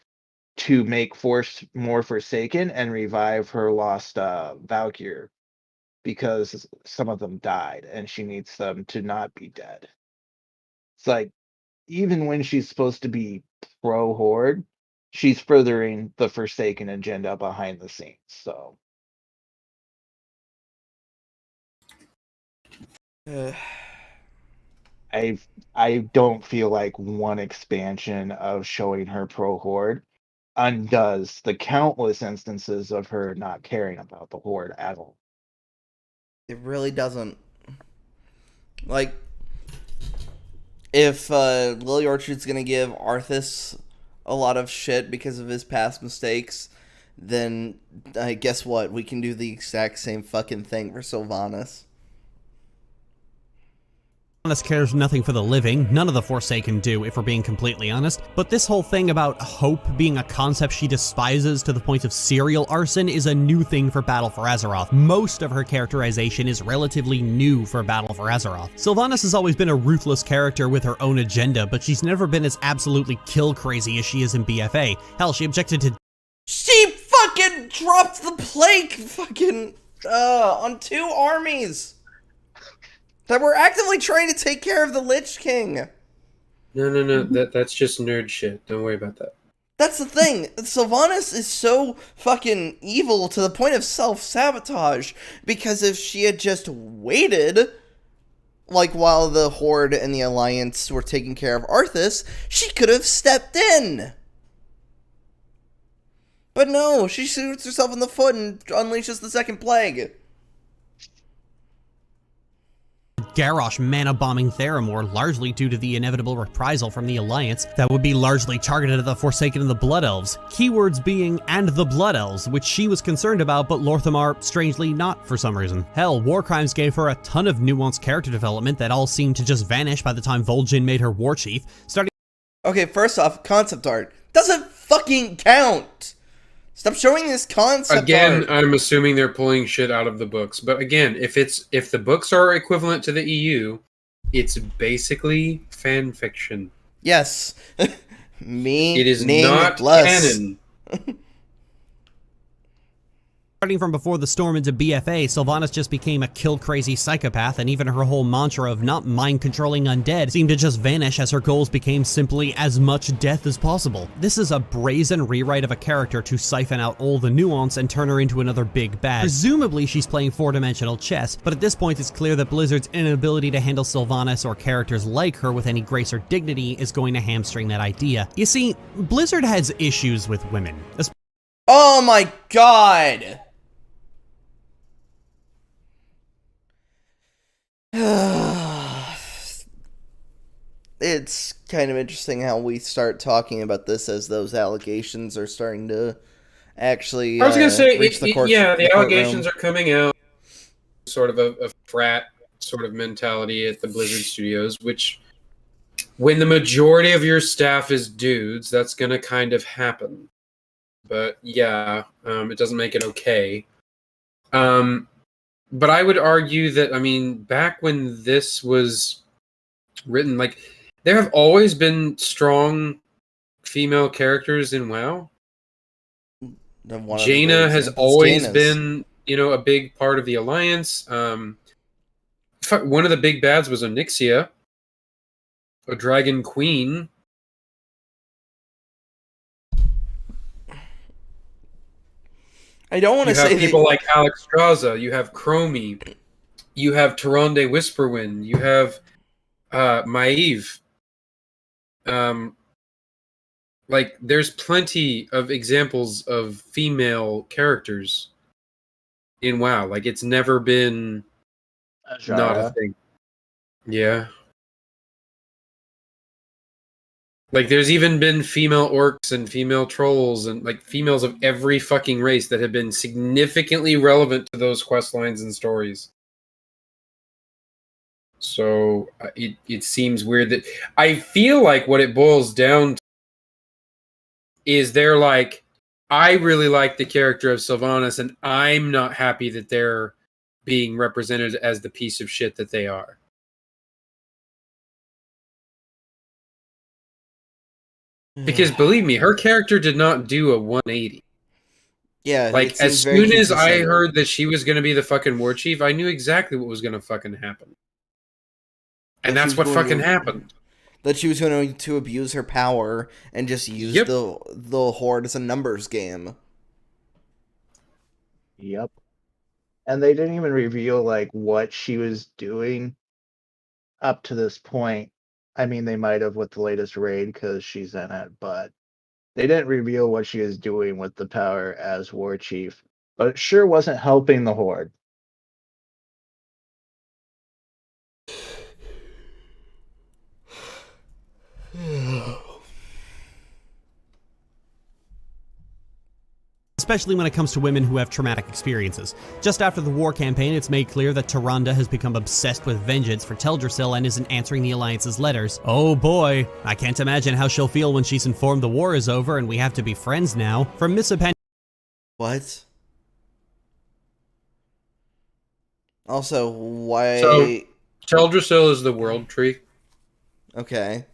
to make Force more Forsaken and revive her lost Valkyr, because some of them died and she needs them to not be dead. It's like, even when she's supposed to be pro Horde, she's furthering the Forsaken agenda behind the scenes. So I don't feel like one expansion of showing her pro Horde undoes the countless instances of her not caring about the Horde at all. It really doesn't. Like, if Lily Orchard's gonna give Arthas a lot of shit because of his past mistakes, then guess what? We can do the exact same fucking thing for Sylvanas. Sylvanas cares nothing for the living, none of the Forsaken do, if we're being completely honest, but this whole thing about hope being a concept she despises to the point of serial arson is a new thing for Battle for Azeroth. Most of her characterization is relatively new for Battle for Azeroth. Sylvanas has always been a ruthless character with her own agenda, but she's never been as absolutely kill-crazy as she is in BFA. Hell, she objected to She fucking dropped the plague fucking on 2 armies that were actively trying to take care of the Lich King. No. That's just nerd shit. Don't worry about that. That's the thing. Sylvanas is so fucking evil to the point of self-sabotage, because if she had just waited, like while the Horde and the Alliance were taking care of Arthas, she could have stepped in. But no, she shoots herself in the foot and unleashes the second plague. Garrosh mana-bombing Theramore, largely due to the inevitable reprisal from the Alliance that would be largely targeted at the Forsaken and the Blood Elves. Keywords being, and the Blood Elves, which she was concerned about, but Lorthamar, strangely, not for some reason. Hell, Warcrimes gave her a ton of nuanced character development that all seemed to just vanish by the time Vol'jin made her Warchief, starting... Okay, first off, concept art doesn't fucking count! Stop showing this concept Again, art. I'm assuming they're pulling shit out of the books. But again, if the books are equivalent to the EU, it's basically fan fiction. Yes. Me. It is name not less. canon. Starting from before the storm into BFA, Sylvanas just became a kill-crazy psychopath, and even her whole mantra of not mind-controlling undead seemed to just vanish as her goals became simply as much death as possible. This is a brazen rewrite of a character to siphon out all the nuance and turn her into another big bad. Presumably she's playing 4-dimensional chess, but at this point it's clear that Blizzard's inability to handle Sylvanas or characters like her with any grace or dignity is going to hamstring that idea. You see, Blizzard has issues with women. Oh my god! It's kind of interesting how we start talking about this as those allegations are starting to actually I was gonna say, reach the the allegations are coming out. Sort of a frat sort of mentality at the Blizzard Studios, which, when the majority of your staff is dudes, that's gonna kind of happen. But yeah, it doesn't make it okay. But I would argue that, I mean, back when this was written, like, there have always been strong female characters in WoW. Jaina has always been, a big part of the Alliance. One of the big bads was Onyxia, a dragon queen. I don't want to say you have people like Alexstrasza, you have Chromie, you have Tyrande Whisperwind, you have Maeve. Like, there's plenty of examples of female characters in WoW. Like, it's never been not a thing. Yeah. Like, there's even been female orcs and female trolls and, like, females of every fucking race that have been significantly relevant to those quest lines and stories. So, it seems weird that... I feel like what it boils down to is they're like, I really like the character of Sylvanas, and I'm not happy that they're being represented as the piece of shit that they are. Because believe me, her character did not do a 180. Yeah, like, as soon as I heard that she was going to be the fucking war chief, I knew exactly what was going to fucking happen. And that's what fucking happened. That she was going to abuse her power and just use the Horde as a numbers game. Yep. And they didn't even reveal, like, what she was doing up to this point. I mean, they might have with the latest raid because she's in it, but they didn't reveal what she was doing with the power as war chief. But it sure wasn't helping the Horde. Especially when it comes to women who have traumatic experiences. Just after the war campaign, it's made clear that Tyrande has become obsessed with vengeance for Teldrassil and isn't answering the Alliance's letters. Oh boy, I can't imagine how she'll feel when she's informed the war is over and we have to be friends now. From Misopen... What? Also, why... So, Teldrassil is the world tree. Okay.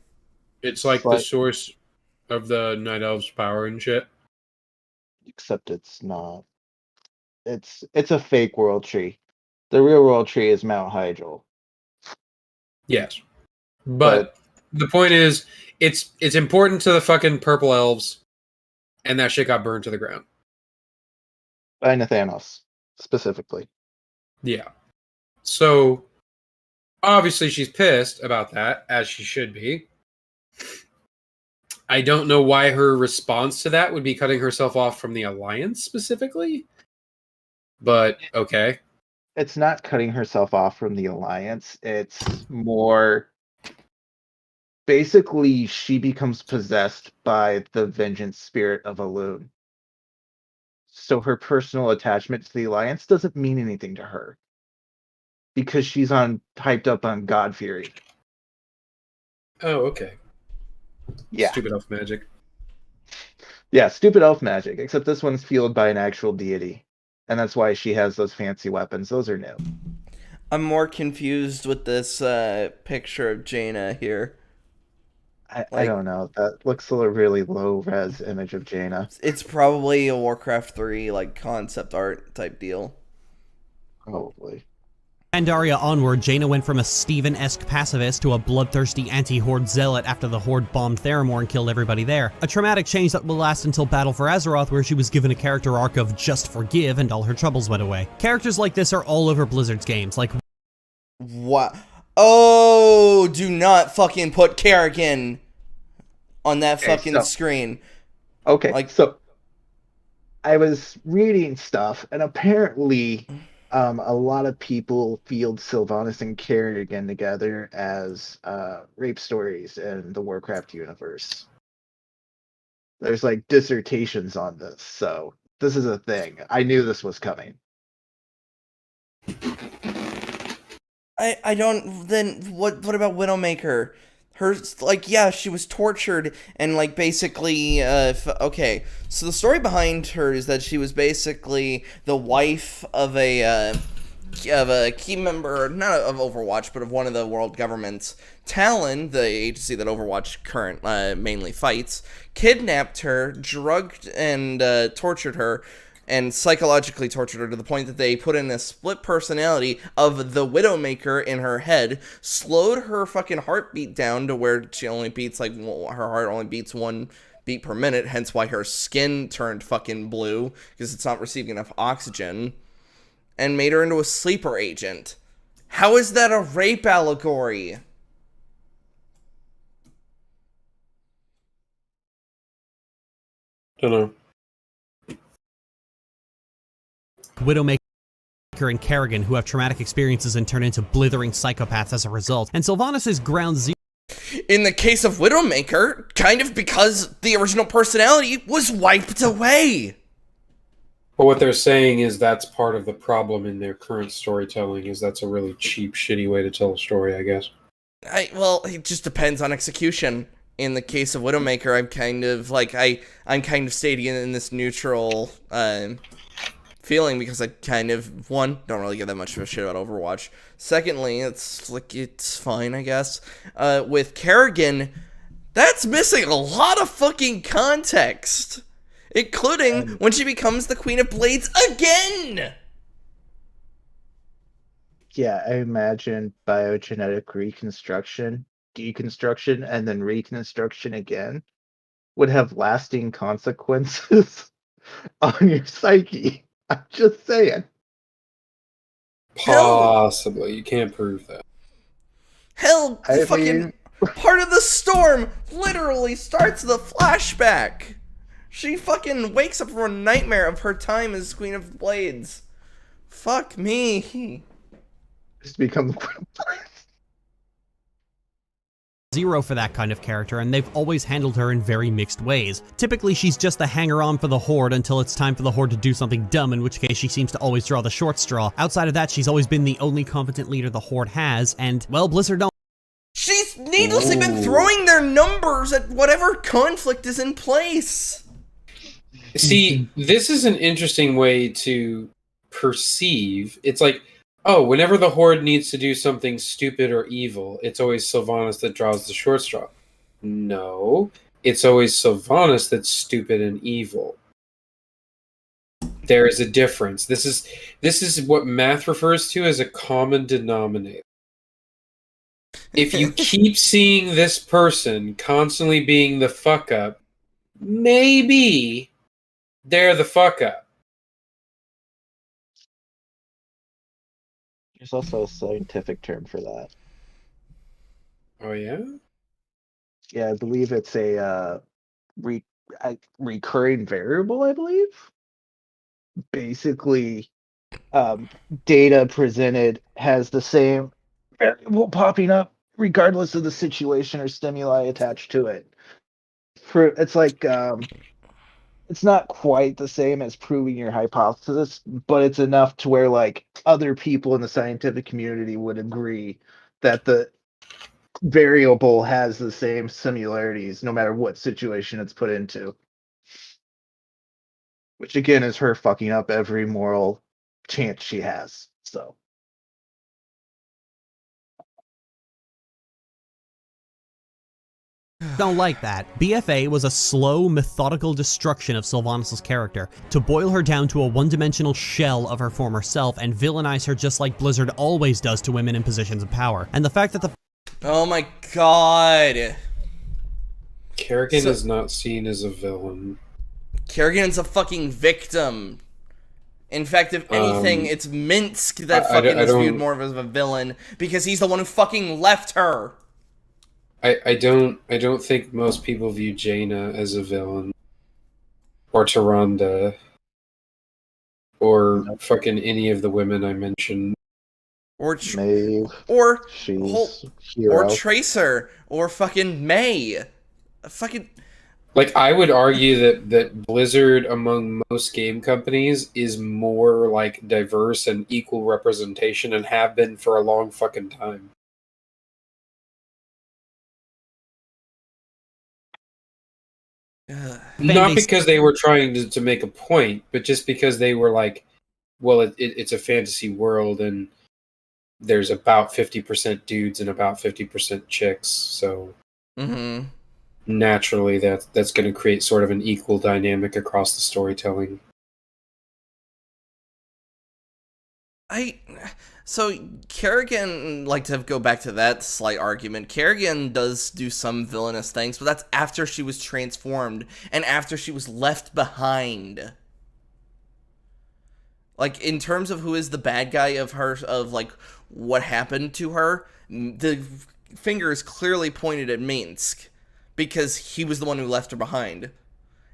It's like the source of the Night Elves' power and shit. except it's not. It's a fake world tree. The real world tree is Mount Hyjal. Yes. But the point is, it's important to the fucking purple elves, and that shit got burned to the ground. By Thanos, specifically. Yeah. So, obviously she's pissed about that, as she should be. I don't know why her response to that would be cutting herself off from the Alliance specifically. But, okay. It's not cutting herself off from the Alliance. It's more... Basically, she becomes possessed by the vengeance spirit of Elune. So her personal attachment to the Alliance doesn't mean anything to her. Because she's hyped up on God Fury. Oh, okay. Yeah. Stupid elf magic. Yeah, stupid elf magic, except this one's fueled by an actual deity. And that's why she has those fancy weapons. Those are new. I'm more confused with this picture of Jaina here. I don't know. That looks like a really low-res image of Jaina. It's probably a Warcraft 3 like concept art type deal. Probably. Pandaria onward, Jaina went from a Steven-esque pacifist to a bloodthirsty anti-Horde zealot after the Horde bombed Theramore and killed everybody there. A traumatic change that will last until Battle for Azeroth, where she was given a character arc of just forgive and all her troubles went away. Characters like this are all over Blizzard's games, like... What? Oh, do not fucking put Kerrigan on that fucking screen. Okay, so I was reading stuff, and apparently a lot of people field Sylvanas and Kerrigan together as rape stories in the Warcraft universe. There's like dissertations on this, so this is a thing. I knew this was coming. I don't, then what about Widowmaker? Her, like, yeah, she was tortured and, like, basically, okay, so the story behind her is that she was basically the wife of a key member, not of Overwatch, but of one of the world governments. Talon, the agency that Overwatch mainly fights, kidnapped her, drugged and tortured her, and psychologically tortured her to the point that they put in a split personality of the Widowmaker in her head, slowed her fucking heartbeat down to where she only beats, like, her heart only beats 1 beat per minute, hence why her skin turned fucking blue, because it's not receiving enough oxygen, and made her into a sleeper agent. How is that a rape allegory? Don't know. Widowmaker and Kerrigan, who have traumatic experiences and turn into blithering psychopaths as a result. And Sylvanas is ground zero. In the case of Widowmaker, kind of because the original personality was wiped away. But what they're saying is that's part of the problem in their current storytelling, is that's a really cheap, shitty way to tell a story, I guess. Well, it just depends on execution. In the case of Widowmaker, I'm kind of, like, I'm kind of stating in this neutral, feeling, because I kind of, one, don't really give that much of a shit about Overwatch. Secondly, it's fine, I guess. With Kerrigan, that's missing a lot of fucking context, including when she becomes the Queen of Blades again! Yeah, I imagine biogenetic reconstruction, deconstruction, and then reconstruction again would have lasting consequences on your psyche. I'm just saying. Possibly. You can't prove that. Hell, fucking part of the storm literally starts the flashback. She fucking wakes up from a nightmare of her time as Queen of Blades. Fuck me. Just become the Queen of Blades. Zero for that kind of character, and they've always handled her in very mixed ways. Typically, she's just the hanger-on for the Horde until it's time for the Horde to do something dumb, in which case she seems to always draw the short straw. Outside of that, she's always been the only competent leader the Horde has, and, well, Blizzard don't. She's needlessly been throwing their numbers at whatever conflict is in place. See, this is an interesting way to perceive. It's like, oh, whenever the Horde needs to do something stupid or evil, it's always Sylvanas that draws the short straw. No, it's always Sylvanas that's stupid and evil. There is a difference. This is what math refers to as a common denominator. If you keep seeing this person constantly being the fuck up, maybe they're the fuck up. There's also a scientific term for that. Oh yeah? Yeah, I believe it's a recurring variable, I believe. Basically, data presented has the same variable popping up regardless of the situation or stimuli attached to it. It's like it's not quite the same as proving your hypothesis, but it's enough to where like other people in the scientific community would agree that the variable has the same similarities no matter what situation it's put into. Which again is her fucking up every moral chance she has. So Don't like that. BFA was a slow, methodical destruction of Sylvanas' character, to boil her down to a one-dimensional shell of her former self and villainize her just like Blizzard always does to women in positions of power. And the fact that the Oh my god. Kerrigan is not seen as a villain. Kerrigan's a fucking victim. In fact, if anything, it's Minsk that fucking is viewed more as a villain because he's the one who fucking left her. I don't think most people view Jaina as a villain. Or Tyrande. Or fucking any of the women I mentioned. Or Maeve. Or Hero. Tracer. Or fucking May. Fucking like I would argue that Blizzard among most game companies is more like diverse and equal representation and have been for a long fucking time. Not because they were trying to make a point, but just because they were like, well, it's a fantasy world and there's about 50% dudes and about 50% chicks, so naturally that's going to create sort of an equal dynamic across the storytelling. So Kerrigan, like to go back to that slight argument, Kerrigan does do some villainous things, but that's after she was transformed and after she was left behind. Like, in terms of who is the bad guy of her, of like what happened to her, the finger is clearly pointed at Minsk because he was the one who left her behind.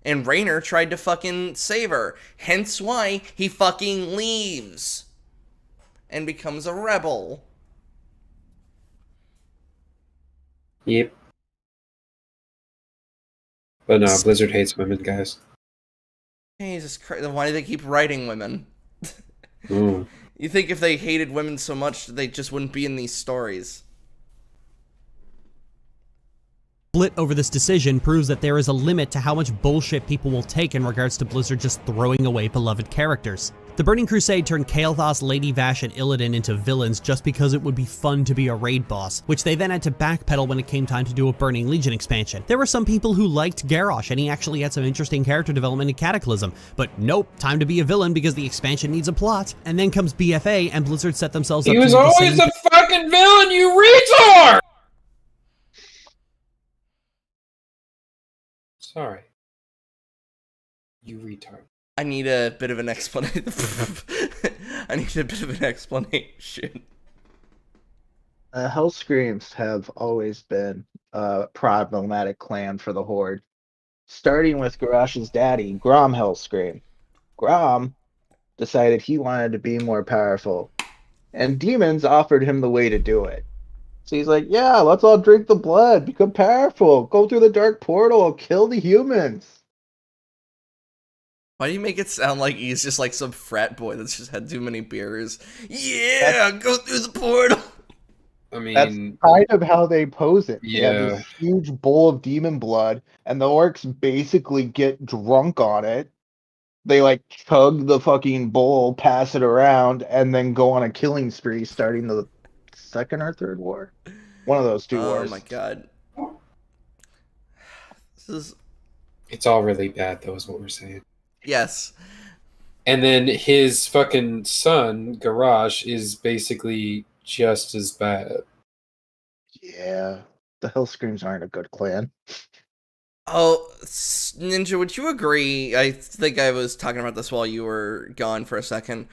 And Raynor tried to fucking save her, hence why he fucking leaves and becomes a rebel. Yep. But no, Blizzard hates women, guys. Jesus Christ, why do they keep writing women? Mm. You think if they hated women so much, they just wouldn't be in these stories. Split over this decision proves that there is a limit to how much bullshit people will take in regards to Blizzard just throwing away beloved characters. The Burning Crusade turned Kael'thas, Lady Vash, and Illidan into villains just because it would be fun to be a raid boss, which they then had to backpedal when it came time to do a Burning Legion expansion. There were some people who liked Garrosh, and he actually had some interesting character development in Cataclysm, but nope, time to be a villain because the expansion needs a plot. And then comes BFA, and Blizzard set themselves up to do the same. He was always a fucking villain, you retard! Sorry. You retard. I need a bit of an explanation. I need a bit of an explanation. Hellscreams have always been a problematic clan for the Horde. Starting with Garrosh's daddy, Grom Hellscream. Grom decided he wanted to be more powerful, and demons offered him the way to do it. So he's like, yeah, let's all drink the blood, become powerful, go through the dark portal, kill the humans. Why do you make it sound like he's just like some frat boy that's just had too many beers? Yeah, go through the portal. I mean, that's kind of how they pose it. Yeah. They have this huge bowl of demon blood, and the orcs basically get drunk on it. They like chug the fucking bowl, pass it around, and then go on a killing spree, starting the second or third war. One of those two wars. Oh my god. This is. It's all really bad, though, is what we're saying. Yes. And then his fucking son, Garrosh, is basically just as bad. Yeah, the Hellscreams aren't a good clan. Oh, Ninja, would you agree? I think I was talking about this while you were gone for a second.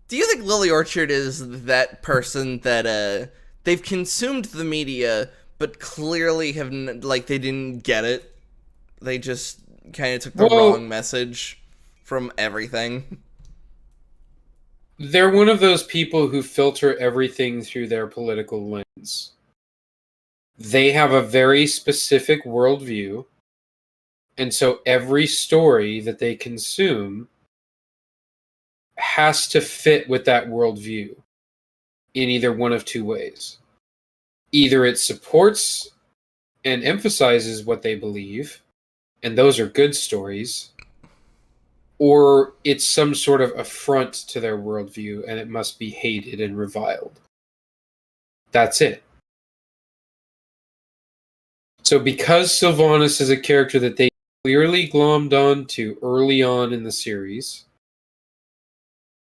Do you think Lily Orchard is that person that they've consumed the media, but clearly have they didn't get it? They just kind of took the wrong message from everything. They're one of those people who filter everything through their political lens. They have a very specific worldview, and so every story that they consume has to fit with that worldview in either one of two ways. Either it supports and emphasizes what they believe, and those are good stories, or it's some sort of affront to their worldview and it must be hated and reviled. That's it. So because Sylvanas is a character that they clearly glommed onto early on in the series,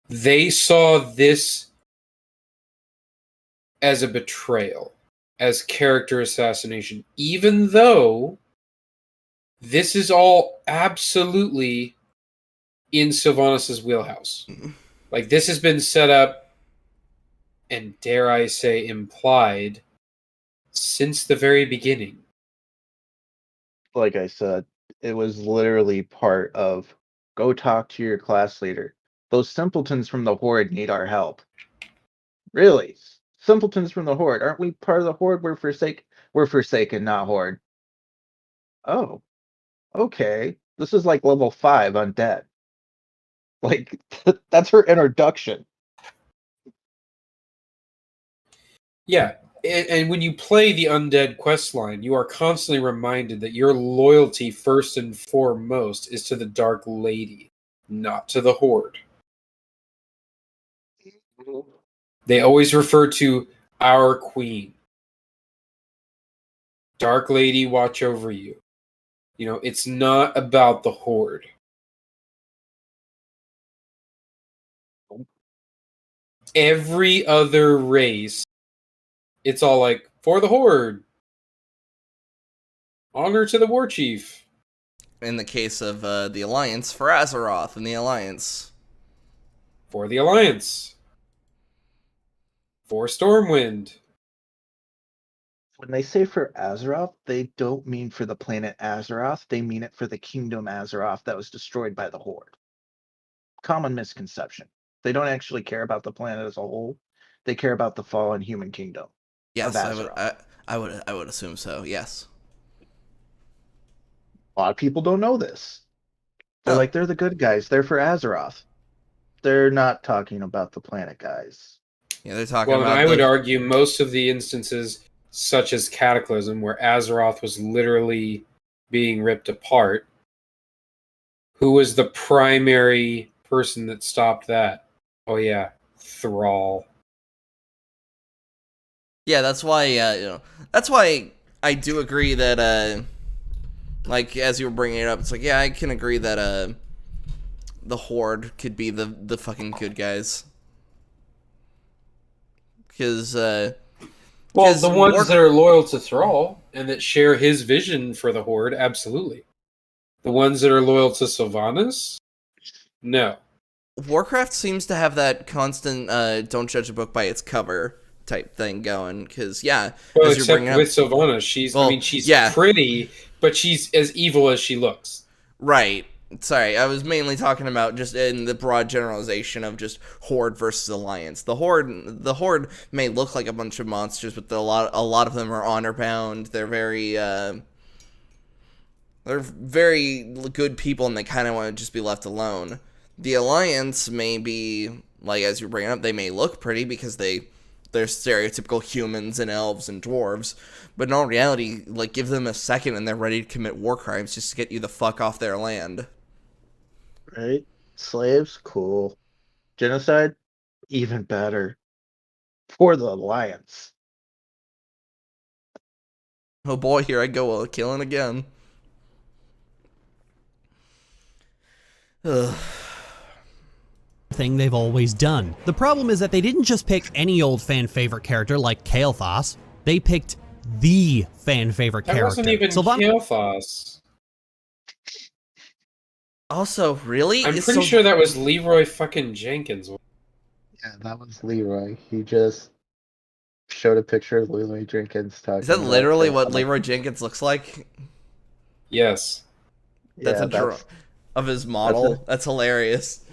they saw this as a betrayal, as character assassination, even though this is all absolutely in Sylvanas' wheelhouse. Like, this has been set up and, dare I say, implied since the very beginning. Like I said, it was literally part of go talk to your class leader. Those simpletons from the Horde need our help. Really? Simpletons from the Horde. Aren't we part of the Horde? We're forsaken, not Horde. Oh, okay. This is like level 5 undead. Like, that's her introduction. Yeah, and when you play the undead questline, you are constantly reminded that your loyalty, first and foremost, is to the Dark Lady, not to the Horde. They always refer to our queen. Dark Lady, watch over you. You know, it's not about the Horde. Every other race, it's all like, for the Horde. Honor to the Warchief. In the case of the Alliance, for Azeroth and the Alliance. For the Alliance. For Stormwind. When they say for Azeroth, they don't mean for the planet Azeroth. They mean it for the kingdom Azeroth that was destroyed by the Horde. Common misconception. They don't actually care about the planet as a whole. They care about the fallen human kingdom. Yes, of Azeroth. I would assume so. Yes. A lot of people don't know this. They're the good guys. They're for Azeroth. They're not talking about the planet guys. Yeah, they're talking about. Well, I would argue most of the instances, such as Cataclysm, where Azeroth was literally being ripped apart, who was the primary person that stopped that? Oh yeah, Thrall. Yeah, that's why. That's why I do agree that. Like as you were bringing it up, it's like yeah, I can agree that the Horde could be the fucking good guys. Because the ones that are loyal to Thrall and that share his vision for the Horde, absolutely. The ones that are loyal to Sylvanas, no. Warcraft seems to have that constant don't judge a book by its cover type thing going. Because as except with Sylvanas, she's pretty, but she's as evil as she looks. Right. Sorry, I was mainly talking about just in the broad generalization of just Horde versus Alliance. The Horde may look like a bunch of monsters, but a lot of them are honor bound. They're very good people, and they kind of want to just be left alone. The Alliance may be like, as you're bringing up, they may look pretty because they're stereotypical humans and elves and dwarves, but in all reality, like, give them a second and they're ready to commit war crimes just to get you the fuck off their land. Right? Slaves, cool. Genocide, even better. For the Alliance. Oh boy, here I go, killing again. Ugh. thing they've always done. The problem is that they didn't just pick any old fan favorite character like Kael'thas. They picked the fan favorite character. That wasn't even Kael'thas. Also, really? I'm pretty sure that was Leroy fucking Jenkins. Yeah, that was Leroy. He just showed a picture of Leroy Jenkins talking. Is that literally what Leroy Jenkins looks like? Yes. That's a drawing of his model. That's hilarious.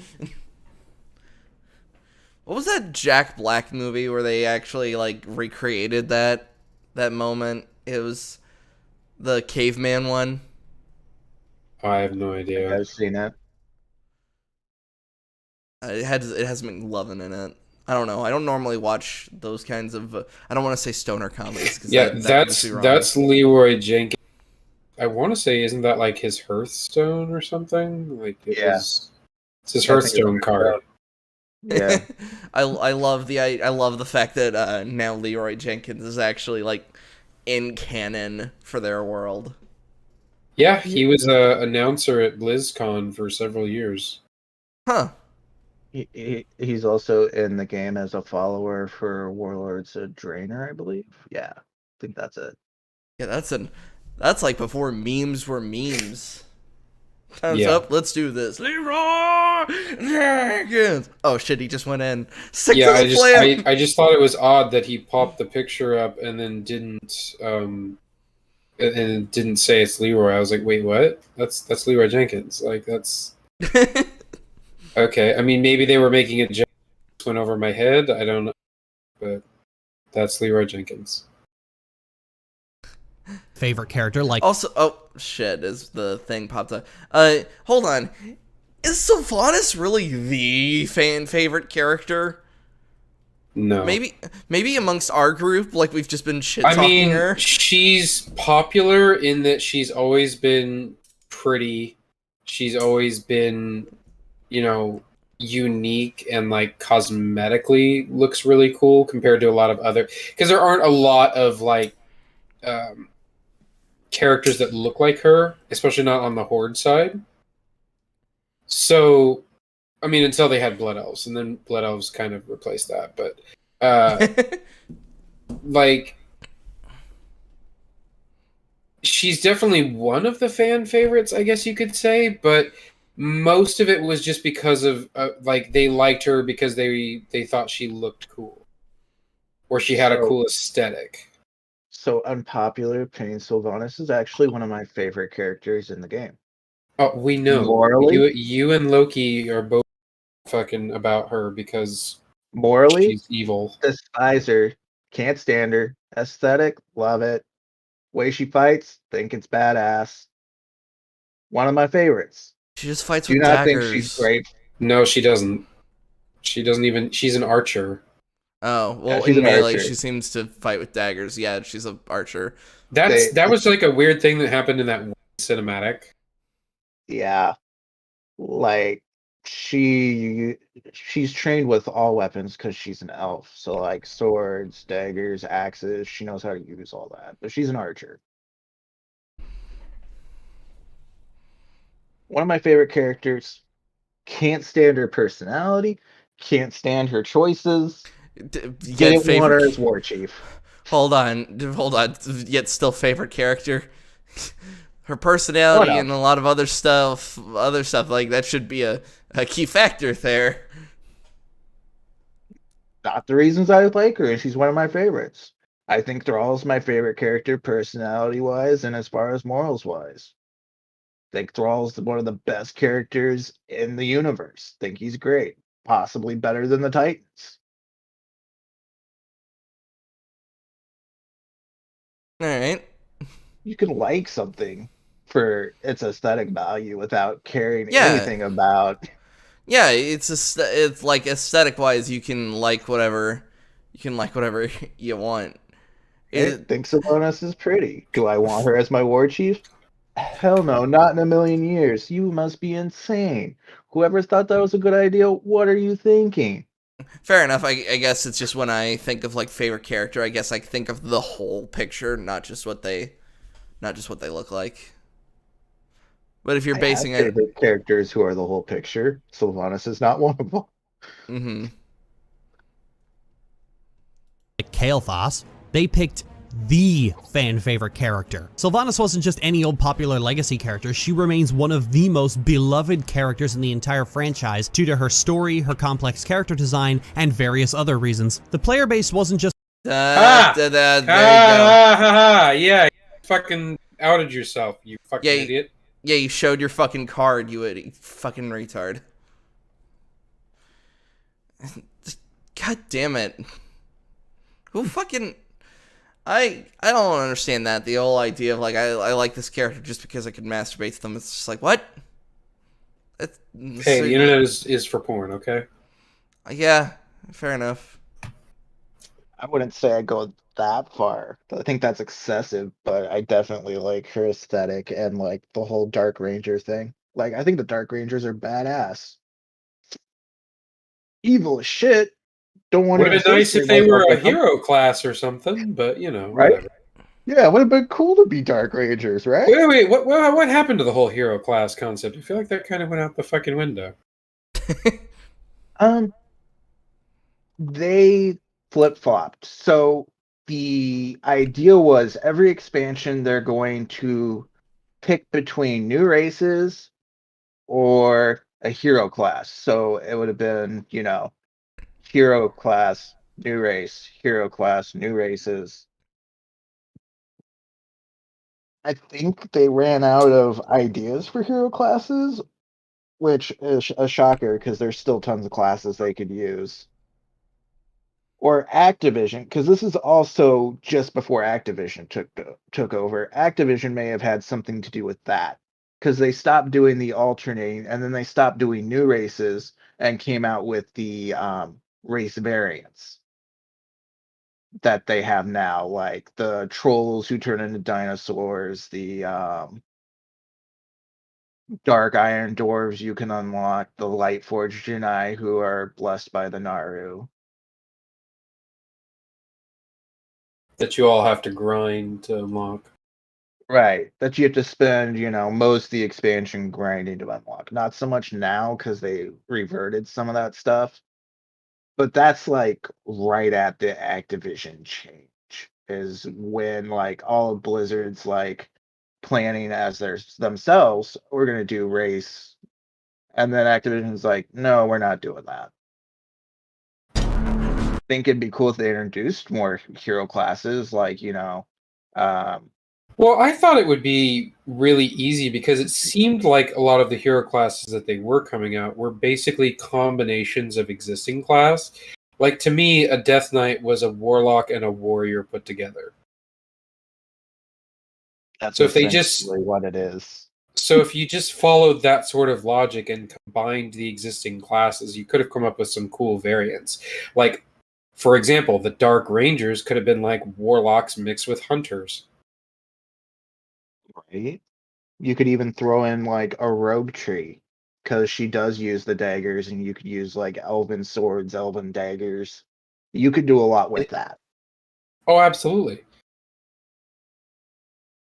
What was that Jack Black movie where they actually like recreated that moment? It was the caveman one. I have no idea. I've seen it. It has McLovin in it. I don't know. I don't normally watch those kinds of. I don't want to say stoner comedies. Yeah, that's Leroy Jenkins. I want to say, isn't that like his Hearthstone or something? Like it's his Hearthstone card. Yeah, I love the fact that now Leroy Jenkins is actually like in canon for their world. Yeah, he was a announcer at BlizzCon for several years. Huh. He's also in the game as a follower for Warlords of Draenor, I believe. Yeah, I think that's it. Yeah, that's like before memes were memes. Time's up. Let's do this. Leroy Jenkins. Oh shit, he just went in. I just thought it was odd that he popped the picture up and then didn't say it's Leroy. I was like, wait, what? That's Leroy Jenkins. Like that's okay. I mean, maybe they were making a joke that went over my head. I don't know, but that's Leroy Jenkins. Favorite character, like also, oh shit, as the thing popped up. Hold on, is Sylvanas really the fan favorite character? No, maybe amongst our group, like we've just been shit talking her. She's popular in that she's always been pretty. She's always been, unique and like cosmetically looks really cool compared to a lot of other. Because there aren't a lot of like characters that look like her, especially not on the Horde side. So, I mean, until they had Blood Elves, and then Blood Elves kind of replaced that. But, like, she's definitely one of the fan favorites, I guess you could say. But most of it was just because of, like, they liked her because they thought she looked cool, or she had a cool aesthetic. So unpopular opinion, Sylvanas is actually one of my favorite characters in the game. Oh, we know. Morally, you and Loki are both fucking about her because morally, she's evil. Despise her, can't stand her. Aesthetic, love it. Way she fights, think it's badass. One of my favorites. She just fights with daggers. Do not think she's great. No, she doesn't. She doesn't even. She's an archer. Oh, well, in melee, she seems to fight with daggers. Yeah, she's an archer. That was like a weird thing that happened in that cinematic. Yeah. Like, she's trained with all weapons because she's an elf. So, like, swords, daggers, axes, she knows how to use all that. But she's an archer. One of my favorite characters. Can't stand her personality. Can't stand her choices. Didn't want her as Warchief. Hold on. Yet still favorite character. Her personality and a lot of other stuff like that should be a key factor there. Not the reasons I like her, and she's one of my favorites. I think Thrall's my favorite character, personality-wise, and as far as morals-wise. I think Thrall's one of the best characters in the universe. I think he's great. Possibly better than the Titans. All right. You can like something for its aesthetic value without caring anything about. Yeah, it's like aesthetic wise, you can like whatever you want. I think Sylvanas is pretty. Do I want her as my war chief? Hell no, not in a million years. You must be insane. Whoever thought that was a good idea, what are you thinking? Fair enough. I guess it's just when I think of like favorite character, I guess I think of the whole picture, not just what they look like. But if you're basing it, favorite characters who are the whole picture, Sylvanas is not one of them. Mm-hmm. Like Kael'thas, they picked the fan favorite character. Sylvanas wasn't just any old popular legacy character, she remains one of the most beloved characters in the entire franchise due to her story, her complex character design, and various other reasons. The player base wasn't just There you go. Yeah, you fucking outed yourself, you fucking Yeah, idiot. yeah, you showed your fucking card, you idiot, fucking retard. God damn it. Who fucking... I don't understand that. The whole idea of, like, I like this character just because I can masturbate to them. It's just like, what? Hey, the internet is for porn, okay? Yeah, fair enough. I wouldn't say I go that far. I think that's excessive, but I definitely like her aesthetic and like the whole Dark Ranger thing. Like, I think the Dark Rangers are badass. Evil as shit. Don't want Would to have been nice if associate they myself were a with them, hero class or something, but you know, right? whatever. Yeah, it would have been cool to be Dark Rangers, right? Wait, what happened to the whole hero class concept? I feel like that kind of went out the fucking window. Um, they flip-flopped. So the idea was every expansion they're going to pick between new races or a hero class. So it would have been, hero class, new race, hero class, new races. I think they ran out of ideas for hero classes, which is a shocker because there's still tons of classes they could use. Or Activision, because this is also just before Activision took over. Activision may have had something to do with that because they stopped doing the alternating, and then they stopped doing new races and came out with the race variants that they have now, like the trolls who turn into dinosaurs, the dark iron dwarves you can unlock, the light forged Genii who are blessed by the Naru. That you all have to grind to unlock. Right. That you have to spend, most of the expansion grinding to unlock. Not so much now because they reverted some of that stuff. But that's like right at the Activision change is when like all of Blizzard's like planning as themselves, we're gonna do race. And then Activision's like, no, we're not doing that. I think it'd be cool if they introduced more hero classes, like, Well, I thought it would be really easy because it seemed like a lot of the hero classes that they were coming out were basically combinations of existing class. Like to me, a Death Knight was a warlock and a warrior put together. that's So if they just essentially what it is. So if you just followed that sort of logic and combined the existing classes, you could have come up with some cool variants. Like, for example, the Dark Rangers could have been like warlocks mixed with hunters. Right? You could even throw in like a rogue tree because she does use the daggers, and you could use like elven swords, elven daggers. You could do a lot with that. Oh, absolutely.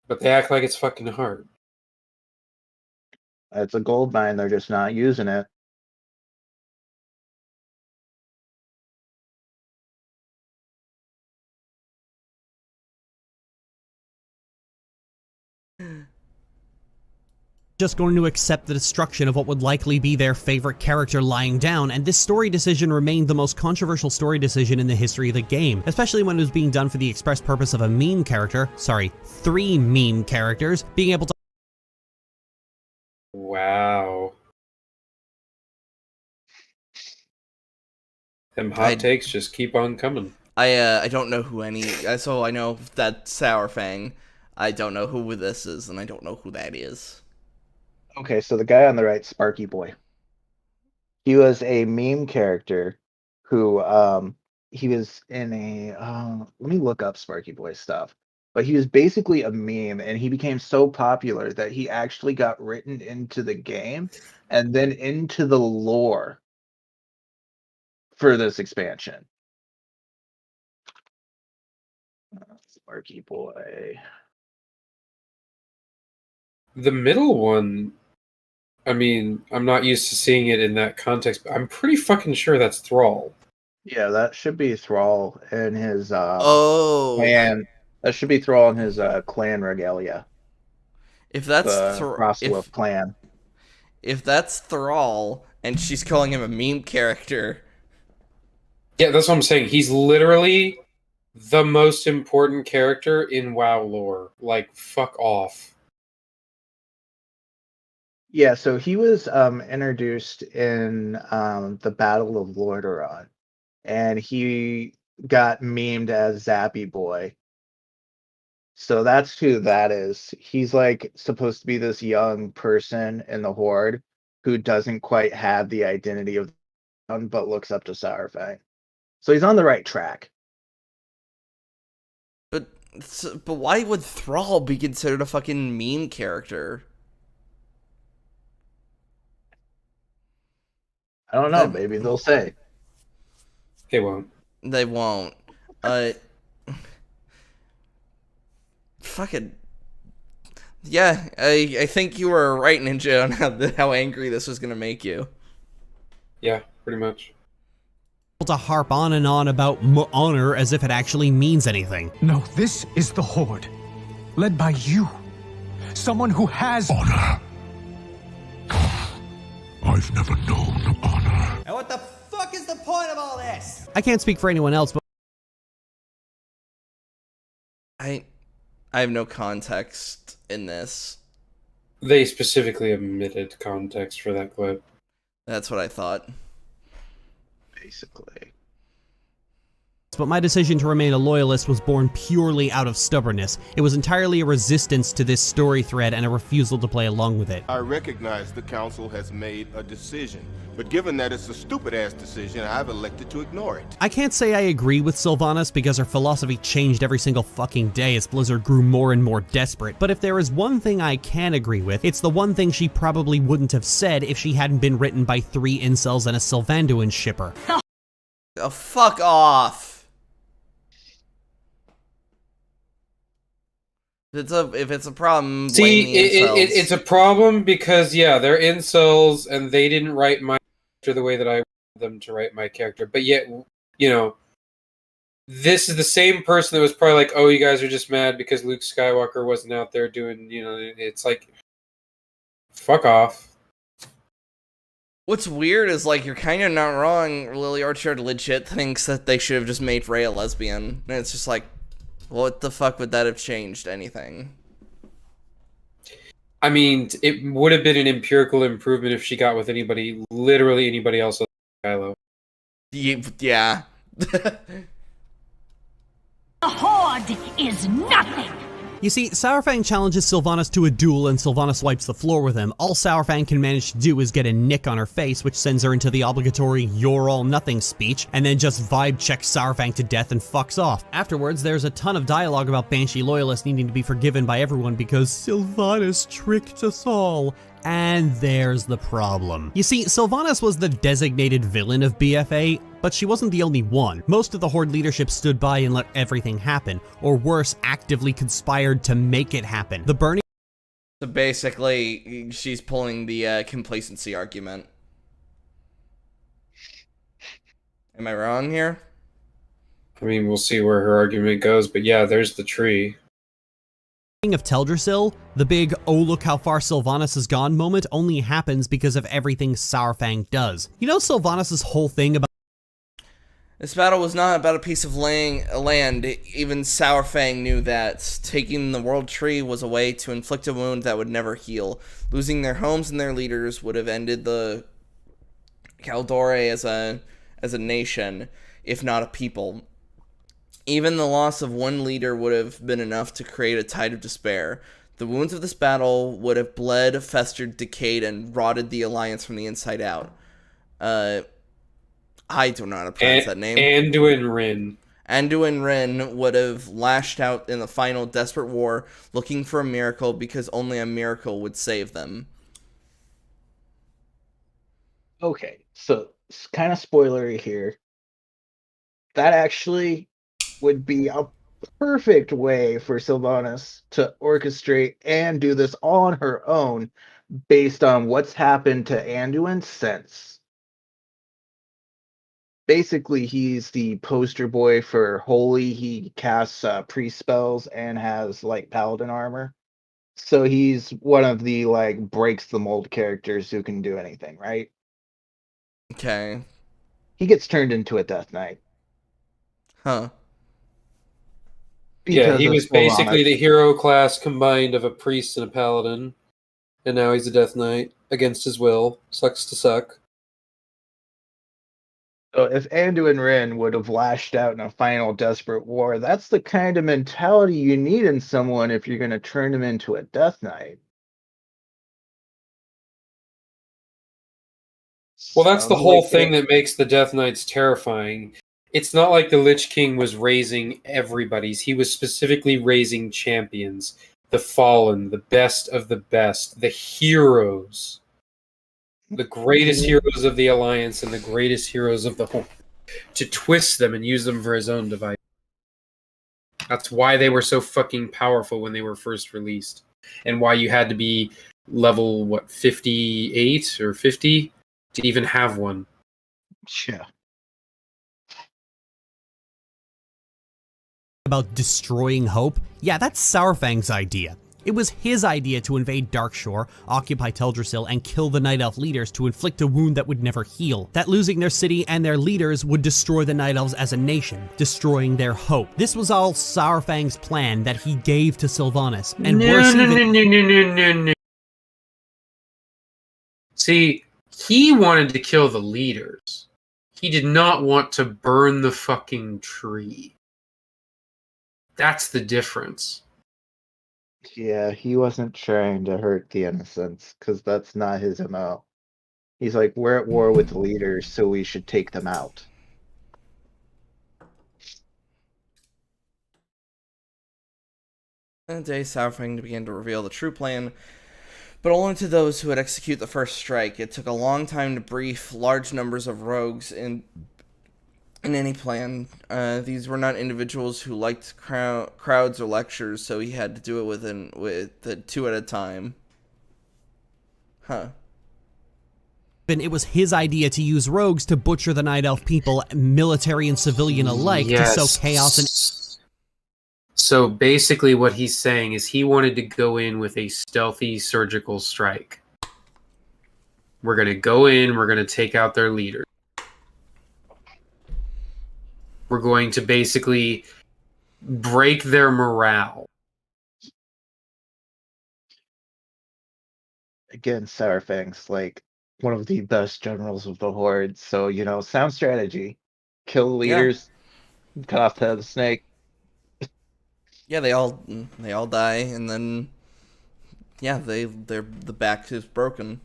But they act like it's fucking hard. It's a gold mine, they're just not using it. just going to accept the destruction of what would likely be their favorite character lying down, and this story decision remained the most controversial story decision in the history of the game, especially when it was being done for the express purpose of a meme character, sorry, 3 meme characters, being able to... Wow. Them hot takes just keep on coming. I don't know who any... So I know that Saurfang. I don't know who this is, and I don't know who that is. Okay, so the guy on the right, Sparky Boy. He was a meme character who he was in a let me look up Sparky Boy stuff. But he was basically a meme, and he became so popular that he actually got written into the game and then into the lore for this expansion. Sparky Boy. The middle one, I mean, I'm not used to seeing it in that context, but I'm pretty fucking sure that's Thrall. Yeah, that should be Thrall and his Oh, clan. That should be Thrall and his clan regalia. if that's The Roswolf clan. if that's Thrall and she's calling him a meme character. Yeah, that's what I'm saying. He's literally the most important character in WoW lore. Like, fuck off. Yeah, so he was introduced in the Battle of Lordaeron, and he got memed as Zappy Boy. So that's who that is. He's like supposed to be this young person in the Horde who doesn't quite have the identity of but looks up to Saurfang. So he's on the right track. But why would Thrall be considered a fucking meme character? I don't know. Maybe they'll say. They won't. They won't. Fucking. Yeah, I think you were right, Ninja, on how angry this was gonna make you. Yeah, pretty much. To harp on and on about honor as if it actually means anything. No, this is the Horde, led by you. Someone who has Honor. I've never known honor. And what the fuck is the point of all this? I can't speak for anyone else, but I have no context in this. They specifically omitted context for that clip. That's what I thought. Basically. but my decision to remain a loyalist was born purely out of stubbornness. It was entirely a resistance to this story thread and a refusal to play along with it. I recognize the council has made a decision, but given that it's a stupid-ass decision, I've elected to ignore it. I can't say I agree with Sylvanas because her philosophy changed every single fucking day as Blizzard grew more and more desperate, but if there is one thing I can agree with, it's the one thing she probably wouldn't have said if she hadn't been written by 3 incels and a Sylvanduin shipper. Oh, fuck off. If it's a problem, blame the incels. It's a problem because, yeah, they're incels and they didn't write my character the way that I wanted them to write my character. But yet, you know, this is the same person that was probably like, oh, you guys are just mad because Luke Skywalker wasn't out there doing, you know, it's like, fuck off. What's weird is, like, you're kind of not wrong. Lily Orchard legit thinks that they should have just made Rey a lesbian. And it's just like, what the fuck would that have changed anything? I mean, it would have been an empirical improvement if she got with anybody, literally anybody else other than Kylo. Yeah. The Horde is nothing! You see, Saurfang challenges Sylvanas to a duel and Sylvanas wipes the floor with him. All Saurfang can manage to do is get a nick on her face, which sends her into the obligatory "you're all nothing" speech, and then just vibe checks Saurfang to death and fucks off. Afterwards, there's a ton of dialogue about Banshee loyalists needing to be forgiven by everyone because Sylvanas tricked us all. And there's the problem. You see, Sylvanas was the designated villain of BFA, but she wasn't the only one. Most of the Horde leadership stood by and let everything happen, or worse, actively conspired to make it happen. The burning— So basically, she's pulling the complacency argument. Am I wrong here? I mean, we'll see where her argument goes, but yeah, there's the tree. of Teldrassil, the big "oh look how far Sylvanas has gone" moment only happens because of everything Saurfang does. You know Sylvanas' whole thing about— This battle was not about a piece of land. Even Saurfang knew that. Taking the World Tree was a way to inflict a wound that would never heal. Losing their homes and their leaders would have ended the Caldore as a nation, if not a people. Even the loss of one leader would have been enough to create a tide of despair. The wounds of this battle would have bled, festered, decayed, and rotted the Alliance from the inside out. I do not know how to pronounce that name. Anduin Wrynn. Anduin Wrynn would have lashed out in the final desperate war, looking for a miracle because only a miracle would save them. Okay, so it's kind of spoilery here. That actually would be a perfect way for Sylvanas to orchestrate and do this all on her own, based on what's happened to Anduin since. Basically, he's the poster boy for Holy. He casts priest spells and has like paladin armor. So he's one of the like breaks the mold characters who can do anything, right? Okay. He gets turned into a Death Knight. Huh. Yeah, Because he of was basically Sylvanas. the hero class combined of a priest and a paladin, and now he's a Death Knight against his will. Sucks to suck. So if Anduin Wrynn would have lashed out in a final desperate war, that's the kind of mentality you need in someone if you're going to turn him into a Death Knight. Well, that's the Sounds whole like thing that makes the Death Knights terrifying. It's not like the Lich King was raising everybody's. He was specifically raising champions, the fallen, the best of the best, the heroes. The greatest heroes of the Alliance and the greatest heroes of the Horde, to twist them and use them for his own device. That's why they were so fucking powerful when they were first released. And why you had to be level, 58 or 50 to even have one. Yeah. About destroying hope? Yeah, that's Saurfang's idea. It was his idea to invade Darkshore, occupy Teldrassil, and kill the Night Elf leaders to inflict a wound that would never heal. That losing their city and their leaders would destroy the Night Elves as a nation, destroying their hope. This was all Saurfang's plan that he gave to Sylvanas, and No. See, he wanted to kill the leaders. He did not want to burn the fucking tree. That's the difference. Yeah, he wasn't trying to hurt the innocents, because that's not his MO. He's like, we're at war with the leaders, so we should take them out. That day, Saurfang began to reveal the true plan, but only to those who would execute the first strike. It took a long time to brief large numbers of rogues in any plan. These were not individuals who liked crowds or lectures, so he had to do it with two at a time. Huh. it was his idea to use rogues to butcher the Night Elf people, military and civilian alike, to sow chaos and... So basically what he's saying is he wanted to go in with a stealthy surgical strike. We're going to go in, we're going to take out their leader. We're going to basically break their morale. Again, Saurfang's like one of the best generals of the Horde, so, sound strategy. Kill the leaders, cut off the head of the snake. Yeah, they all die, and then the back is broken.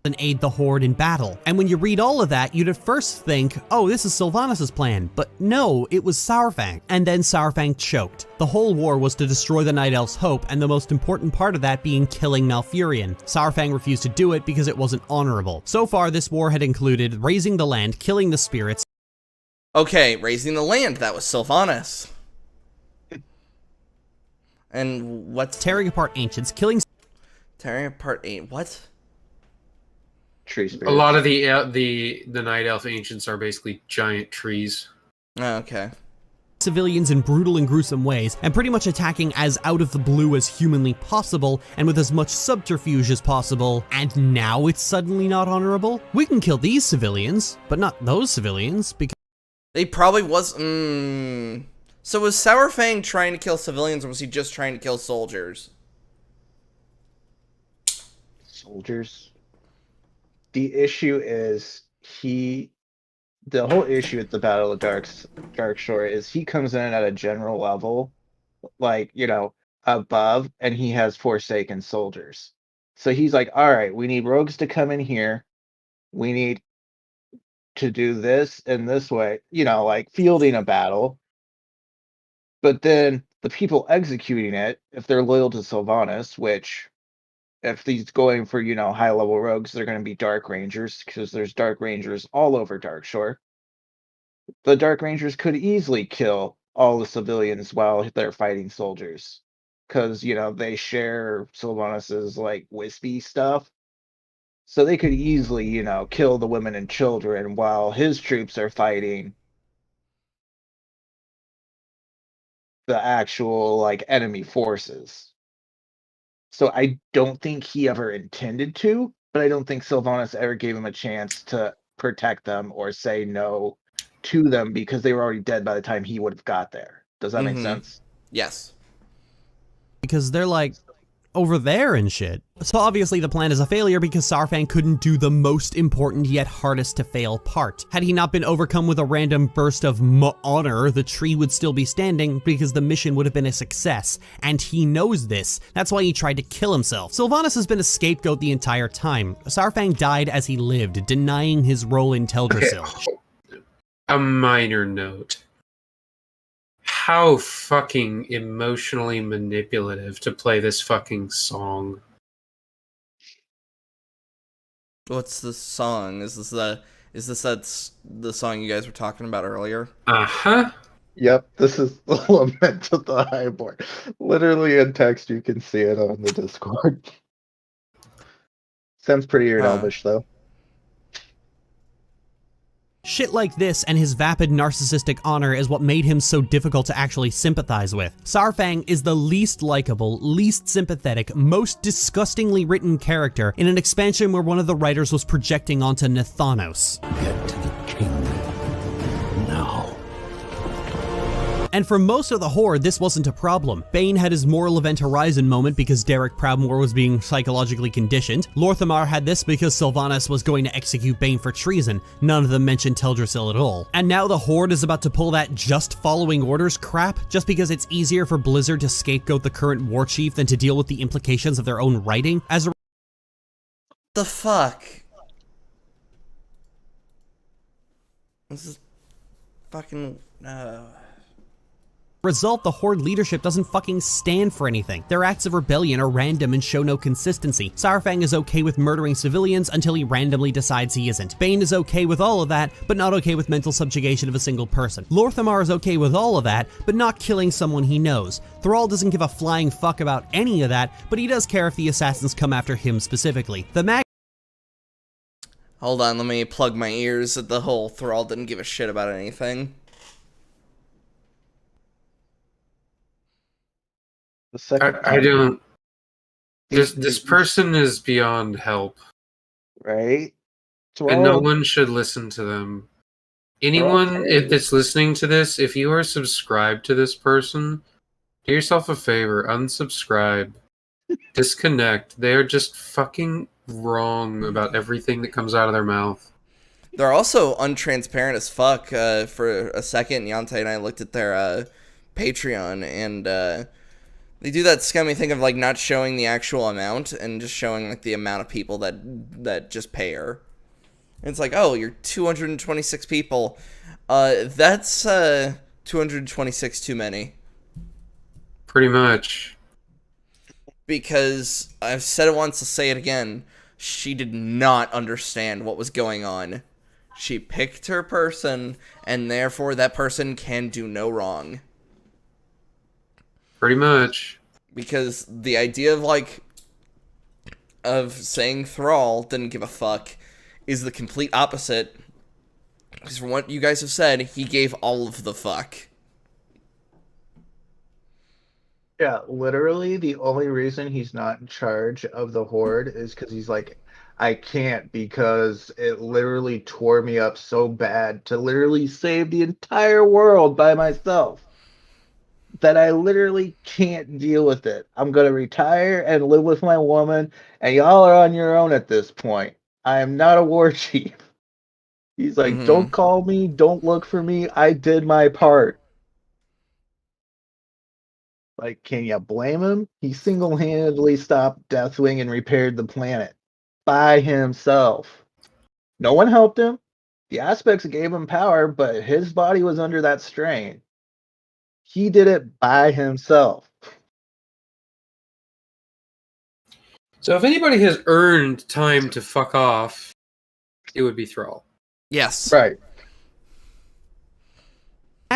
And aid the Horde in battle. And when you read all of that, you'd at first think, oh, this is Sylvanas' plan. But no, it was Saurfang. And then Saurfang choked. The whole war was to destroy the Night Elf's hope, and the most important part of that being killing Malfurion. Saurfang refused to do it because it wasn't honorable. So far, this war had included raising the land, killing the spirits. Okay, raising the land, that was Sylvanas. And what's... Tearing apart ancients, Tearing apart what? Tree spirits. A lot of the Night Elf ancients are basically giant trees. Oh, okay. Civilians in brutal and gruesome ways, and pretty much attacking as out of the blue as humanly possible, and with as much subterfuge as possible. And now it's suddenly not honorable? We can kill these civilians, but not those civilians, because... They probably was... So was Saurfang trying to kill civilians, or was he just trying to kill soldiers? Soldiers? The issue is the whole issue at the Battle of Darkshore is he comes in at a general level, like, above, and he has Forsaken soldiers. So he's like, all right, we need rogues to come in here. We need to do this in this way, like fielding a battle. But then the people executing it, if they're loyal to Sylvanas, which... if he's going for, high-level rogues, they're going to be Dark Rangers, because there's Dark Rangers all over Darkshore. The Dark Rangers could easily kill all the civilians while they're fighting soldiers. because they share Sylvanas's like wispy stuff. So they could easily, kill the women and children while his troops are fighting the actual like enemy forces. So I don't think he ever intended to, but I don't think Sylvanas ever gave him a chance to protect them or say no to them because they were already dead by the time he would have got there. Does that make sense? Yes. Because they're like over there and shit. So obviously the plan is a failure because Saurfang couldn't do the most important yet hardest to fail part. Had he not been overcome with a random burst of honor, the tree would still be standing because the mission would have been a success, and he knows this. That's why he tried to kill himself. Sylvanas has been a scapegoat the entire time. Saurfang died as he lived, denying his role in Teldrassil. Okay. A minor note. How fucking emotionally manipulative to play this fucking song. What's the song? Is this the song you guys were talking about earlier? Uh-huh. Yep, this is the Lament of the Highborn. Literally in text, you can see it on the Discord. Sounds pretty Elvish, though. Shit like this and his vapid narcissistic honor is what made him so difficult to actually sympathize with. Saurfang is the least likable, least sympathetic, most disgustingly written character in an expansion where one of the writers was projecting onto Thanos. Get to the king now. And for most of the Horde, this wasn't a problem. Bane had his moral event horizon moment because Derek Proudmoore was being psychologically conditioned. Lorthamar had this because Sylvanas was going to execute Bane for treason. None of them mentioned Teldrassil at all. And now the Horde is about to pull that just following orders crap just because it's easier for Blizzard to scapegoat the current war chief than to deal with the implications of their own writing. As a The fuck? This is fucking result, the Horde leadership doesn't fucking stand for anything. Their acts of rebellion are random and show no consistency. Saurfang is okay with murdering civilians until he randomly decides he isn't. Bane is okay with all of that, but not okay with mental subjugation of a single person. Lorthamar is okay with all of that, but not killing someone he knows. Thrall doesn't give a flying fuck about any of that, but he does care if the assassins come after him specifically. Hold on, let me plug my ears at the whole Thrall didn't give a shit about anything. I don't. This person is beyond help. Right? And no one should listen to them. Anyone that's listening to this, if you are subscribed to this person, do yourself a favor, unsubscribe, disconnect. They are just fucking wrong about everything that comes out of their mouth. They're also untransparent as fuck. For a second, Yante and I looked at their Patreon, and they do that scummy thing of like not showing the actual amount and just showing like the amount of people that just pay her. And it's like, oh, you're 226 people. That's 226 too many. Pretty much. Because I've said it once, I'll say it again. She did not understand what was going on. She picked her person, and therefore that person can do no wrong. Pretty much. Because the idea of saying Thrall didn't give a fuck is the complete opposite. Because from what you guys have said, he gave all of the fuck. Yeah, literally the only reason he's not in charge of the Horde is because he's like, I can't because it literally tore me up so bad to literally save the entire world by myself that I literally can't deal with it. I'm going to retire and live with my woman, and y'all are on your own at this point. I am not a war chief. He's like, don't call me, don't look for me. I did my part. Like, can you blame him? He single-handedly stopped Deathwing and repaired the planet by himself. No one helped him. The aspects gave him power, but his body was under that strain. He did it by himself. So if anybody has earned time to fuck off, it would be Thrall. Yes. Right.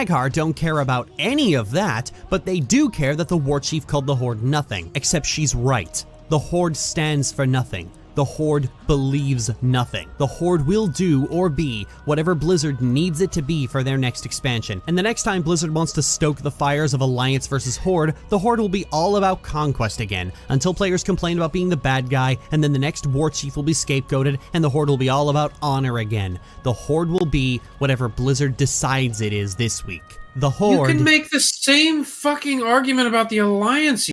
Aghar don't care about any of that, but they do care that the Warchief called the Horde nothing. Except she's right. The Horde stands for nothing. The Horde believes nothing. The Horde will do or be whatever Blizzard needs it to be for their next expansion. And the next time Blizzard wants to stoke the fires of Alliance versus Horde, the Horde will be all about conquest again, until players complain about being the bad guy, and then the next Warchief will be scapegoated, and the Horde will be all about honor again. The Horde will be whatever Blizzard decides it is this week. The Horde... You can make the same fucking argument about the Alliance.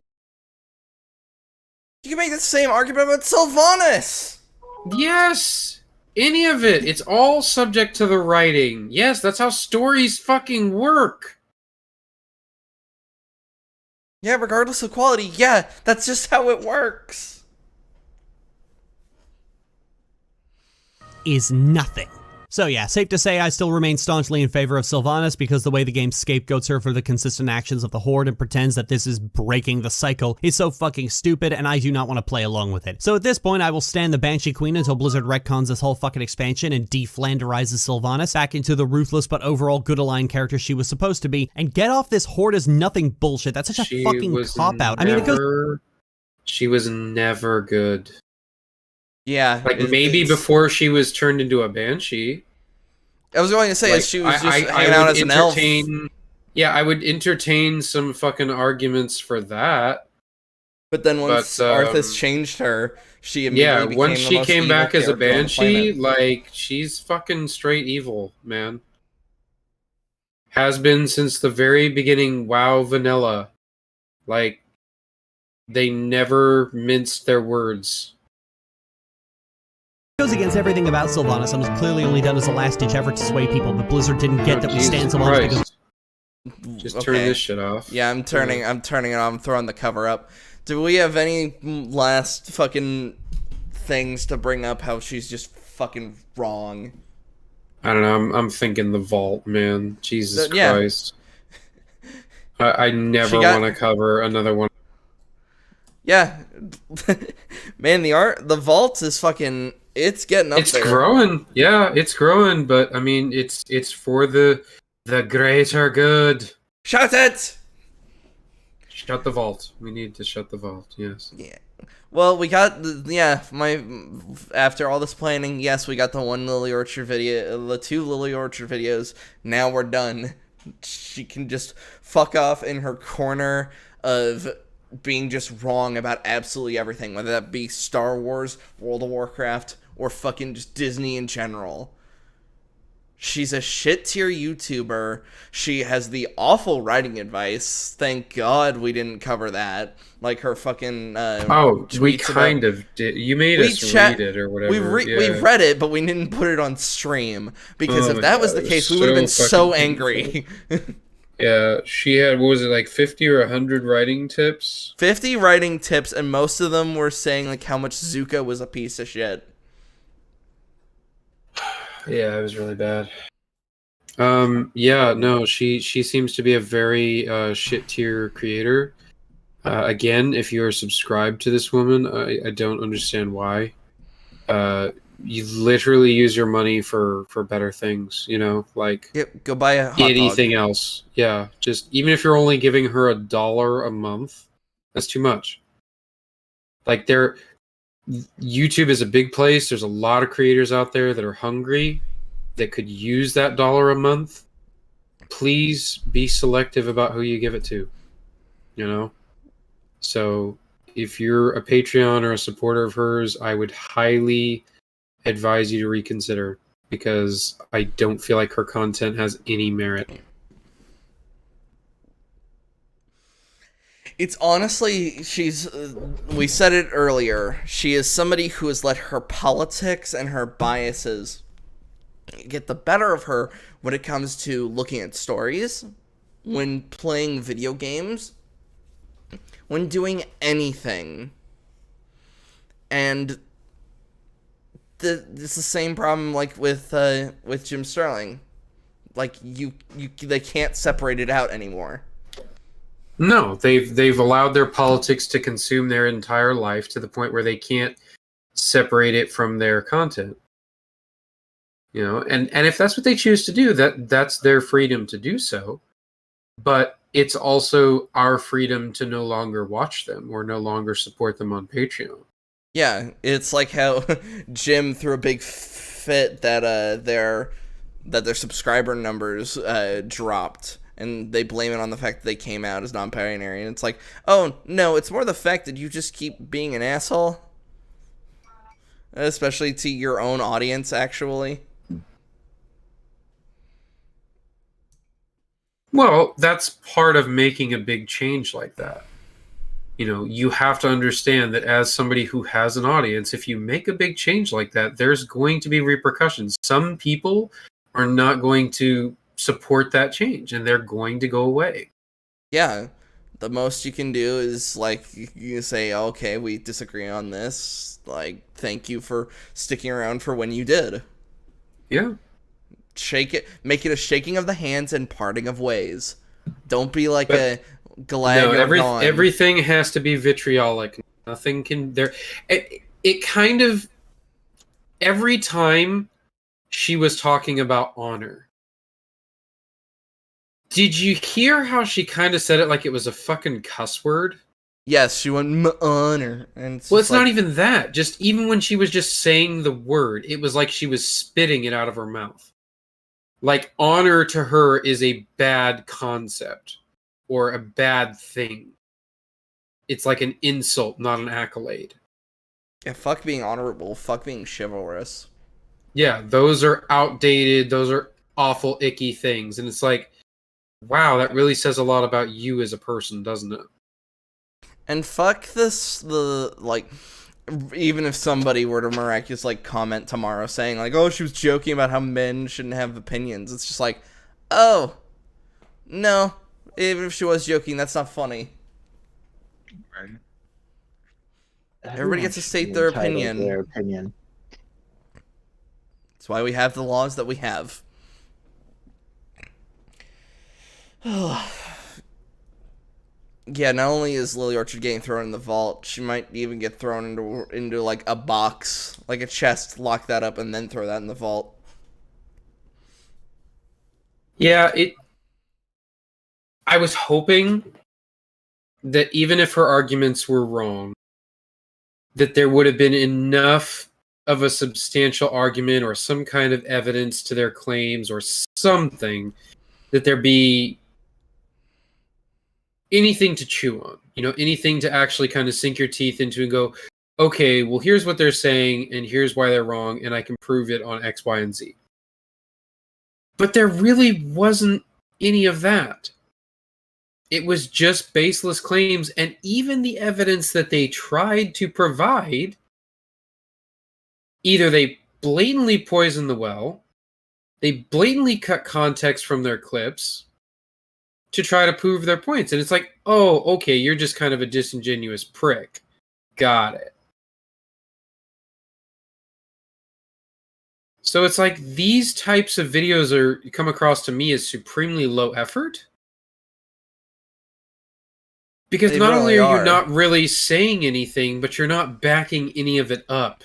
You can make the same argument about Sylvanas! Yes! Any of it. It's all subject to the writing. Yes, that's how stories fucking work. Yeah, regardless of quality, yeah, that's just how it works. Is nothing. So yeah, safe to say I still remain staunchly in favor of Sylvanas because the way the game scapegoats her for the consistent actions of the Horde and pretends that this is breaking the cycle is so fucking stupid, and I do not want to play along with it. So at this point, I will stand the Banshee Queen until Blizzard retcons this whole fucking expansion and deflanderizes Sylvanas back into the ruthless but overall good aligned character she was supposed to be, and get off this Horde is nothing bullshit. That's such a fucking cop-out. I mean, it goes... She was never good. Yeah. Like, maybe before she was turned into a Banshee. I was going to say, like, she was just hanging out as an elf. Yeah, I would entertain some fucking arguments for that. But then once Arthas changed her, she immediately became once the she most came evil back as a character on the Banshee, planet. like, she's fucking straight evil, man. Has been since the very beginning. WoW vanilla. Like, they never minced their words. Goes against everything about Sylvanas and was clearly only done as a last-ditch effort to sway people, but Blizzard didn't get that we stand Sylvanas because... Just turn this shit off. Yeah, I'm turning it off. I'm throwing the cover up. Do we have any last fucking things to bring up how she's just fucking wrong? I don't know, I'm thinking the vault, man. Jesus Christ. I never want to cover another one. Yeah. Man, the vault is fucking... It's getting up there. It's growing. Yeah, it's growing, but I mean, it's for the greater good. Shut it! Shut the vault. We need to shut the vault, yes. Yeah. Well, we got, after all this planning, yes, we got the one Lily Orchard video, the 2 Lily Orchard videos. Now we're done. She can just fuck off in her corner of being just wrong about absolutely everything, whether that be Star Wars, World of Warcraft, or fucking just Disney in general. She's a shit-tier YouTuber. She has the awful writing advice. Thank God we didn't cover that. Like her fucking we kind of did. You made us read it or whatever. We read it, but we didn't put it on stream. Because if that was the case, we would have been so angry. Yeah, she had, what was it, like 50 or 100 writing tips? 50 writing tips, and most of them were saying like how much Zuka was a piece of shit. Yeah, it was really bad. Yeah, no, she seems to be a very shit tier creator. Again, if you are subscribed to this woman, I don't understand why. You literally use your money for better things, you know, like go buy a hot anything dog. else. Yeah, just even if you're only giving her $1 a month, that's too much. Like YouTube is a big place. There's a lot of creators out there that are hungry that could use that $1 a month. Please be selective about who you give it to, you know? So if you're a Patreon or a supporter of hers, I would highly advise you to reconsider, because I don't feel like her content has any merit. It's honestly, we said it earlier, she is somebody who has let her politics and her biases get the better of her when it comes to looking at stories, when playing video games, when doing anything. And it's the same problem like with Jim Sterling. Like they can't separate it out anymore. No, they've allowed their politics to consume their entire life to the point where they can't separate it from their content. You know, and if that's what they choose to do, that's their freedom to do so. But it's also our freedom to no longer watch them or no longer support them on Patreon. Yeah, it's like how Jim threw a big fit that their subscriber numbers dropped, and they blame it on the fact that they came out as non-binary. And it's like, oh no, it's more the fact that you just keep being an asshole, especially to your own audience, actually. Well, that's part of making a big change like that. You know, you have to understand that as somebody who has an audience, if you make a big change like that, there's going to be repercussions. Some people are not going to support that change, and they're going to go away. Yeah, the most you can do is, like, you say, okay, we disagree on this. Like, thank you for sticking around for when you did. Yeah. Shake it, make it a shaking of the hands and parting of ways. Don't be like a glad you're gone. Everything has to be vitriolic. Nothing can there. It kind of, every time she was talking about honor, did you hear how she kind of said it like it was a fucking cuss word? Yes, she went honor, and it's not even that. Just even when she was just saying the word, it was like she was spitting it out of her mouth. Like, honor to her is a bad concept or a bad thing. It's like an insult, not an accolade. Yeah, fuck being honorable, fuck being chivalrous. Yeah, those are outdated, those are awful, icky things. And it's like, wow, that really says a lot about you as a person, doesn't it? And fuck this, even if somebody were to miraculously comment tomorrow saying, like, oh, she was joking about how men shouldn't have opinions, it's just like, oh, no, even if she was joking, that's not funny. Right. Everybody gets to state their opinion. That's why we have the laws that we have. Yeah, not only is Lily Orchard getting thrown in the vault, she might even get thrown into like a box, like a chest, lock that up, and then throw that in the vault. Yeah, I was hoping that even if her arguments were wrong, that there would have been enough of a substantial argument or some kind of evidence to their claims or something that there be anything to chew on, you know, anything to actually kind of sink your teeth into and go, okay, well, here's what they're saying and here's why they're wrong, and I can prove it on X, Y, and Z. But there really wasn't any of that. It was just baseless claims, and even the evidence that they tried to provide, either they blatantly poisoned the well, they blatantly cut context from their clips to try to prove their points. And it's like, oh, okay, you're just kind of a disingenuous prick. Got it. So it's like these types of videos come across to me as supremely low effort. Because not only are you not really saying anything, but you're not backing any of it up.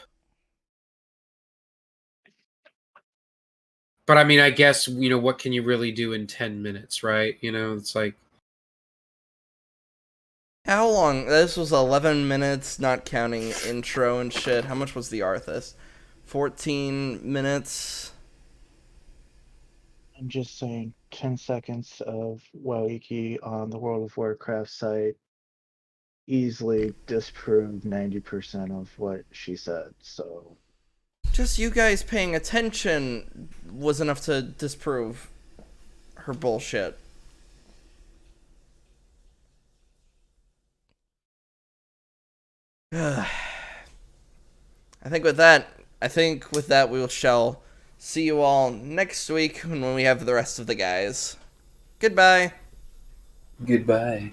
But I mean, I guess, you know, what can you really do in 10 minutes, right? You know, it's like... How long? This was 11 minutes, not counting intro and shit. How much was the Arthas? 14 minutes? I'm just saying, 10 seconds of Wiki on the World of Warcraft site easily disproved 90% of what she said, so... Just you guys paying attention was enough to disprove her bullshit. I think with that we shall see you all next week when we have the rest of the guys. Goodbye. Goodbye.